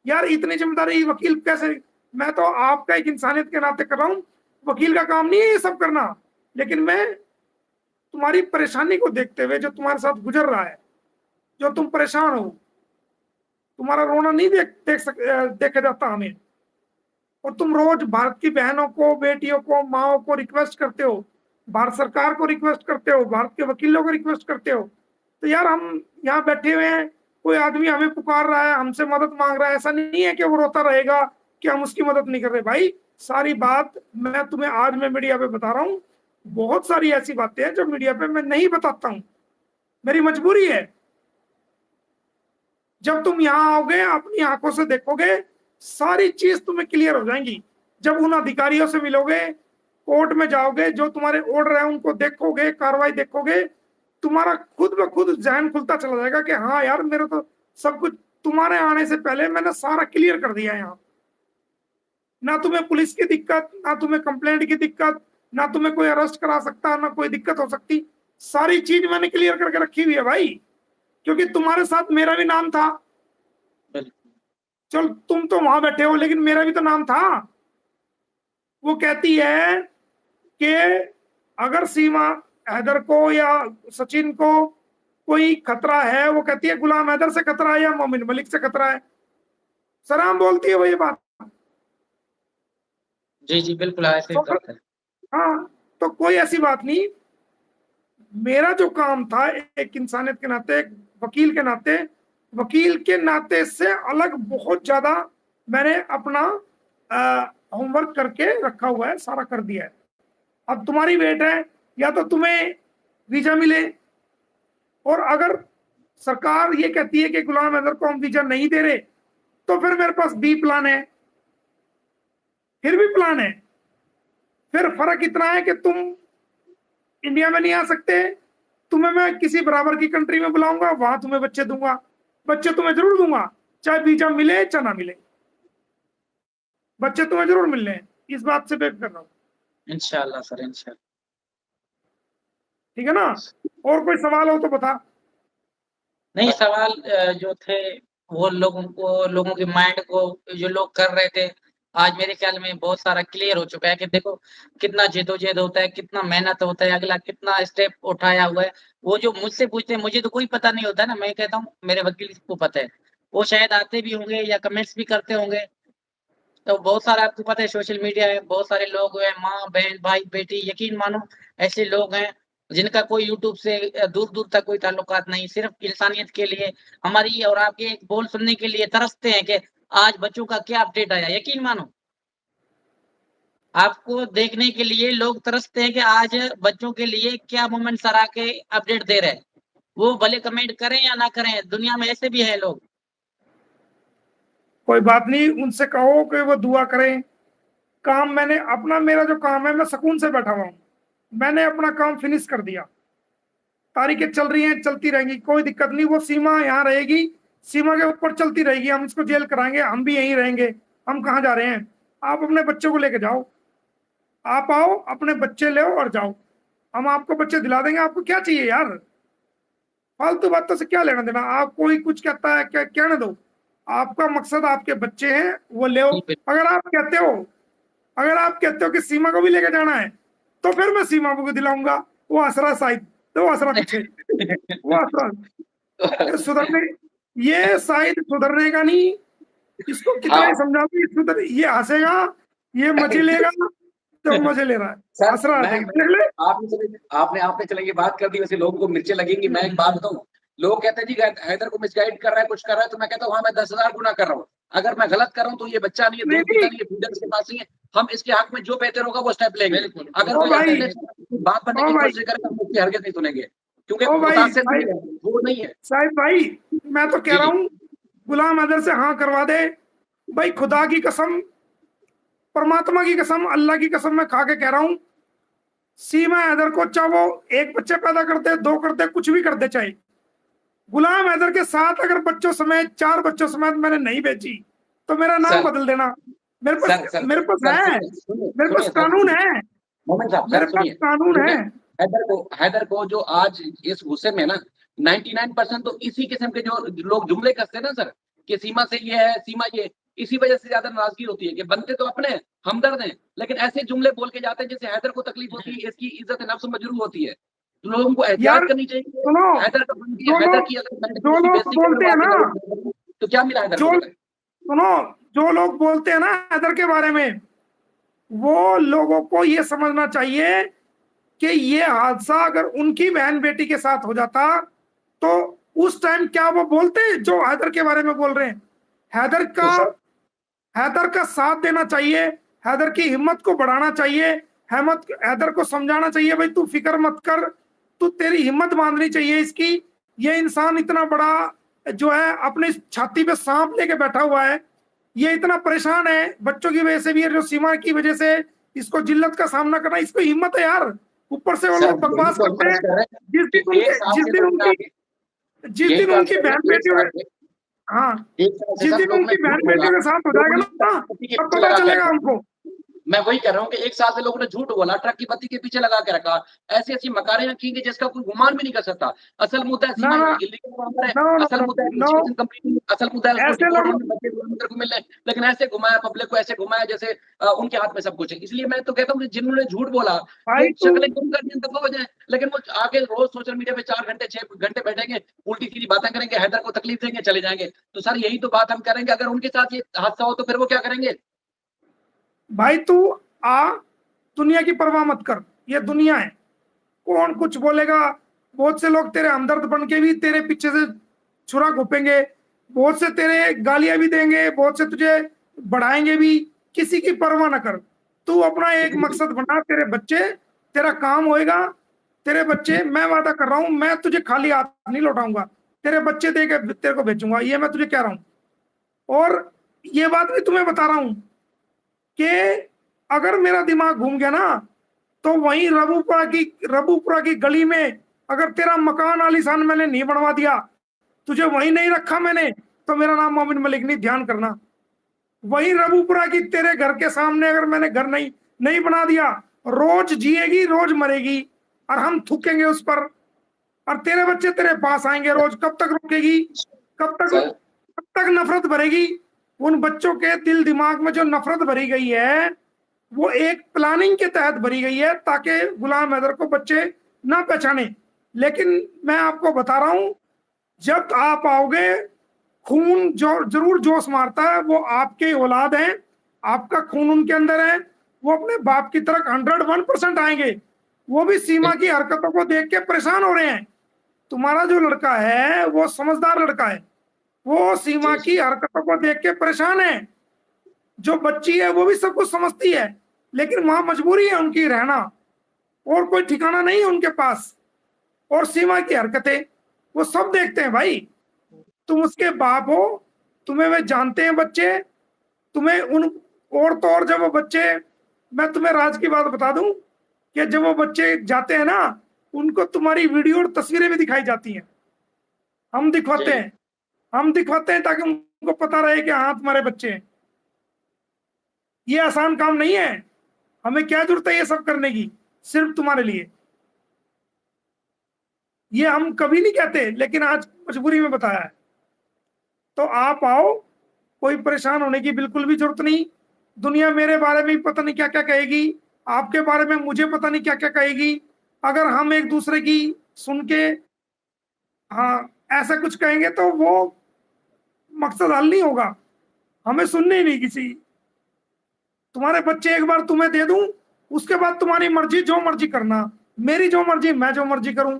यार इतनी जिम्मेदारी वकील कैसे, मैं तो आपका एक इंसानियत के नाते कर रहा हूँ, वकील का काम नहीं है ये सब करना, लेकिन मैं तुम्हारी परेशानी को देखते हुए, जो तुम्हारे साथ गुजर रहा है, जो तुम परेशान हो, तुम्हारा रोना नहीं देखा जाता हमें, और तुम रोज भारत की बहनों को, बेटियों को, माओ को रिक्वेस्ट करते हो, भारत सरकार को रिक्वेस्ट करते हो, भारत के वकीलों को रिक्वेस्ट करते हो। तो यार हम यहाँ बैठे हुए हैं, कोई आदमी हमें पुकार रहा है, हमसे मदद मांग रहा है, ऐसा नहीं है कि वो रोता रहेगा कि हम उसकी मदद नहीं कर रहे। भाई सारी बात मैं तुम्हें आज मैं मीडिया पे बता रहा हूँ, बहुत सारी ऐसी बातें हैं जो मीडिया पे मैं नहीं बताता हूँ, मेरी मजबूरी है। जब तुम यहाँ आओगे, अपनी आंखों से देखोगे, सारी चीज तुम्हें क्लियर हो जाएंगी। जब उन अधिकारियों से मिलोगे, कोर्ट में जाओगे, जो तुम्हारे ऑर्डर है उनको देखोगे, कार्रवाई देखोगे, तुम्हारा खुद ब खुद जहन खुलता चला जाएगा कि हाँ यार मेरे तो सब कुछ तुम्हारे आने से पहले मैंने सारा क्लियर कर दिया। यहाँ ना तुम्हें पुलिस की दिक्कत, ना तुम्हें कंप्लेंट की दिक्कत, ना तुम्हें कोई अरेस्ट करा सकता, ना कोई दिक्कत हो सकती, सारी चीज मैंने क्लियर करके रखी हुई है भाई, क्योंकि तुम्हारे साथ मेरा भी नाम था। चल तुम तो वहां बैठे हो, लेकिन मेरा भी तो नाम था। वो कहती है कि अगर सीमा हैदर को या सचिन को कोई खतरा है, वो कहती है गुलाम हैदर से खतरा है या मोमिन मलिक से खतरा है। सलाम बोलती है वो ये बात। जी जी बिल्कुल ऐसे ही बात है। हाँ, तो कोई ऐसी बात नहीं। मेरा जो काम था एक इंसानियत के नाते, एक वकील के नाते से अलग बहुत ज्यादा मैंने अपना होमवर्क करके रखा हुआ है, सारा कर दिया है। अब तुम्हारी वेट है, या तो तुम्हें वीजा मिले, और अगर सरकार ये कहती है कि गुलाम हैदर को हम वीजा नहीं दे रहे, तो फिर मेरे पास बी प्लान है, फिर भी प्लान है। फिर फर्क इतना है कि तुम इंडिया में नहीं आ सकते, तुम्हें मैं किसी बराबर की कंट्री में बुलाऊंगा, वहां तुम्हें बच्चे दूंगा, बच्चे तुम्हें जरूर दूंगा, चाहे वीजा मिले चाहे ना मिले, बच्चे तुम्हें जरूर मिलने हैं, इस बात से बेक कर रहा हूँ। इंशाल्लाह सर, इंशाल्लाह। ठीक है ना? और कोई सवाल हो तो बता। नहीं, सवाल जो थे वो लोगों के माइंड को जो लोग कर रहे थे, आज मेरे ख्याल में बहुत सारा क्लियर हो चुका है कि देखो कितना जद्दोजहद होता है, कितना मेहनत होता है, अगला कितना स्टेप उठाया हुआ है। वो जो मुझसे पूछते हैं, मुझे तो कोई पता नहीं होता ना, मैं कहता हूँ मेरे वकील को पता है, वो शायद आते भी होंगे या कमेंट्स भी करते होंगे। तो बहुत सारा आपको पता है सोशल मीडिया है, बहुत सारे लोग हैं, माँ बहन भाई बेटी, यकीन मानो ऐसे लोग हैं जिनका कोई यूट्यूब से दूर दूर तक कोई ताल्लुकात नहीं, सिर्फ इंसानियत के लिए, हमारी और आपके एक बोल सुनने के लिए तरसते हैं कि आज बच्चों का क्या अपडेट आया। यकीन मानो आपको देखने के लिए लोग तरसते हैं कि आज बच्चों के लिए क्या मोमेंट सर आके अपडेट दे रहे हैं। वो भले कमेंट करें या ना करें, दुनिया में ऐसे भी है लोग। कोई बात नहीं, उनसे कहो कि वो दुआ करें। काम मैंने अपना, मेरा जो काम है, मैं सुकून से बैठा हुआ हूँ, मैंने अपना काम फिनिश कर दिया। तारीखें चल रही हैं, चलती रहेंगी, कोई दिक्कत नहीं। वो सीमा यहाँ रहेगी, सीमा के ऊपर चलती रहेगी। हम इसको जेल कराएंगे, हम भी यहीं रहेंगे। हम कहाँ जा रहे हैं? आप अपने बच्चों को लेके जाओ, आप आओ, अपने बच्चे ले और जाओ, हम आपको बच्चे दिला देंगे। आपको क्या चाहिए यार? फालतू बातों से क्या लेना देना? आप कोई कुछ कहता है क्या, कहने दो। आपका मकसद आपके बच्चे हैं, वो ले। अगर आप कहते हो कि सीमा को भी लेके जाना है, तो फिर मैं सीमा को दिलाऊंगा। वो असरा साइड, तो असरा पीछे, वो असरा सुधरने, ये साइड सुधरने का नहीं। इसको कितना ही समझा भी सुधर, ये हंसेगा, ये मजे लेगा, तो मजे ले रहा है। असरा आपने चले ये बात कर दी, वैसे लोगों को मिर्चें लगेंगी। मैं एक बात बताऊं, लोग कहते हैं जी हैदर को मिसगाइड कर रहा है, कुछ कर रहा है, तो मैं कहता हूँ हाँ, मैं 10,000 गुना कर रहा हूँ। अगर मैं गलत कर रहा हूँ तो ये बच्चा नहीं है, दूध पीता नहीं है, फ्रीडम इसके पास नहीं है। हम इसके हक में जो बेहतर होगा वो स्टेप लेंगे। अगर कोई बात बनने की कोशिश करेगा हम उसकी हरकत नहीं सुनेंगे, क्योंकि वो नहीं है। साहिब भाई, मैं तो कह रहा हूँ गुलाम हैदर से हाँ करवा दे भाई। खुदा की कसम, परमात्मा की कसम, अल्लाह की कसम, मैं खा के कह रहा हूँ, सीमा हैदर को चाहे वो एक बच्चे पैदा करते, 2 करते, कुछ भी करते, चाहे गुलाम हैदर के साथ अगर बच्चों समेत 4 बच्चों समेत मैंने नहीं भेजी, तो मेरा नाम बदल देना। मेरे पास कानून है, मेरे पास कानून है। हैदर को जो आज इस गुस्से में ना 99% तो इसी किस्म के जो लोग जुमले कसते हैं ना सर, कि सीमा से ये है, सीमा ये, इसी वजह से ज्यादा नाराजगी होती है कि बनते तो अपने हमदर्द हैं, लेकिन ऐसे जुमले बोल के जाते हैं जैसे हैदर को तकलीफ होती है, इसकी इज्जत नफ्स मजरूह होती है। लोगों को एहतियात करनी चाहिए। हैदर की जो लोग बोलते हैं ना, तो क्या मिला हैदर को? सुनो, जो लोग बोलते हैं ना हैदर के बारे में, वो लोगों को ये समझना चाहिए कि ये हादसा अगर उनकी बहन बेटी के साथ हो जाता, तो उस टाइम क्या वो बोलते जो हैदर के बारे में बोल रहे हैं? हैदर का साथ देना चाहिए, हैदर की हिम्मत को बढ़ाना चाहिए, हैदर को समझाना चाहिए भाई तू फिक्र मत कर, तू तेरी हिम्मत बांधनी चाहिए इसकी। ये इंसान इतना बड़ा जो है अपनी छाती पे सांप लेके बैठा हुआ है, ये इतना परेशान है बच्चों की वजह से भी, जो सीमा की वजह से इसको जिल्लत का सामना करना, इसको हिम्मत है यार। ऊपर से वो लोग बकवास करते हैं। जिस दिन उनकी बहन बेटी, हाँ, जिस दिन उनकी बहन बेटियों के साथ हो जाएगा ना, तब पता चलेगा हमको। मैं वही कह रहा हूँ कि 1 साल से लोगों ने झूठ बोला, ट्रक की बत्ती के पीछे लगा के रखा, ऐसी-ऐसी मकारें रखी कि जिसका कोई गुमान भी नहीं कर सकता। असल मुद्दा है ना सीमा ना इल्लीगल वहाँ पर है, नो नो असल मुद्दा है नो, एजुकेशन कंप्लीट, असल मुद्दा है उसको ऐसे डिपोर्ट लोग होने बच्चे मेरे को मिलने, लेकिन ऐसे घुमाया पब्लिक को, ऐसे घुमाया जैसे उनके हाथ में सब कुछ है। इसलिए मैं तो कहता हूँ कि जिन्होंने झूठ बोला, वो भाई तू शक्लें गुम कर दी दफा हो जाए, लेकिन वो आगे रोज सोशल मीडिया पे 4 घंटे 6 घंटे बैठेंगे, उल्टी-सीधी बातें करेंगे, हैदर को तकलीफ देंगे, चले जाएँगे। तो सर यही तो बात हम करेंगे, अगर उनके साथ ये हादसा हो तो फिर वो क्या करेंगे? भाई तू आ, दुनिया की परवाह मत कर, ये दुनिया है, कौन कुछ बोलेगा। बहुत से लोग तेरे हमदर्द बन के भी तेरे पीछे से छुरा घोपेंगे, बहुत से तेरे गालियां भी देंगे, बहुत से तुझे बढ़ाएंगे भी, किसी की परवाह ना कर। तू अपना एक मकसद बना, तेरे बच्चे, तेरा काम होएगा। तेरे बच्चे, मैं वादा कर रहा हूं, मैं तुझे खाली हाथ नहीं लौटाऊंगा, तेरे बच्चे दे के तेरे को भेजूंगा, ये मैं तुझे कह रहा हूं। और ये बात भी तुम्हें बता रहा हूं कि अगर मेरा दिमाग घूम गया ना, तो वहीं रबूपुरा की गली में अगर तेरा मकान आलीशान मैंने नहीं बनवा दिया, तुझे वहीं नहीं रखा मैंने, तो मेरा नाम मोमिन मलिक नहीं, ध्यान करना। वहीं रबूपुरा की तेरे घर के सामने अगर मैंने घर नहीं नहीं बना दिया, रोज जिएगी रोज मरेगी, और हम थूकेंगे उस पर, और तेरे बच्चे तेरे पास आएंगे रोज। कब तक रुकेगी? कब तक? सर कब तक नफरत भरेगी? उन बच्चों के दिल दिमाग में जो नफरत भरी गई है, वो एक प्लानिंग के तहत भरी गई है ताकि गुलाम हैदर को बच्चे ना पहचाने। लेकिन मैं आपको बता रहा हूं, जब आप आओगे, खून जो जरूर जोश मारता है, वो आपके औलाद हैं, आपका खून उनके अंदर है, वो अपने बाप की तरह 101% आएंगे। वो भी सीमा की हरकतों को देख के परेशान हो रहे हैं। तुम्हारा जो लड़का है वो समझदार लड़का है, वो सीमा की हरकतों को देख के परेशान है। जो बच्ची है वो भी सब कुछ समझती है, लेकिन वहां मजबूरी है उनकी रहना, और कोई ठिकाना नहीं है उनके पास। और सीमा की हरकतें वो सब देखते हैं भाई। तुम उसके बाप हो, तुम्हें वे जानते हैं बच्चे, तुम्हें उन, और तो और जब वो बच्चे, मैं तुम्हें राज की बात बता दूं कि जब वो बच्चे जाते हैं ना, उनको तुम्हारी वीडियो और तस्वीरें भी दिखाई जाती हैं। हम दिखवाते हैं, हम दिखवाते हैं ताकि उनको पता रहे कि हाँ तुम्हारे बच्चे हैं। ये आसान काम नहीं है, हमें क्या जरूरत है ये सब करने की सिर्फ तुम्हारे लिए। ये हम कभी नहीं कहते, लेकिन आज मजबूरी में बताया है। तो आप आओ, कोई परेशान होने की बिल्कुल भी जरूरत नहीं। दुनिया मेरे बारे में पता नहीं क्या क्या कहेगी, आपके बारे में मुझे पता नहीं क्या क्या कहेगी। अगर हम एक दूसरे की सुन के हाँ ऐसा कुछ कहेंगे तो वो मकसद हल नहीं होगा, हमें सुननी ही नहीं किसी। तुम्हारे बच्चे एक बार तुम्हें दे दूं, उसके बाद तुम्हारी मर्जी, जो मर्जी करना, मेरी जो मर्जी, मैं जो मर्जी करूं।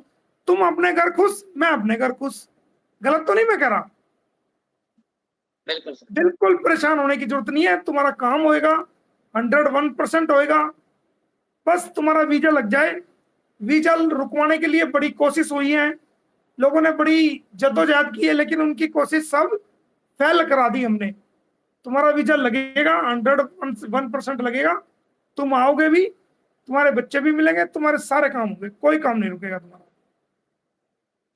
तुम अपने घर खुश, मैं अपने घर खुश। गलत तो नहीं मैं कह रहा? बिल्कुल बिल्कुल परेशान होने की जरूरत नहीं है, तुम्हारा काम होएगा, 101% होएगा। बस तुम्हारा वीजा लग जाए। वीजा रुकवाने के लिए बड़ी कोशिश हुई है, लोगों ने बड़ी जद्दोजहद की है, लेकिन उनकी कोशिश सब फेल करा दी हमने। तुम्हारा वीजा लगेगा, 101% लगेगा। तुम आओगे भी, तुम्हारे बच्चे भी मिलेंगे, तुम्हारे सारे काम होंगे, कोई काम नहीं रुकेगा तुम्हारा।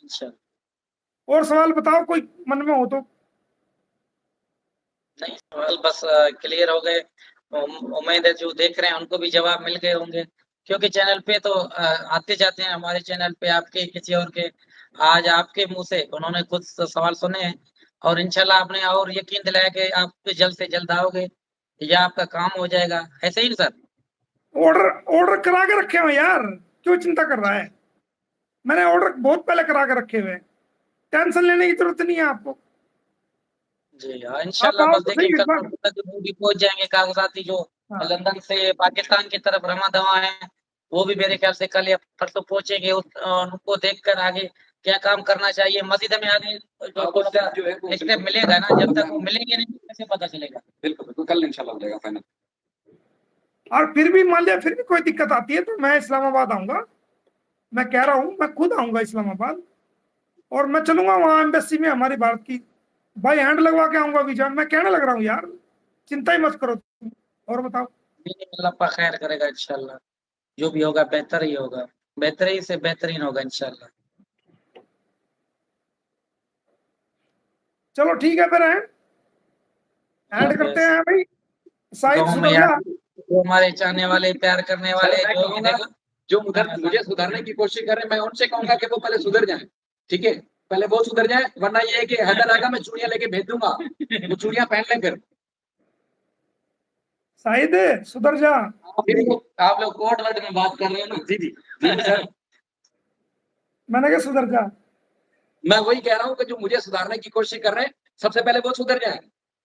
अच्छा। और सवाल बताओ कोई मन में हो तो। नहीं, सवाल बस क्लियर हो गए। उम्मीद है जो देख रहे हैं उनको भी जवाब मिल गए होंगे, क्योंकि चैनल पे तो आते जाते हैं, हमारे चैनल पे आपके किसी और के, आज आपके मुंह से उन्होंने खुद सवाल सुने हैं, और इंशाल्लाह आपने और यकीन दिलाया कि आप जल्द से जल्द आओगे या आपका काम हो जाएगा। ऐसे ही ना सर? ऑर्डर ऑर्डर करा के रखे हुए यार, क्यों चिंता कर रहा है? मैंने ऑर्डर बहुत पहले करा के रखे हुए हैं, टेंशन लेने की जरूरत नहीं है आपको। जी हाँ, आप इंशाल्लाह आओ बस तो देखिए सही इस कल बार। तक वो भी पहुंच जाएंगे कागजाती जो हाँ लंदन से पाकिस्तान की तरफ रमा दवा है, वो भी मेरे ख्याल से कल या परसों पहुंचेंगे। उनको देखकर आगे क्या काम करना चाहिए, मजीद हमें आगे जो कुछ जो है वो स्टेप मिलेगा ना, जब तक वो मिलेंगे नहीं तो कैसे पता चलेगा। बिल्कुल बिल्कुल कल इंशाल्लाह हो जाएगा फाइनल। और फिर भी मान लिया फिर भी कोई दिक्कत आती है तो मैं इस्लामाबाद आऊंगा, मैं कह रहा हूँ, मैं खुद आऊंगा इस्लामाबाद, और मैं चलूंगा वहां एम्बेसी में हमारी भारत की, बाई हैंड लगवा के आऊंगा वीजा। मैं कहने लग रहा हूँ यार, चिंता ही मत करो तुम। और बताओ। अल्लाह पाक खैर करेगा इंशाल्लाह, जो भी होगा बेहतर ही होगा, बेहतरीन से बेहतरीन होगा इंशाल्लाह। चलो ठीक है फिर, एंड करते हाफिज़। हैं भाई। साहिद दुआ में सुधर जा, याद जो हमारे चाहने वाले, प्यार करने वाले, सर, मैं जो भी कहूंगा, देखो जो मुझे सुधारने की कोशिश कर रहे हैं, मैं उनसे कहूंगा कि वो पहले सुधर जाएं, ठीक है, पहले वो सुधर जाए, वरना ये है कि हैदर आएगा, मैं चूड़ियां लेके भेज दूंगा, वो चूड़ियां पहन लें फिर। शाहिद सुधर जा। आप लोग कोड वर्ड में बात कर रहे हो ना। जी जी जी सर, मैंने कहा सुधर जा। मैं वही कह रहा हूँ कि जो मुझे सुधारने की कोशिश कर रहे हैं, सबसे पहले वो सुधर जाए।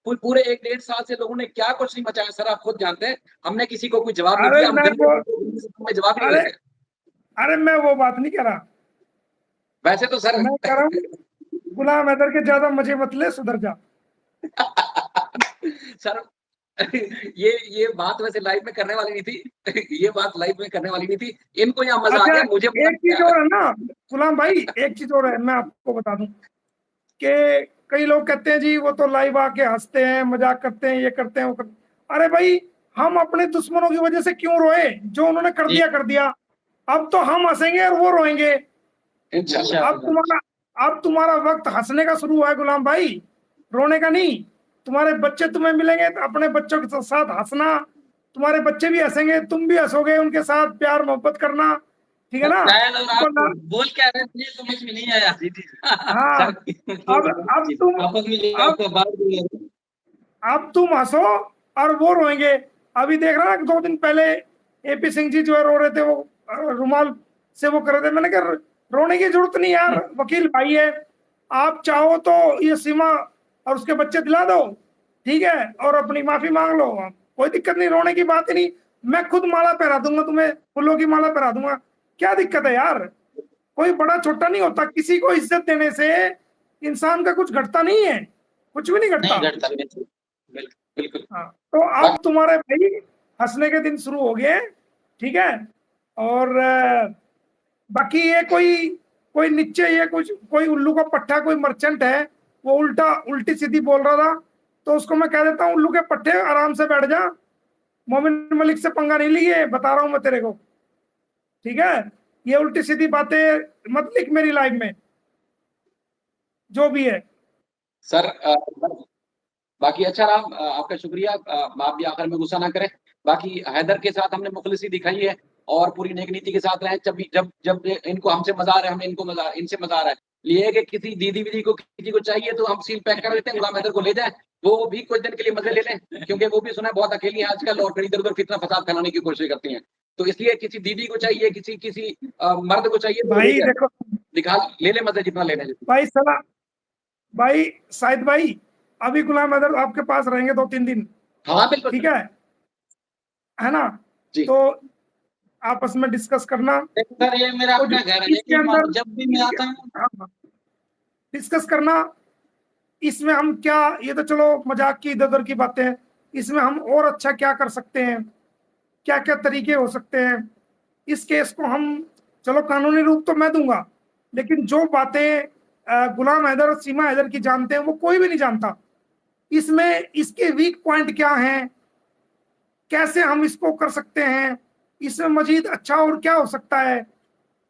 पूरे 1-1.5 साल से लोगों ने क्या कुछ नहीं बचाया सर, आप खुद जानते हैं। हमने किसी को कोई जवाब नहीं अरे दिया, हम मैं गंदे वो हमें जवाब ही नहीं अरे देते। अरे मैं वो बात नहीं कर रहा। वैसे तो सर मैं कह रहा हूँ गुलाम हैदर के ज्यादा मजे मत ले, सुधर जा। सर ये बात वैसे लाइव में करने वाली नहीं थी। ये बात लाइव में करने वाली नहीं थी। इनको यहाँ मजा आ अच्छा, गया, मुझे मजा एक चीज नहीं और आया। है ना गुलाम भाई, एक चीज और है, मैं आपको बता दूं कि कई लोग कहते हैं जी वो तो लाइव आके हंसते हैं, मजाक करते हैं, ये करते हैं, वो करते हैं। अरे भाई, हम अपने दुश्मनों की वजह से क्यों रोए? जो उन्होंने कर जी। दिया कर दिया। अब तो हम हंसेंगे और वो रोएंगे। इंशाल्लाह। अब तुम्हारा वक्त हंसने का शुरू हुआ है गुलाम भाई, रोने का नहीं। तुम्हारे बच्चे तुम्हें मिलेंगे तो अपने बच्चों के साथ हंसना। तुम्हारे बच्चे भी हंसेंगे, तुम भी हंसोगे, उनके साथ प्यार मोहब्बत करना, ठीक है ना? शायद और आप उनको बोल क्या रहे थे समझ में नहीं आया। जी जी हाँ। सर, अब तुम आपस में जो अब आपको बात हुई है। अब तुम हंसो और वो रोएंगे। अभी देख रहा ना, 2 दिन पहले एपी सिंह जी जो है रो रहे थे, वो रुमाल से वो कर रहे थे। मैंने कहा रोने की जरूरत नहीं यार, वकील भाई है। आप चाहो तो ये सीमा और उसके बच्चे दिला दो, ठीक है, और अपनी माफी मांग लो, कोई दिक्कत नहीं, रोने की बात ही नहीं। मैं खुद माला पहरा दूंगा तुम्हें, फूलों की माला पहरा दूंगा, क्या दिक्कत है यार? कोई बड़ा छोटा नहीं होता, किसी को इज्जत देने से इंसान का कुछ घटता नहीं है, कुछ भी नहीं घटता। नहीं घटता। बिल्कुल बिल्कुल। हाँ, तो अब तुम्हारे भाई हंसने के दिन शुरू हो गए, ठीक है। और बाकी ये कोई कोई नीचे, ये कुछ कोई उल्लू का पट्टा, कोई मर्चेंट है, वो उल्टी सीधी बोल रहा था, तो उसको मैं कह देता हूँ उल्लू के पट्टे, आराम से बैठ जा, मोमिन मलिक से पंगा नहीं लिए, बता रहा हूँ मैं तेरे को, ठीक है। ये उल्टी सीधी बातें मत लिख मेरी लाइफ में, जो भी है सर बाकी अच्छा रहा, आपका शुक्रिया। आप भी आखिर में गुस्सा ना करें। बाकी हैदर के साथ हमने मुखलिसी दिखाई है और पूरी नेक नीति के साथ रहे। जब जब जब इनको हमसे मजा आ रहा है, हमें इनसे मजा आ रहा है। ये है कि किसी दीदी वीदी को किसी को चाहिए तो हम सील पैक कर देते हैं, गुलाम हैदर को ले जाए, वो भी कुछ दिन के लिए मजे ले लें, क्योंकि वो भी सुना है बहुत अकेली है आजकल और इधर उधर फितना फसाद फैलाने की कोशिश करती हैं। तो इसलिए किसी दीदी को चाहिए, किसी मर्द को चाहिए तो भाई। देखो दिखा ले ले मजे जितना लेने। भाई, सला भाई, शाहिद भाई, अभी गुलाम हैदर आपके पास रहेंगे 2-3 दिन, हाँ बिल्कुल ठीक है ना? जी। तो आपस में डिस्कस करना। सर ये मेरा तो अपना घर है, इसके अंदर जब भी मैं आता हूँ डिस्कस करना। इसमें हम क्या, ये तो चलो मजाक की इधर उधर की बातें हैं, इसमें हम और अच्छा क्या कर सकते हैं, क्या क्या तरीके हो सकते हैं। इस केस को हम, चलो कानूनी रूप तो मैं दूंगा, लेकिन जो बातें गुलाम हैदर और सीमा हैदर की जानते हैं, वो कोई भी नहीं जानता। इसमें इसके वीक पॉइंट क्या हैं, कैसे हम इसको कर सकते हैं, इसमें मजीद अच्छा और क्या हो सकता है,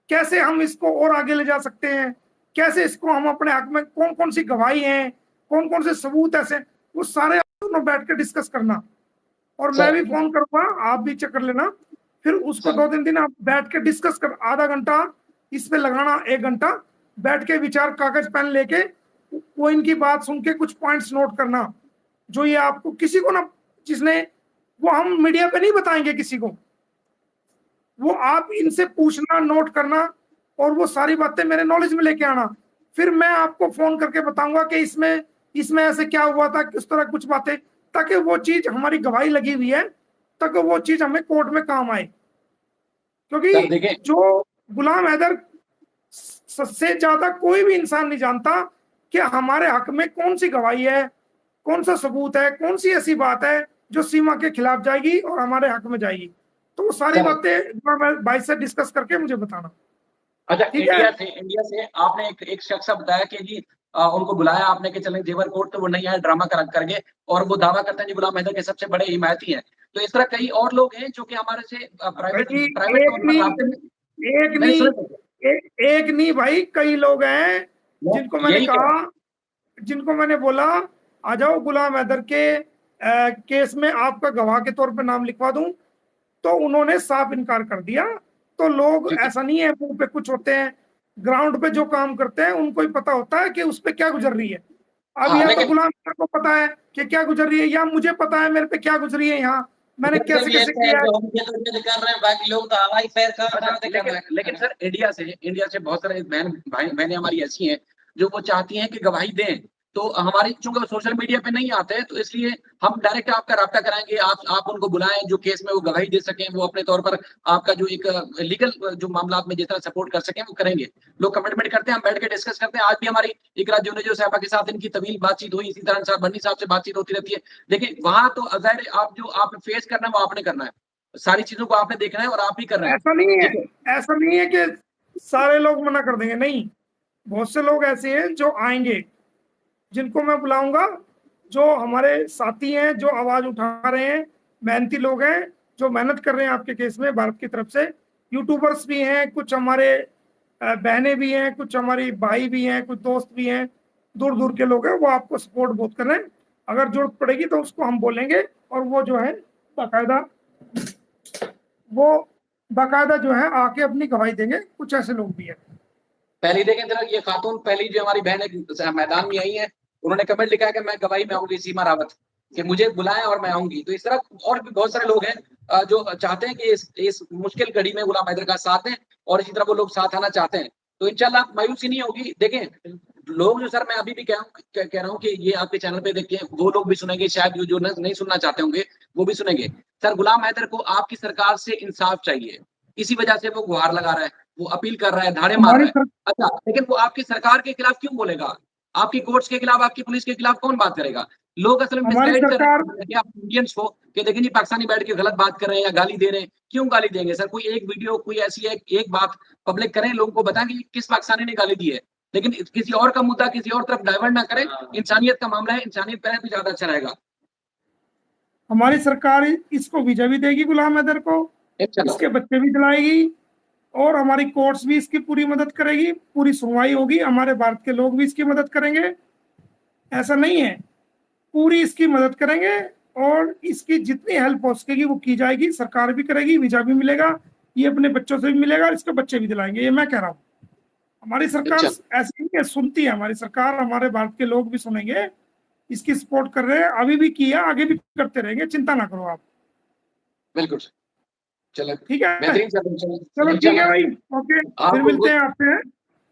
कैसे हम इसको और आगे ले जा सकते हैं, कैसे इसको हम अपने हक में, कौन कौन सी गवाही है, कौन कौन से सबूत ऐसे, वो सारे दोनों बैठ के डिस्कस करना। और मैं भी फोन करूंगा, आप भी चेक कर लेना, फिर उसको 2-3 दिन आप बैठ के डिस्कस कर, आधा घंटा इस पे लगाना, 1 घंटा बैठ के विचार, कागज पेन लेके वो इनकी बात सुन के कुछ पॉइंट्स नोट करना, जो ये आपको किसी को ना, जिसने, वो हम मीडिया पे नहीं बताएंगे किसी को, वो आप इनसे पूछना, नोट करना, और वो सारी बातें मेरे नॉलेज में लेके आना। फिर मैं आपको फोन करके बताऊंगा कि इसमें ऐसे क्या हुआ था, किस तरह कुछ बातें, ताकि वो चीज, हमारी गवाही लगी हुई है, ताकि वो चीज हमें कोर्ट में काम आए। क्योंकि जो गुलाम हैदर से ज्यादा कोई भी इंसान नहीं जानता कि हमारे हक में कौन सी गवाही है, कौन सा सबूत है, कौन सी ऐसी बात है जो सीमा के खिलाफ जाएगी और हमारे हक में जाएगी। तो वो सारी बातें भाई से डिस्कस करके मुझे बताना। अच्छा, इंडिया से आपने एक शख्स बताया कि जी उनको बुलाया आपने कि चलें जेवर कोर्ट, तो वो नहीं आए, ड्रामा करके, और वो दावा करते हैं जी गुलाम हैदर के सबसे बड़े हिमायती हैं। तो इस तरह कई और लोग हैं जो कि हमारे से प्राइवेट एक नहीं भाई, कई लोग हैं जिनको मैंने कहा, जिनको मैंने बोला आ जाओ गुलाम हैदर के केस में आपका गवाह के तौर पर नाम लिखवा दूं, तो उन्होंने साफ इनकार कर दिया। तो लोग, ऐसा नहीं है मुंह पे कुछ होते हैं, ग्राउंड पे जो काम करते हैं उनको ही पता होता है कि उस पे क्या गुजर रही है। अब हाँ, या तो लेकिन गुलाम को पता है कि क्या गुजर रही है, या मुझे पता है मेरे पे क्या गुजरी है, यहाँ मैंने कैसे कैसे किया है। जो हम ये तो कर रहे हैं, बाकी लोग तो हवाई पैर का लेकिन सर इंडिया से बहुत सारे बहनें हमारी ऐसी हैं जो वो चाहती हैं कि गवाही दें, तो हमारी चूंकि सोशल मीडिया पे नहीं आते हैं, तो इसलिए हम डायरेक्ट आपका राब्ता कराएंगे, आप उनको बुलाएं जो केस में वो गवाही दे सकें, वो अपने तौर पर आपका जो एक लीगल जो मामला में जिस तरह सपोर्ट कर सकें वो करेंगे। लोग कमिटमेंट करते हैं, हम बैठ के डिस्कस करते हैं। आज भी हमारी इकरा जुनेजो साहबा के साथ इनकी तवील बातचीत हुई, इसी तरह बन्नी साहब से बातचीत होती रहती है। देखिए वहां तो अज़ाहिर आप जो आप फेस करना है वो आपने करना है, सारी चीजों को आपने देखना है और आप ही कर रहे हैं। ऐसा नहीं है कि सारे लोग मना कर देंगे, नहीं, बहुत से लोग ऐसे हैं जो आएंगे, जिनको मैं बुलाऊंगा, जो हमारे साथी हैं, जो आवाज उठा रहे हैं, मेहनती लोग हैं, जो मेहनत कर रहे हैं आपके केस में भारत की तरफ से। यूट्यूबर्स भी हैं, कुछ हमारे बहनें भी हैं, कुछ हमारी भाई भी हैं, कुछ दोस्त भी हैं, दूर दूर के लोग हैं, वो आपको सपोर्ट बहुत कर रहे हैं। अगर जरूरत पड़ेगी तो उसको हम बोलेंगे, और वो जो है बाकायदा जो है आके अपनी गवाही देंगे। कुछ ऐसे लोग भी हैं। पहली देखें जरा, ये खातून पहली जो हमारी बहन मैदान में आई है, उन्होंने कमेंट लिखा है कि मैं गवाही में आऊंगी, सीमा रावत, कि मुझे बुलाएं और मैं आऊंगी। तो इस तरह और भी बहुत सारे लोग हैं जो चाहते हैं कि इस मुश्किल घड़ी में गुलाम हैदर का साथ दें, और इसी तरह वो लोग साथ आना चाहते हैं। तो इंशाल्लाह मायूसी नहीं होगी। देखें लोग जो, सर मैं अभी भी कह रहा हूँ कि ये आपके चैनल पे देख के वो लोग भी सुनेंगे, शायद जो नहीं सुनना चाहते होंगे वो भी सुनेंगे। सर गुलाम हैदर को आपकी सरकार से इंसाफ चाहिए, इसी वजह से वो गुहार लगा रहा है, वो अपील कर रहा है, धाड़े मार रहा है। अच्छा, लेकिन वो आपकी सरकार के खिलाफ क्यों बोलेगा? आपकी कोर्ट्स के खिलाफ, आपकी पुलिस के खिलाफ कौन बात करेगा? लोग असल में मिसगाइड कर रहे हैं इंडियंस को कि देखें जी पाकिस्तानी बैठ के गलत बात कर रहे हैं या गाली दे रहे हैं। क्यों गाली देंगे सर? कोई एक वीडियो, कोई ऐसी एक बात पब्लिक करें, लोगों को बताएं कि किस पाकिस्तानी ने गाली दी है, लेकिन किसी और का मुद्दा किसी और तरफ डाइवर्ट ना करें। इंसानियत का मामला है, इंसानियत करें तो ज्यादा अच्छा रहेगा। हमारी सरकार इसको वीजा भी देगी गुलाम हैदर को, इसके बच्चे भी दिलाएगी, और हमारी कोर्ट्स भी इसकी पूरी मदद करेगी, पूरी सुनवाई होगी, हमारे भारत के लोग भी इसकी मदद करेंगे। ऐसा नहीं है, पूरी इसकी मदद करेंगे, और इसकी जितनी हेल्प हो सकेगी वो की जाएगी। सरकार भी करेगी, वीजा भी मिलेगा, ये अपने बच्चों से भी मिलेगा, इसके बच्चे भी दिलाएंगे। ये मैं कह रहा हूँ, हमारी सरकार ऐसी नहीं है, सुनती है हमारी सरकार, हमारे भारत के लोग भी सुनेंगे, इसकी सपोर्ट कर रहे हैं, अभी भी किया, आगे भी करते रहेंगे, चिंता ना करो आप। बिल्कुल, चलो ठीक है, चलो ठीक है भाई, ओके, फिर मिलते हैं आपसे।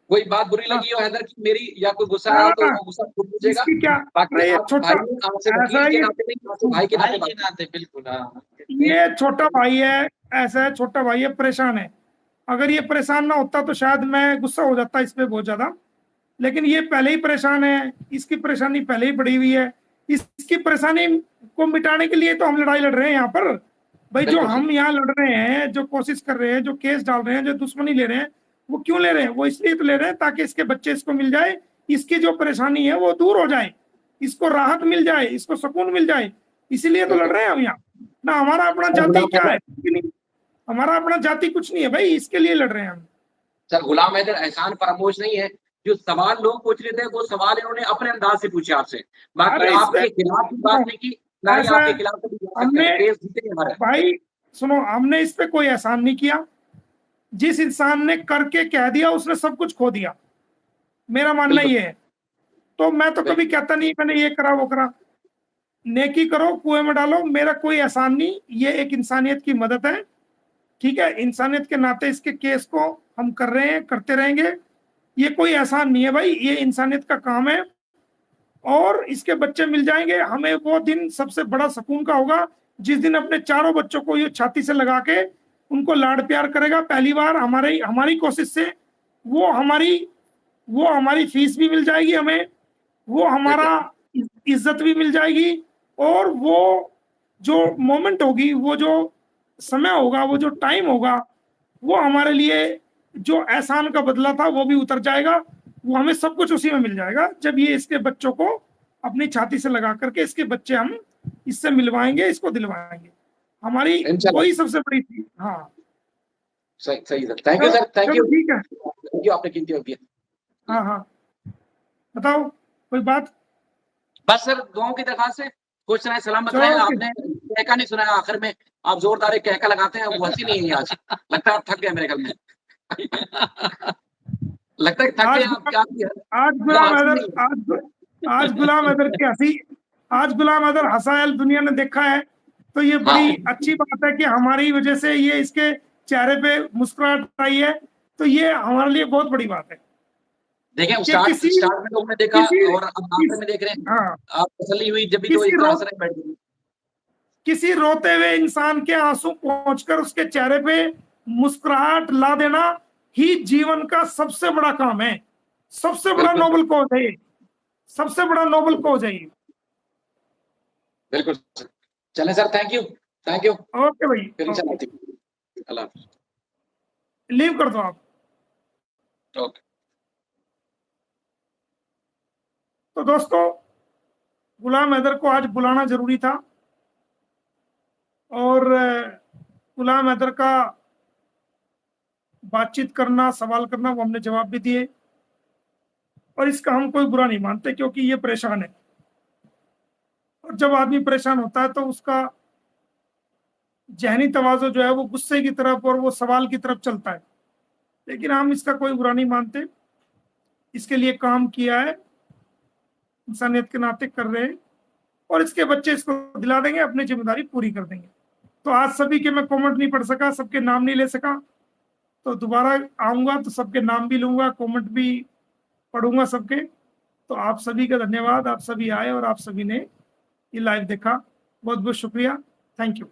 कोई बात बुरी लगी हो हैदर की मेरी, या कोई गुस्सा आया तो वो गुस्सा खुद पूछेगा। क्या बाकी छोटा भाई के नाते बिल्कुल, ये छोटा भाई है, ऐसा है, छोटा भाई है, परेशान है। अगर ये परेशान ना होता तो शायद मैं गुस्सा हो जाता इस पे बहुत ज्यादा, लेकिन ये पहले ही परेशान है, इसकी परेशानी पहले ही बढ़ी हुई है। इसकी परेशानी को मिटाने के लिए तो हम लड़ाई लड़ रहे हैं यहाँ पर भाई। जो हम यहाँ लड़ रहे हैं, जो कोशिश कर रहे हैं, जो केस डाल रहे हैं, जो दुश्मनी ले रहे हैं, वो क्यों ले रहे हैं? वो इसलिए तो ले रहे हैं ताकि इसके बच्चे इसको मिल जाए, इसकी जो परेशानी है वो दूर हो जाए, इसको राहत मिल जाए, इसको सुकून मिल जाए, इसीलिए तो लड़ रहे हैं हम यहाँ। ना हमारा अपना जाति क्या है, हमारा अपना जाति कुछ नहीं है भाई, इसके लिए लड़ रहे हैं हम। सर गुलाम हैदर एहसान फरामोश नहीं है। जो सवाल लोग पूछ रहे थे वो सवाल इन्होंने अपने अंदाज से पूछे आपसे, बाकी आपके खिलाफ की बात नहीं की, ना ही आपके खिलाफ हमने भाई सुनो, हमने इस पे कोई एहसान नहीं किया। जिस इंसान ने करके कह दिया उसने सब कुछ खो दिया, मेरा मानना ये है। तो मैं तो कभी कहता नहीं मैंने ये करा वो करा, नेकी करो कुएं में डालो, मेरा कोई एहसान नहीं, ये एक इंसानियत की मदद है। ठीक है, इंसानियत के नाते इसके केस को हम कर रहे हैं, करते रहेंगे, ये कोई एहसान नहीं है भाई, ये इंसानियत का काम है। और इसके बच्चे मिल जाएंगे, हमें वो दिन सबसे बड़ा सुकून का होगा जिस दिन अपने चारों बच्चों को ये छाती से लगा के उनको लाड प्यार करेगा। पहली बार हमारी कोशिश से वो हमारी फीस भी मिल जाएगी हमें, वो हमारा इज्जत भी मिल जाएगी, और वो जो मोमेंट होगी, वो जो समय होगा, वो जो टाइम होगा, वो हमारे लिए जो एहसान का बदला था वो भी उतर जाएगा। वो हमें सब कुछ उसी में मिल जाएगा जब ये इसके बच्चों को अपनी छाती से लगा करके इसके बच्चे हम इससे मिलवाएंगे, इसको दिलवाएंगे। हमारी वही सबसे बड़ी चीज। हाँ सही sir, thank you sir, thank you, ठीक है, थैंक यू, आपने कीमती वक्त दिया। हाँ बताओ कोई बात? बस सर दुआओं की दरखास्त है, खुश रहें, सलामत रहें। चलो, आपने कहका नहीं सुनाया आखिर में, आप जोरदार एक कहका लगाते हैं, वो हंसी नहीं है आज, लगता है आप थक गए मेरे ख्याल में। लगता है कि थक आज गए आप क्या आज गुलाम हैदर आज गुलाम हैदर की हंसी, आज गुलाम हैदर हंसायल दुनिया ने देखा है, तो ये बड़ी अच्छी बात है कि हमारी वजह से ये इसके चेहरे पे मुस्कुराहट आई है, तो ये हमारे लिए बहुत बड़ी बात है। देखें, कि स्टार्ट किसी में लोगों ने देखा किसी और अब आखिर में देख रहे हैं, हाँ, आप तसल्ली हुई जब भी तो किसी इतना रो हंस रहे बैठ गए। किसी रोते हुए इंसान के आंसू पहुंचकर उसके चेहरे पे मुस्कुराहट ला देना ही जीवन का सबसे बड़ा काम है, सबसे बड़ा बिल्कुल। नोबल कॉज है ये, सबसे बड़ा नोबल कॉज है ये। बिल्कुल सर। चलें सर, थैंक यू ओके भाई, फिर इंशाल्लाह ठीक। अल्लाह हाफ़िज़। लीव कर दो आप। ओके। तो दोस्तों, गुलाम हैदर को आज बुलाना जरूरी था, और गुलाम हैदर का बातचीत करना, सवाल करना, वो हमने जवाब भी दिए, और इसका हम कोई बुरा नहीं मानते, क्योंकि ये परेशान है, और जब आदमी परेशान होता है तो उसका जहनी तवाज़ो जो है वो गुस्से की तरफ और वो सवाल की तरफ चलता है, लेकिन हम इसका कोई बुरा नहीं मानते। इसके लिए काम किया है, इंसानियत के नाते कर रहे हैं, और इसके बच्चे इसको दिला देंगे, अपनी जिम्मेदारी पूरी कर देंगे। तो आज सभी के मैं कमेंट नहीं पढ़ सका, सबके नाम नहीं ले सका, तो दोबारा आऊंगा तो सबके नाम भी लूंगा, कमेंट भी पढ़ूंगा सबके। तो आप सभी का धन्यवाद, आप सभी आए और आप सभी ने ये लाइव देखा, बहुत बहुत शुक्रिया, थैंक यू।